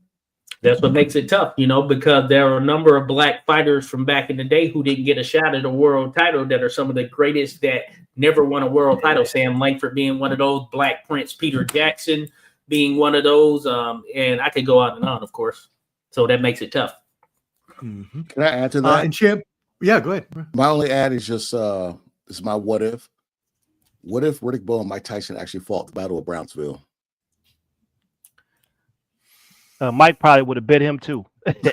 That's what makes it tough, because there are a number of black fighters from back in the day who didn't get a shot at a world title that are some of the greatest that never won a world title. Sam Langford being one of those, Black Prince Peter Jackson being one of those, and I could go on and on, of course. So that makes it tough. Mm-hmm. Can I add to that? And Champ, yeah, go ahead. My only add is just this is my what if. What if Riddick Bowe and Mike Tyson actually fought the Battle of Brownsville? Mike probably would have bit him too. Hey, say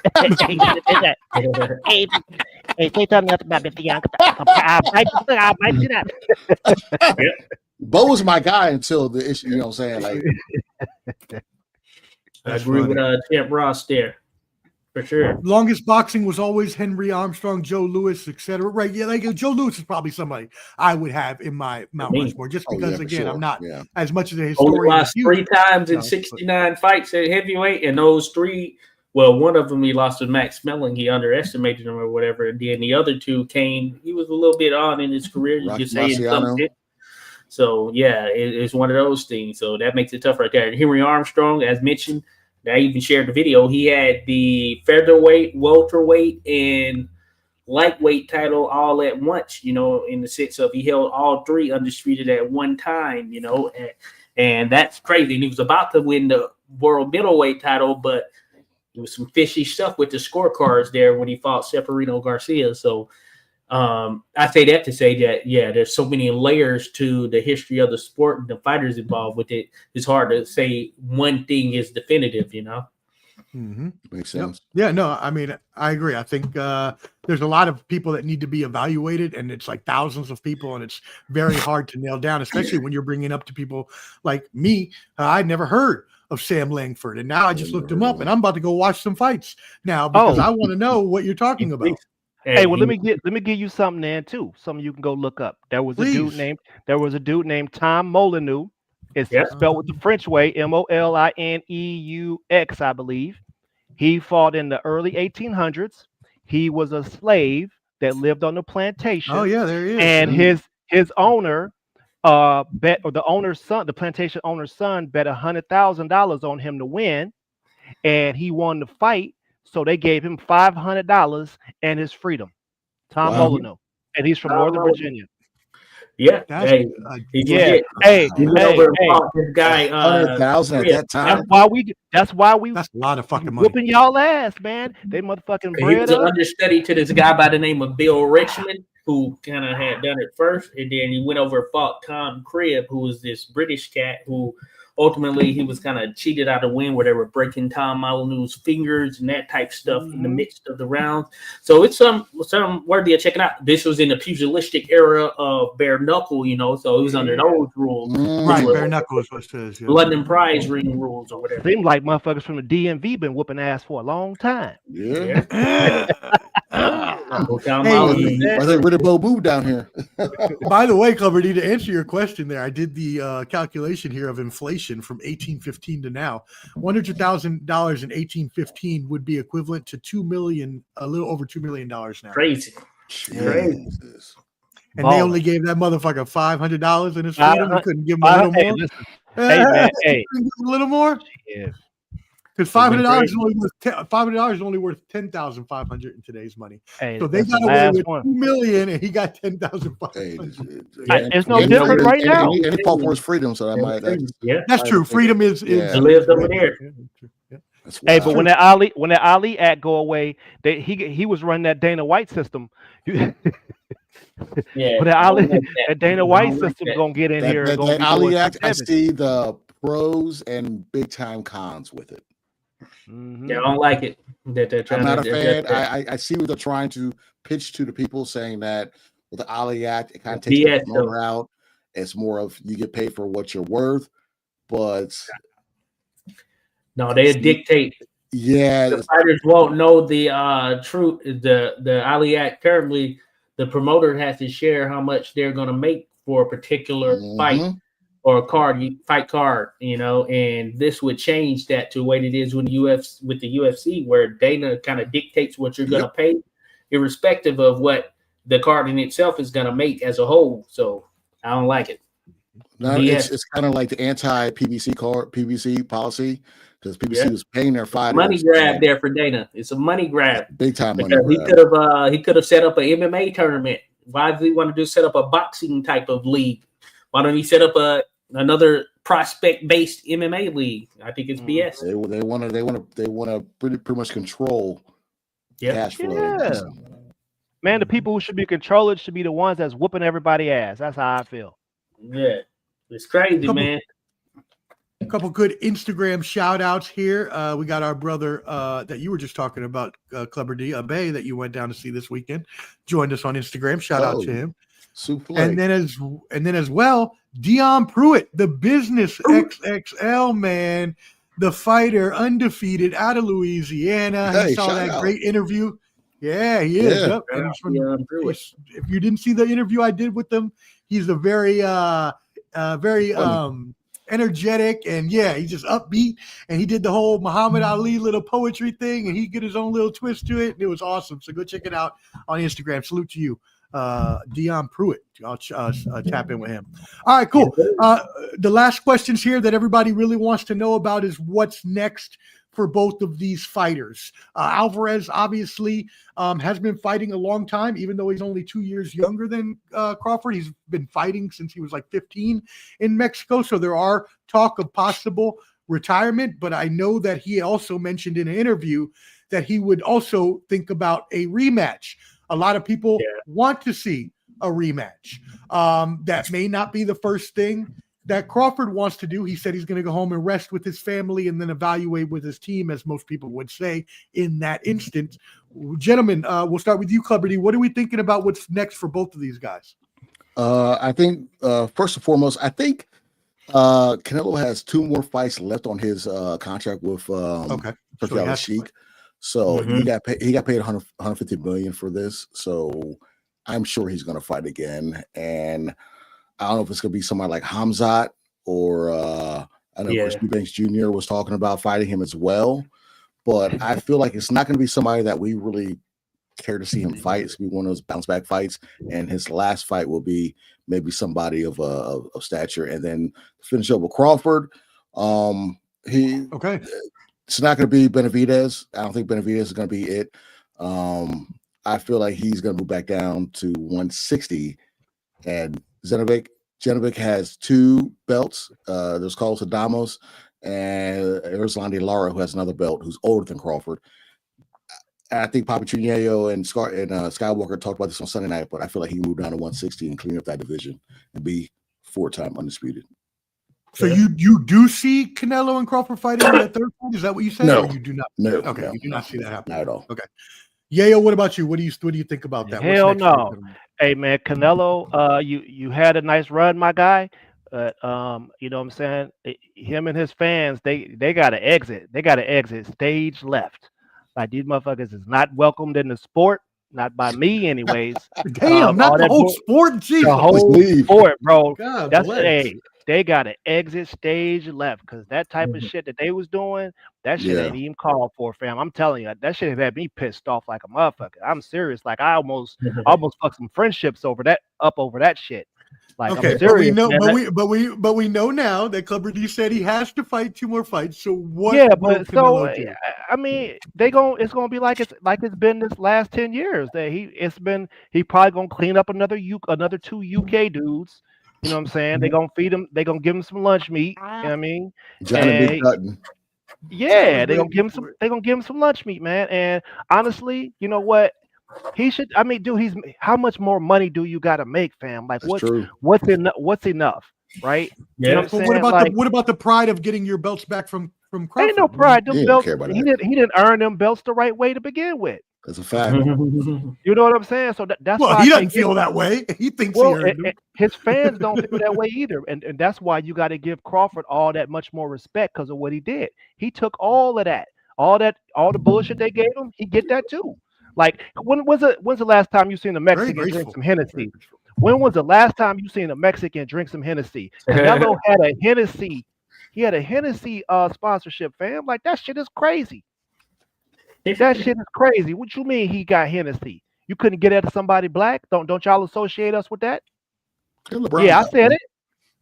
something else about me. I might do that. Bo was my guy until the issue, what I'm saying? Like, I agree with Champ Ross there. For sure. Longest boxing was always Henry Armstrong, Joe Louis, etc. Right? Yeah, like Joe Louis is probably somebody I would have in my Mount Rushmore, just because again, I'm not as much of a historian. Only lost 3 times in 69 fights at heavyweight, and those 3, one of them he lost to Max Melling. He underestimated him or whatever, and then the other 2 came. He was a little bit on in his career. You just say something. So it's one of those things. So that makes it tough right there. And Henry Armstrong, as mentioned. I even shared the video. He had the featherweight, welterweight, and lightweight title all at once, in the sense of he held all 3 undisputed at one time, and that's crazy. And he was about to win the world middleweight title, but there was some fishy stuff with the scorecards there when he fought Severino Garcia. So I say that to say that, there's so many layers to the history of the sport and the fighters involved with it. It's hard to say one thing is definitive, Mm-hmm. Makes sense. Yeah, no, I mean, I agree. I think there's a lot of people that need to be evaluated, and it's like thousands of people, and it's very hard to nail down, especially when you're bringing up to people like me. I'd never heard of Sam Langford, and now I just looked him up, and I'm about to go watch some fights now because I want to know what you're talking about. Hey, well, let me give you something then too. Something you can go look up. There was a dude named Tom Molyneux. It's spelled with the French way, Molineux, I believe. He fought in the early 1800s. He was a slave that lived on the plantation. Oh yeah, there he is. And his owner bet, or the owner's son, the plantation owner's son, bet $100,000 on him to win, and he won the fight. So they gave him $500 and his freedom. Tom Molyneux, and he's from Northern Virginia. Yeah. Hey, this guy. 100,000 at that time. That's why we. That's a lot of fucking money. Whooping y'all ass, man. They motherfucking. He was an understudy to this guy by the name of Bill Richmond, who kind of had done it first, and then he went over and fought Tom Cribb, who was this British cat who. Ultimately, he was kind of cheated out of win where they were breaking Tom Molyneux's fingers and that type stuff in the midst of the rounds. So it's some worthy of checking out. This was in the pugilistic era of bare knuckle, so it was under those rules. Right, bare knuckle is what it says. Yeah. London prize ring rules or whatever. Seems like motherfuckers from the DMV been whooping ass for a long time. Yeah. I think Riddick Bowe moved down here. By the way, Clever D, to answer your question there, I did the calculation here of inflation from 1815 to now. $100,000 in 1815 would be equivalent to a little over $2 million now. Crazy. And they only gave that motherfucker $500 in his freedom. You couldn't give him a little more. A little more. Yeah. Because $500 is only worth $10,500 in today's money. So they got away with $2 million, and he got $10,500. It's no different right now. And he fought for his freedom, so that's true. Freedom is lives over there. Hey, but when that Ali Act go away, he was running that Dana White system. But that Dana White system gonna get in here. That Ali Act, I see the pros and big time cons with it. Mm-hmm. Yeah, I don't like it. I'm not a fan. I see what they're trying to pitch to the people, saying that with the Ali Act, it kind of takes the motor out. It's more of you get paid for what you're worth, but No, they dictate. Yeah, The fighters won't know the truth. The Aliyat currently, the promoter has to share how much they're going to make for a particular fight or fight card, and this would change that to what it is with the UFC, where Dana kind of dictates what you're going to pay, irrespective of what the card in itself is going to make as a whole. So I don't like it. No, it's kind of like the anti-PBC policy, because PBC was paying their fighters. Money grab there for Dana. It's a money grab. Big time money grab. He could have set up an MMA tournament. Why does he want to just set up a boxing type of league? Why don't he set up another prospect-based MMA league? I think it's BS. They want to pretty much control cash flow. Yeah. Man, the people who should be controlling should be the ones that's whooping everybody ass. That's how I feel. Yeah, it's crazy, man. A couple good Instagram shout outs here. We got our brother that you were just talking about, Clever D, Abe, that you went down to see this weekend, joined us on Instagram. Shout out to him. And then as well, Dion Pruitt, the business XXL man, the fighter, undefeated out of Louisiana. He saw that great interview. Yeah, he is. Yep. If you didn't see the interview I did with him, he's a very energetic, and he's just upbeat, and he did the whole Muhammad Ali little poetry thing, and he did his own little twist to it, and it was awesome. So go check it out on Instagram. Salute to you, Dion Pruitt. I'll tap in with him. All right, cool. The last questions here that everybody really wants to know about is what's next for both of these fighters. Álvarez obviously has been fighting a long time, even though he's only 2 years younger than Crawford. He's been fighting since he was like 15 in Mexico. So there are talk of possible retirement, but I know that he also mentioned in an interview that he would also think about a rematch. A lot of people want to see a rematch. That may not be the first thing that Crawford wants to do. He said he's going to go home and rest with his family and then evaluate with his team, as most people would say in that instance. Gentlemen, we'll start with you, Clever D. What are we thinking about what's next for both of these guys? I think, first and foremost, I think Canelo has 2 more fights left on his contract with Turkey Sheik. So he got paid $150 million for this. So I'm sure he's going to fight again. And I don't know if it's going to be somebody like Hamzat or I know Chris Eubanks Jr. was talking about fighting him as well. But I feel like it's not going to be somebody that we really care to see him fight. It's going to be one of those bounce back fights. And his last fight will be maybe somebody of stature. And then finish up with Crawford. It's not going to be Benavidez. I don't think Benavidez is going to be it. I feel like he's going to move back down to 160. And Genovic has 2 belts. There's Carlos Adamos and Erislandy Lara, who has another belt, who's older than Crawford. I think Papi Trineo and Skywalker talked about this on Sunday night, but I feel like he can move down to 160 and clean up that division and be 4-time undisputed. So you do see Canelo and Crawford fighting in that third fight? Is that what you said? No, or you do not. No, okay, no, you do not see that happening. Not at all. Okay. Yayo, what about you? What do you think about that? Hell no. Hey man, Canelo, you had a nice run, my guy. But you know what I'm saying? Him and his fans, they gotta exit. They gotta exit stage left. Like, these motherfuckers is not welcomed in the sport, not by me anyways. Damn, not the whole sport. Jesus. The whole sport, bro. God That's bless. they gotta exit stage left, because that type of shit that they was doing, that shit ain't even called for, fam. I'm telling you, that shit had me pissed off like a motherfucker. I'm serious. Like, I almost fucked some friendships over that shit. Like, okay, I'm serious, but we know now that Clever D said he has to fight 2 more fights. So what? Yeah, but Canelo do? I mean, it's gonna be like it's been this last 10 years that he probably gonna clean up another 2 UK dudes. You know what I'm saying? They're gonna feed him. They're gonna give him some lunch meat. You know what I mean? Johnny Big Dutton. Yeah, they're gonna give him some lunch meat, man. And honestly, you know what? He should. I mean, dude, how much more money do you got to make, fam? Like, what's enough, right? Yeah. You know What about the pride of getting your belts back from Crawford? Ain't no pride. Them belts, care about he didn't earn them belts the right way to begin with. That's a fact. You know what I'm saying? So that's Well, why he doesn't feel that way. He thinks he earned them. his fans don't feel that way either, and that's why you got to give Crawford all that much more respect because of what he did. He took all of that, all the bullshit they gave him. He get that too. Like when's the last time you seen a Very Mexican drink graceful. some Hennessy? When was the last time you seen a Mexican drink some Hennessy? Canelo had a Hennessy. He had a Hennessy sponsorship, fam. Like that shit is crazy. That shit is crazy. What you mean he got Hennessy? You couldn't get at somebody black? Don't y'all associate us with that? Yeah, I said it.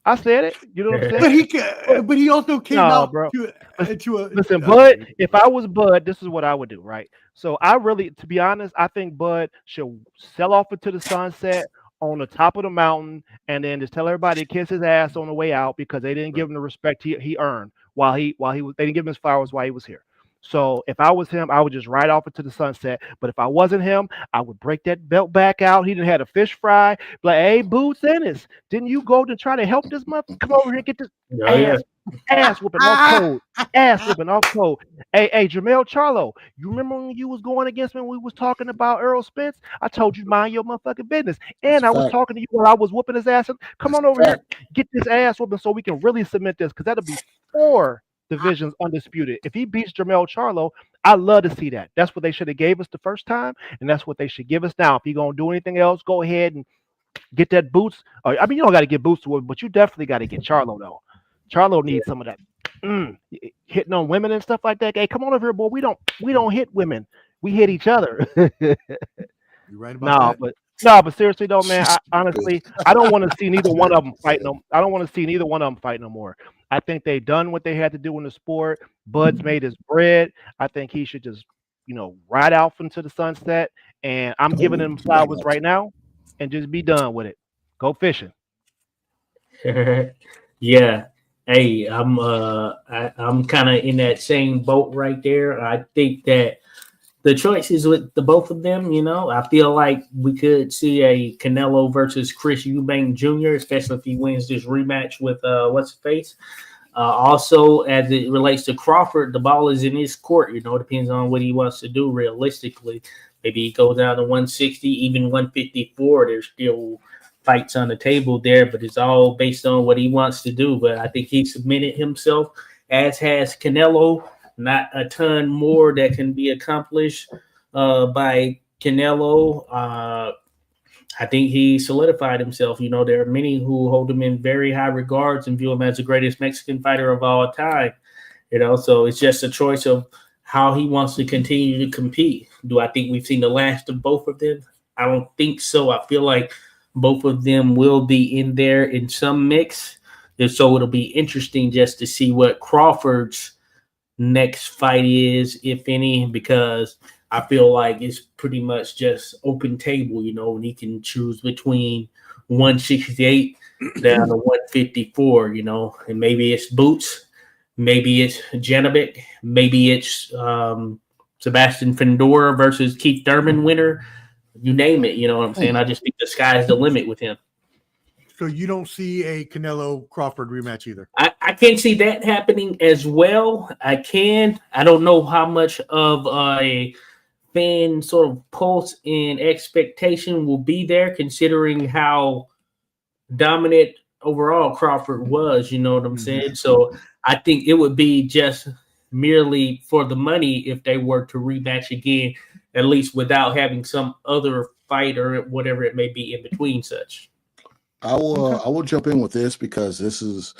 I said it. You know what I'm saying? But he also came out bro. to a Listen, Bud. If I was Bud, this is what I would do, right? So I really, to be honest, I think Bud should sell off into the sunset on the top of the mountain, and then just tell everybody to kiss his ass on the way out because they didn't give him the respect he earned while he was. They didn't give him his flowers while he was here. So if I was him, I would just ride off into the sunset. But if I wasn't him, I would break that belt back out. He didn't have a fish fry. Like, hey, Boots Ennis, didn't you go to try to help this mother? Come over here and get this ass whooping off code. Ass whooping off code. Hey, Jamel Charlo, you remember when you was going against me when we was talking about Earl Spence? I told you mind your motherfucking business. And I was talking to you while I was whooping his ass. Come on over here, get this ass whooping so we can really cement this because that'll be 4 divisions undisputed. If he beats Jamel Charlo, I love to see that. That's what they should have gave us the first time, and that's what they should give us now. If he gonna do anything else, go ahead and get that Boots. I mean, you don't got to get Boots to it, but you definitely got to get Charlo though. Charlo needs some of that hitting on women and stuff like that. Hey, come on over here, boy. We don't hit women. We hit each other. You're right about that. But seriously though, man, honestly, I don't want to see neither one of them fight I don't want to see neither one of them fight no more. I think they done what they had to do in the sport. Bud's made his bread. I think he should just, ride out into the sunset. And I'm giving him flowers right now, and just be done with it. Go fishing. Yeah. Hey, I'm kind of in that same boat right there. I think that the choice is with the both of them. I feel like we could see a Canelo versus Chris Eubank Jr., especially if he wins this rematch with what's his face. Also, as it relates to Crawford, the ball is in his court. It depends on what he wants to do realistically. Maybe he goes down to 160, even 154. There's still fights on the table there, but it's all based on what he wants to do. But I think he submitted himself, as has Canelo. Not a ton more that can be accomplished by Canelo. I think he solidified himself. There are many who hold him in very high regards and view him as the greatest Mexican fighter of all time. So it's just a choice of how he wants to continue to compete. Do I think we've seen the last of both of them? I don't think so. I feel like both of them will be in there in some mix. And so it'll be interesting just to see what Crawford's next fight is, if any, because I feel like it's pretty much just open table, and he can choose between 168 down to 154, and maybe it's Boots, maybe it's Janovic, maybe it's Sebastian Fendora versus Keith Thurman winner. You name it, you know what I'm saying? I just think the sky's the limit with him. So you don't see a Canelo Crawford rematch either? I can't see that happening as well. I don't know how much of a fan sort of pulse and expectation will be there, considering how dominant overall Crawford was, you know what I'm saying? So I think it would be just merely for the money if they were to rematch again, at least without having some other fight or whatever it may be in between such. I will jump in with this because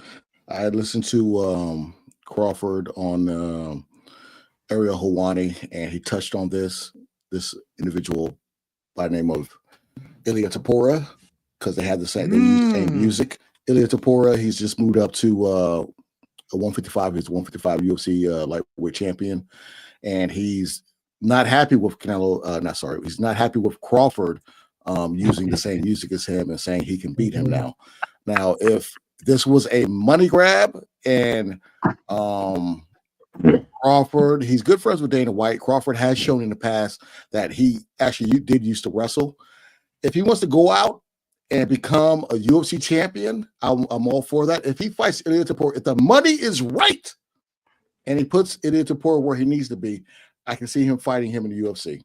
I had listened to Crawford on Ariel Helwani, and he touched on this individual by the name of Ilia Topuria, because they use the same music. Ilia Topuria, he's just moved up to 155. He's 155 UFC lightweight champion, and he's not happy with Canelo. He's not happy with Crawford using the same music as him and saying he can beat him now. Now, if this was a money grab and Crawford, he's good friends with Dana White. Crawford has shown in the past that he actually did used to wrestle. If he wants to go out and become a UFC champion, I'm all for that. If he fights Ilia Topuria, if the money is right and he puts Ilia Topuria where he needs to be, I can see him fighting him in the UFC.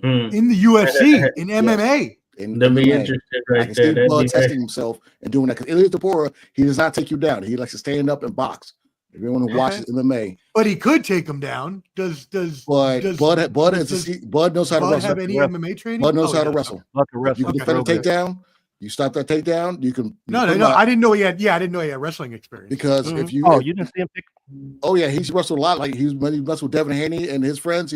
in the UFC, in MMA. That'd be interesting I right can there. see Bud testing himself and doing that. Because Ilya Tapora, he does not take you down. He likes to stand up and box. If anyone who watches MMA, but he could take him down. Bud knows how to wrestle. Have any MMA training? Bud knows how to wrestle. You can defend a takedown. You stop that takedown. You can. No. I didn't know he had. Yeah, I didn't know he had wrestling experience. Because if you, you didn't see him pick. Oh yeah, he's wrestled a lot. Like when he wrestled with Devin Haney and his friends,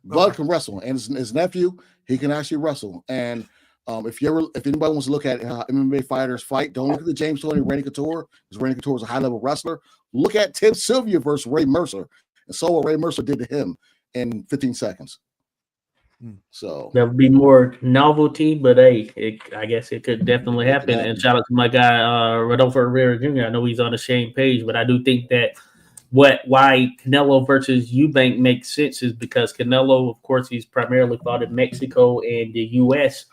Bud can wrestle, and his nephew, he can actually wrestle. And if anybody wants to look at how MMA fighters fight, don't look at the James Toney, Randy Couture, because Randy Couture is a high level wrestler. Look at Tim Sylvia versus Ray Mercer, and saw what Ray Mercer did to him in 15 seconds. So that would be more novelty, but hey, I guess it could definitely happen. And shout out to my guy Rodolfo Herrera Jr. I know he's on the same page, but I do think that why Canelo versus Eubank makes sense is because Canelo, of course, he's primarily fought in Mexico and the U.S.,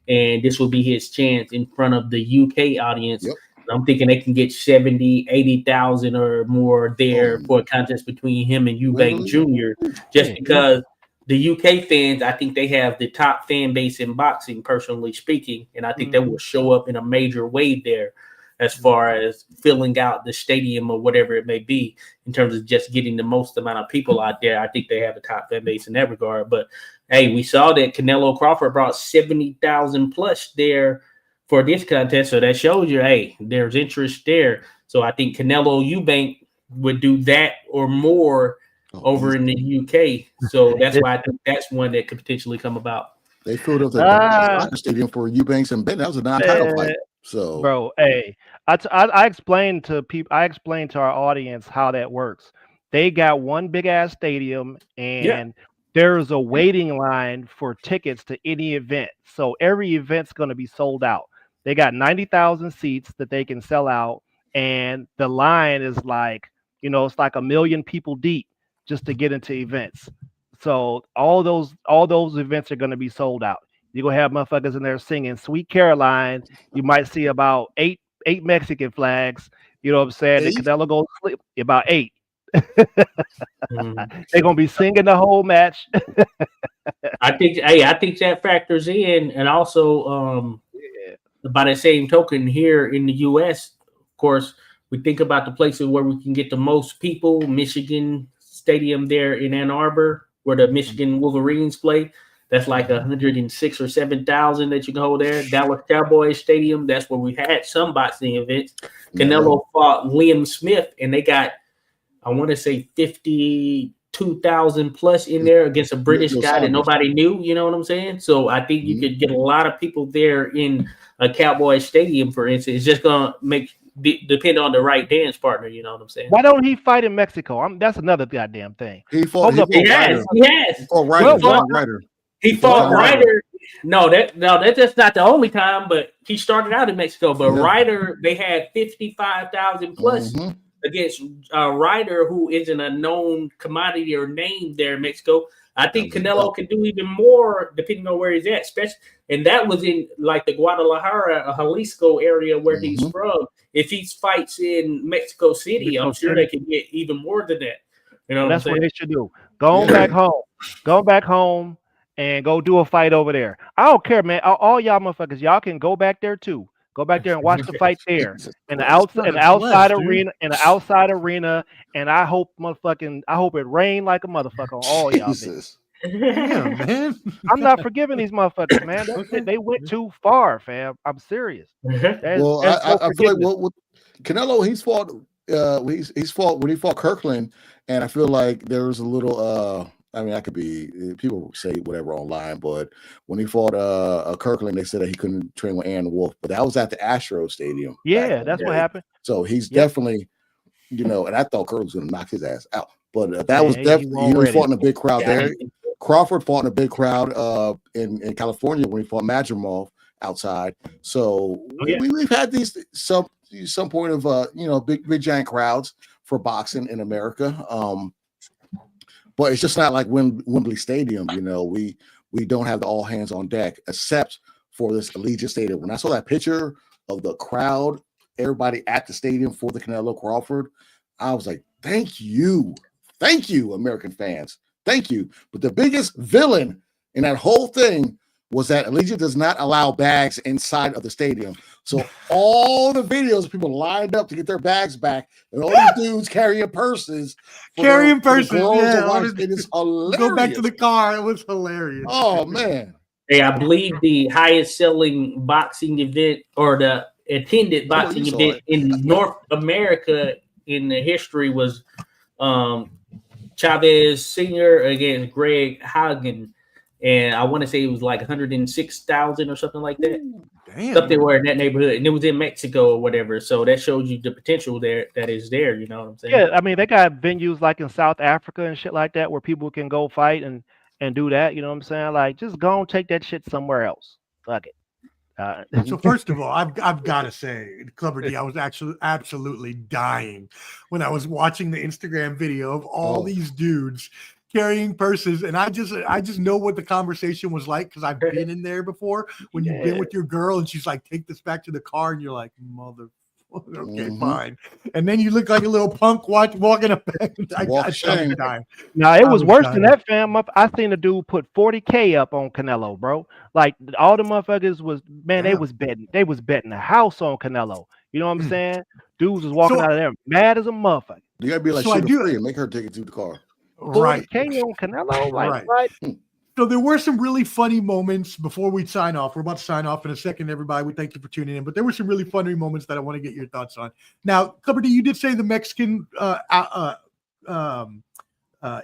and this will be his chance in front of the UK audience. Yep. I'm thinking they can get 70, 80,000 or more there for a contest between him and Eubank Jr. Just because the UK fans, I think they have the top fan base in boxing, personally speaking, and I think that will show up in a major way there as far as filling out the stadium or whatever it may be in terms of just getting the most amount of people out there. I think they have a top fan base in that regard. But, hey, we saw that Canelo Crawford brought 70,000 plus there for this contest. So that shows you, hey, there's interest there. So I think Canelo Eubank would do that or more over in the UK. So that's why I think that's one that could potentially come about. They filled up the stadium for Eubanks and Ben. That was a non-title fight. So, bro, hey, I explained to people. I explained to our audience how that works. They got one big ass stadium, and there's a waiting line for tickets to any event. So every event's going to be sold out. They got 90,000 seats that they can sell out, and the line is like, it's like 1 million people deep just to get into events. So all those events are going to be sold out. You're going to have motherfuckers in there singing Sweet Caroline. You might see about eight Mexican flags. You know what I'm saying? The Canelo goes sleep about 8. They're going to be singing the whole match. I think that factors in. And also, by the same token, here in the U.S., of course, we think about the places where we can get the most people. Michigan Stadium there in Ann Arbor, where the Michigan Wolverines play. That's like 106 or 7,000 that you can hold there. Dallas Cowboys Stadium, that's where we had some boxing events. Canelo fought Liam Smith, and they got, I want to say, 52,000 plus in there against a British guy that nobody knew. You know what I'm saying? So I think you could get a lot of people there in a Cowboys Stadium, for instance. It's just going to depend on the right dance partner. You know what I'm saying? Why don't he fight in Mexico? That's another goddamn thing. He fought Ryder. He fought Ryder. No, that's just not the only time, but he started out in Mexico. But Ryder, they had 55,000 plus against Ryder, who isn't a known commodity or name there in Mexico. I think Canelo can do even more depending on where he's at, especially, and that was in like the Guadalajara, Jalisco area where he's from. If he fights in Mexico City, I'm sure they can get even more than that. You know, that's what they should do. Go back home. And go do a fight over there. I don't care, man. All y'all motherfuckers, y'all can go back there too. Go back there and watch the fight there in the outside arena. And I hope it rained like a motherfucker on all y'all. Yeah, man. I'm not forgiving these motherfuckers, man. They went too far, fam. I'm serious. I feel like Canelo, he's fought when he fought Kirkland, and I feel like there was a little I could be, people say whatever online, but when he fought Kirkland, they said that he couldn't train with Aaron Wolf, but that was at the Astro Stadium. Yeah, that's what happened. So he's definitely, and I thought Kirkland was going to knock his ass out, but that was definitely, he fought in a big crowd there. Crawford fought in a big crowd in California when he fought Madrimov outside. So we've had these some point of big giant crowds for boxing in America. But it's just not like Wembley Stadium, we don't have the all hands on deck except for this Allegiant Stadium. When I saw that picture of the crowd, everybody at the stadium for the Canelo Crawford, I was like, thank you, American fans, thank you. But the biggest villain And that whole thing was that Allegiant does not allow bags inside of the stadium. So all the videos of people lined up to get their bags back, and all these dudes carrying purses. Carrying purses, yeah. It is hilarious. Go back to the car. It was hilarious. Oh, man. Hey, I believe the highest selling boxing event or the attended boxing event in North America in the history was Chavez Sr. against Greg Hagen. And I want to say it was like 106,000 or something like that. Damn. Something where in that neighborhood, and it was in Mexico or whatever. So that shows you the potential there that is there. You know what I'm saying? Yeah, I mean they got venues like in South Africa and shit like that where people can go fight and do that. You know what I'm saying? Like just go and take that shit somewhere else. Fuck it. So first of all, I've got to say, Clubber D, I was actually absolutely dying when I was watching the Instagram video of all these dudes carrying purses, and I just know what the conversation was like because I've been in there before when you've been with your girl and she's like, take this back to the car, and you're like, mother. Okay, fine. And then you look like a little punk walking up. I dying. No, it was worse than that, fam. I seen a dude put 40K up on Canelo, bro. Like all the motherfuckers was, man, they was betting the house on Canelo. You know what I'm saying? Dudes was walking out of there mad as a motherfucker. You gotta be like free and make her take it to the car. Right. 40K on Canelo, like right. So there were some really funny moments before we sign off. We're about to sign off in a second, everybody. We thank you for tuning in. But there were some really funny moments that I want to get your thoughts on. Now, Clubber D, you did say the Mexican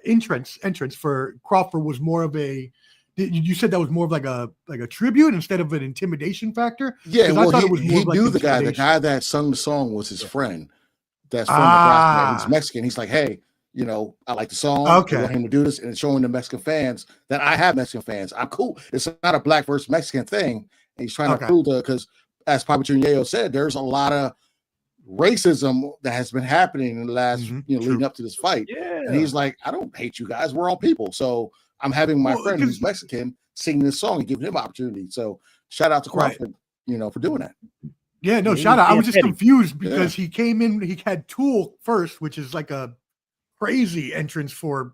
entrance for Crawford was more of a. You said that was more of like a tribute instead of an intimidation factor. Yeah, well, I thought it was more he like knew the guy. The guy that sung the song was his friend. That's from Nebraska. He's Mexican. He's like, hey. You know, I like the song. Okay. I want him to do this and showing the Mexican fans that I have Mexican fans. I'm cool. It's not a black versus Mexican thing. And he's trying to prove because as Papa Yeo said, there's a lot of racism that has been happening in the last, leading up to this fight. Yeah. And he's like, I don't hate you guys. We're all people. So I'm having my friend who's Mexican sing this song and giving him opportunity. So shout out to Crawford, for doing that. Yeah, no, shout out. I was just confused because he came in, he had Tool first, which is like a crazy entrance for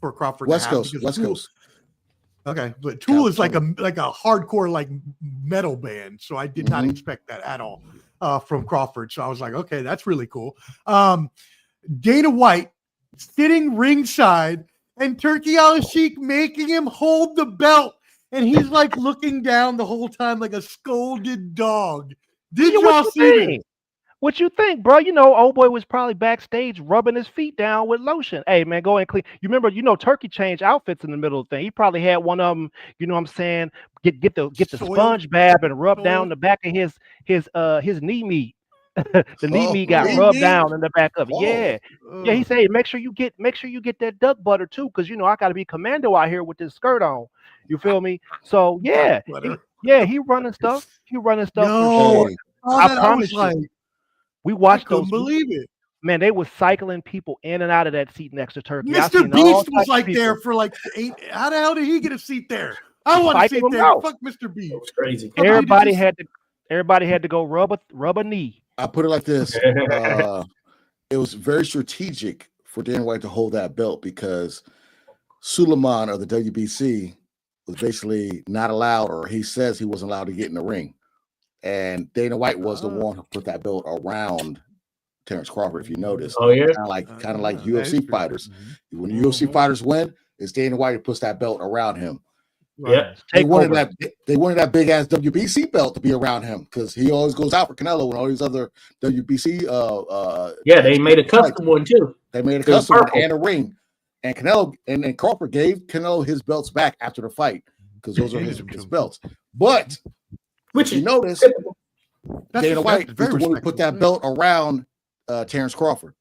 Crawford. West Coast. Okay, but Tool is like a hardcore like metal band, so I did not expect that at all from Crawford. So I was like, okay, that's really cool. Dana White sitting ringside and Turkey Al-Sheikh making him hold the belt, and he's like looking down the whole time like a scolded dog. Did y'all see this? What you think, bro? Old boy was probably backstage rubbing his feet down with lotion. Hey, man, go and clean. You remember, Turkey changed outfits in the middle of the thing. He probably had one of them, you know what I'm saying, get the sponge bath and rub down the back of his knee meat. The knee meat got rubbed down in the back of it. Yeah. He said, make sure you get that duck butter too, because I gotta be commando out here with this skirt on. You feel me? So he running stuff. For sure. I promise you. We watched those. Believe it, man. They was cycling people in and out of that seat next to Turkey. Mr. Beast was like there for like 8. How the hell did he get a seat there? I want to sit there. Fuck Mr. Beast. It's crazy. Everybody had to go rub a knee. I put it like this: it was very strategic for Dana White to hold that belt because Suleiman of the WBC was basically not allowed, or he says he wasn't allowed to get in the ring. And Dana White was the one who put that belt around Terence Crawford, if you notice. Oh, yeah. Kind of like UFC fighters. When the UFC fighters win, it's Dana White who puts that belt around him. Yeah. They wanted that big ass WBC belt to be around him because he always goes out for Canelo and all these other WBC they made a custom one too. They made a custom one and a ring. And Canelo and Crawford gave Canelo his belts back after the fight because those are his belts. But which you notice, Dana White is the one who put that belt around Terence Crawford.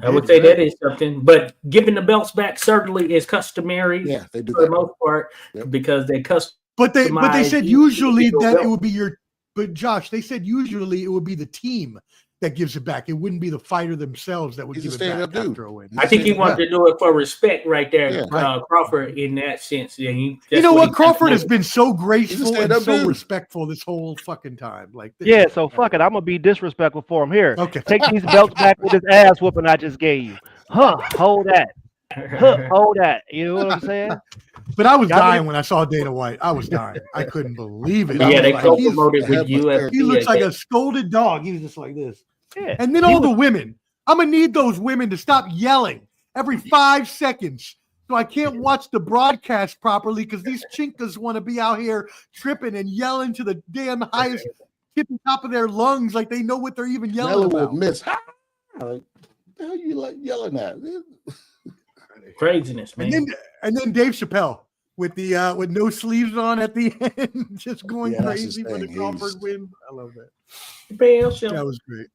I would say that is something, but giving the belts back certainly is customary. Yeah, they do for the most part because they custom. But they said usually that it would be your. But Josh, they said usually it would be the team that gives it back. It wouldn't be the fighter themselves that would give it back after a win. I think he wanted to do it for respect right there, Crawford, in that sense. Yeah, you know what? Crawford has been so graceful and so respectful this whole fucking time. So fuck it. I'm going to be disrespectful for him here. Okay. Take these belts back with this ass whooping I just gave you. Hold that. Hold that. You know what I'm saying? But I was dying when I saw Dana White. I was dying. I couldn't believe it. Yeah, they Like, co-promoted with UFC. he looks like a scolded dog. He was just like this. Yeah. And then all the women. I'm going to need those women to stop yelling every 5 seconds. So I can't watch the broadcast properly because these chinkas want to be out here tripping and yelling to the damn highest tippy top of their lungs like they know what they're even yelling about. Miss. Like, the hell you like yelling at? Craziness, man. And then Dave Chappelle with the with no sleeves on at the end, just going crazy for the Crawford win. I love that. That was great.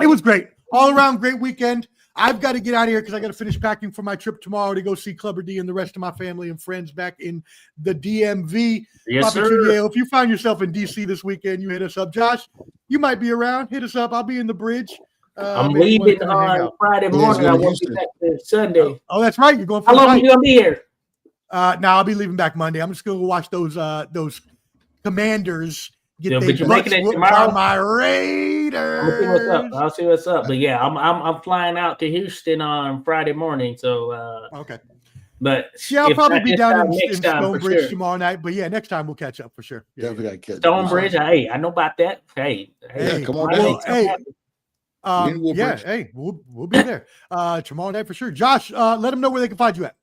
It was great. All around great weekend. I've got to get out of here because I got to finish packing for my trip tomorrow to go see Clubber D and the rest of my family and friends back in the DMV. Yes, Papa sir. Chuneo, if you find yourself in DC this weekend, you hit us up. Josh, you might be around. Hit us up. I'll be in the bridge. I'm leaving on Friday morning. I won't be back there Sunday. Oh, that's right. You're going for How long are you gonna be here? Now I'll be leaving back Monday. I'm just going to watch those Commanders get But you're making it whooped tomorrow? by my Raiders. I'll see what's up. But yeah, I'm flying out to Houston on Friday morning. So okay. But yeah, I'll if probably not be this down time, in next time for Stonebridge sure. tomorrow night. But yeah, next time we'll catch up for sure. Yeah. Definitely got to catch Stonebridge. Hey, I know about that. Hey, come on well, down. hey, we'll be there tomorrow night for sure. Josh, let them know where they can find you at.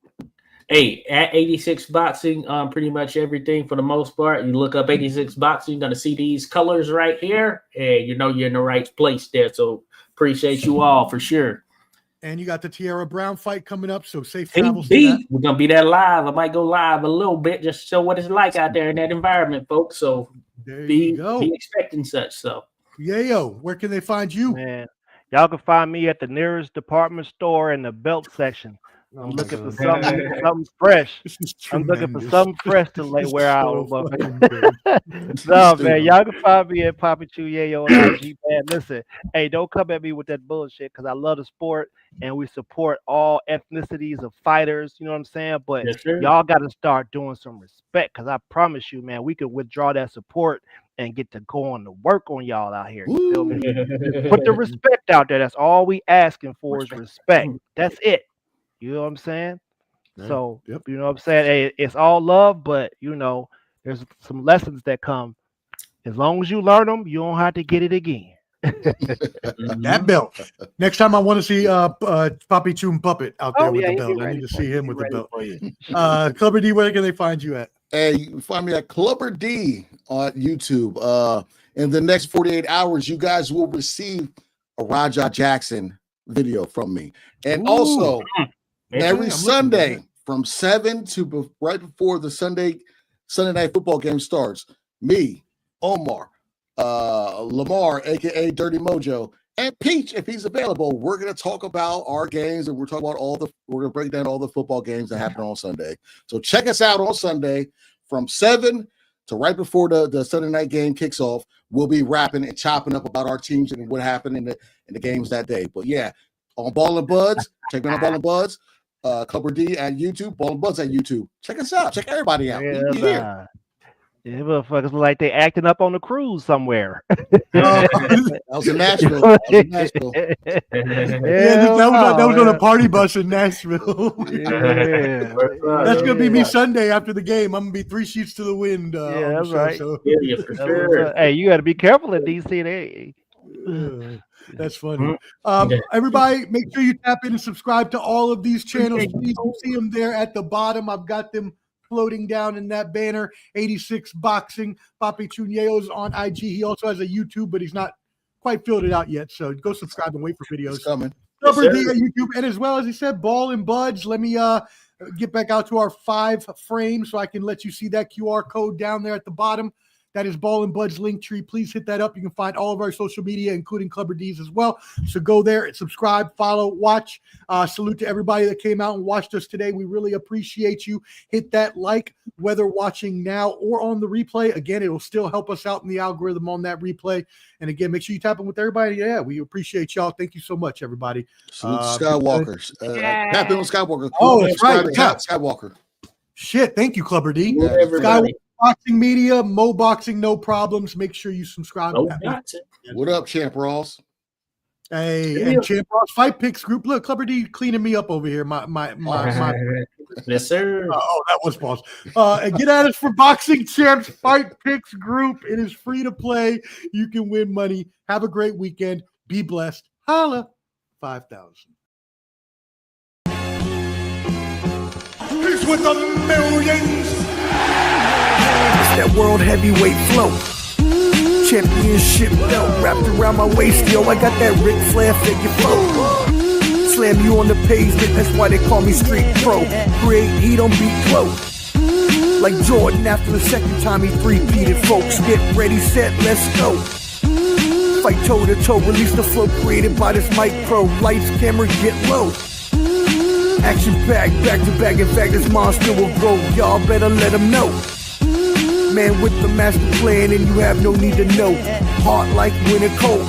Hey, at 86 Boxing, pretty much everything for the most part. You look up 86 Boxing, you're going to see these colors right here, and you know you're in the right place there. So appreciate you all for sure. And you got the Tierra Brown fight coming up, so safe travels to TB, that. we're going to be there live. I might go live a little bit just to show what it's like out there in that environment, folks. So be expecting such. So, Yayo, where can they find you? Man, y'all can find me at the nearest department store in the belt section. I'm looking for something fresh. I'm looking for something fresh to wear out. No, man, y'all can find me at Papa Chuyayo on IG, man. Listen, hey, don't come at me with that bullshit because I love the sport and we support all ethnicities of fighters. You know what I'm saying? But y'all got to start doing some respect because I promise you, man, we could withdraw that support and get to going to work on y'all out here. You feel me? Put the respect out there. That's all we asking for is respect. That's it. You know what I'm saying? So, you know what I'm saying? Hey, it's all love, but, you know, there's some lessons that come. As long as you learn them, you don't have to get it again. That belt. Next time I want to see Papi Choom Puppet out there with the belt. I need to see him with the belt. Clubber D, where can they find you at? Hey, you can find me at Clubber D on YouTube. In the next 48 hours, you guys will receive a Raja Jackson video from me. And also, every Sunday from 7 to right before the Sunday night football game starts, me, Omar, Lamar, aka Dirty Mojo, and Peach, if he's available, we're gonna talk about our games and we're gonna break down all the football games that happen on Sunday. So check us out on Sunday from 7 to right before the Sunday night game kicks off. We'll be rapping and chopping up about our teams and what happened in the games that day. But yeah, on Ball and Buds, check me out on Ball and Buds. Clubber D at YouTube, Ball and Buds at YouTube. Check us out. Check everybody out. Yeah, motherfuckers look like they acting up on the cruise somewhere. That was in Nashville. That was on a party bus in Nashville. That's gonna be me Sunday after the game. I'm gonna be 3 sheets to the wind. That's right. So. For sure. Hey, you got to be careful in DC. That's funny. Everybody, make sure you tap in and subscribe to all of these channels. Please, you see them there at the bottom. I've got them floating down in that banner. 86 Boxing. Papi Chunyeo's on IG. He also has a YouTube, but he's not quite filled it out yet. So go subscribe and wait for videos. It's coming. Clubber D at YouTube, and as well as he said, Ball and Buds. Let me get back out to our 5 frame so I can let you see that QR code down there at the bottom. That is Ball and Bud's link tree. Please hit that up. You can find all of our social media, including Clubber D's as well. So go there and subscribe, follow, watch. Salute to everybody that came out and watched us today. We really appreciate you. Hit that like, whether watching now or on the replay. Again, it will still help us out in the algorithm on that replay. And again, make sure you tap in with everybody. Yeah, we appreciate y'all. Thank you so much, everybody. Salute Skywalkers. Tap in with Skywalker. Oh, that's right. Skywalker. Shit. Thank you, Clubber D. Yeah, Skywalker Boxing Media, Mo Boxing, no problems. Make sure you subscribe. What up, Champ Ross? Hey, and Champ Ross Fight Picks Group. Look, Clubber D cleaning me up over here. My Yes, sir. Oh, that was false. And get at us for Boxing Champs Fight Picks group. It is free to play. You can win money. Have a great weekend. Be blessed. Holla. 5,000. He's with the millions. It's that world heavyweight flow. Championship belt wrapped around my waist, yo. I got that Ric Flair figure four. Slam you on the pavement, that's why they call me Street Pro. Create heat on beat close. Like Jordan after the second time he three-peated, folks. Get ready, set, let's go. Fight toe to toe, release the flow created by this mic pro. Lights, camera, get low. Action packed, back to back. In fact, this monster will grow. Y'all better let him know. Man with the master plan, and you have no need to know. Heart like winter cold.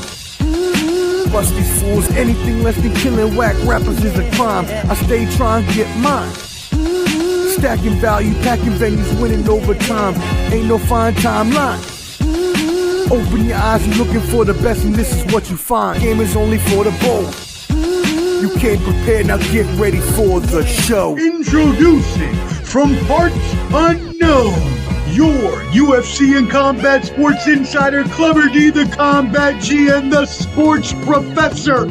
Bust these fools, anything less than killing whack rappers is a crime. I stay trying to get mine. Stacking value, packing venues, winning over time. Ain't no fine timeline. Open your eyes, you're looking for the best, and this is what you find. Game is only for the bold. You came prepared, now get ready for the show. Introducing from parts unknown, your UFC and combat sports insider, Clever D, the Combat G, and the Sports Professor.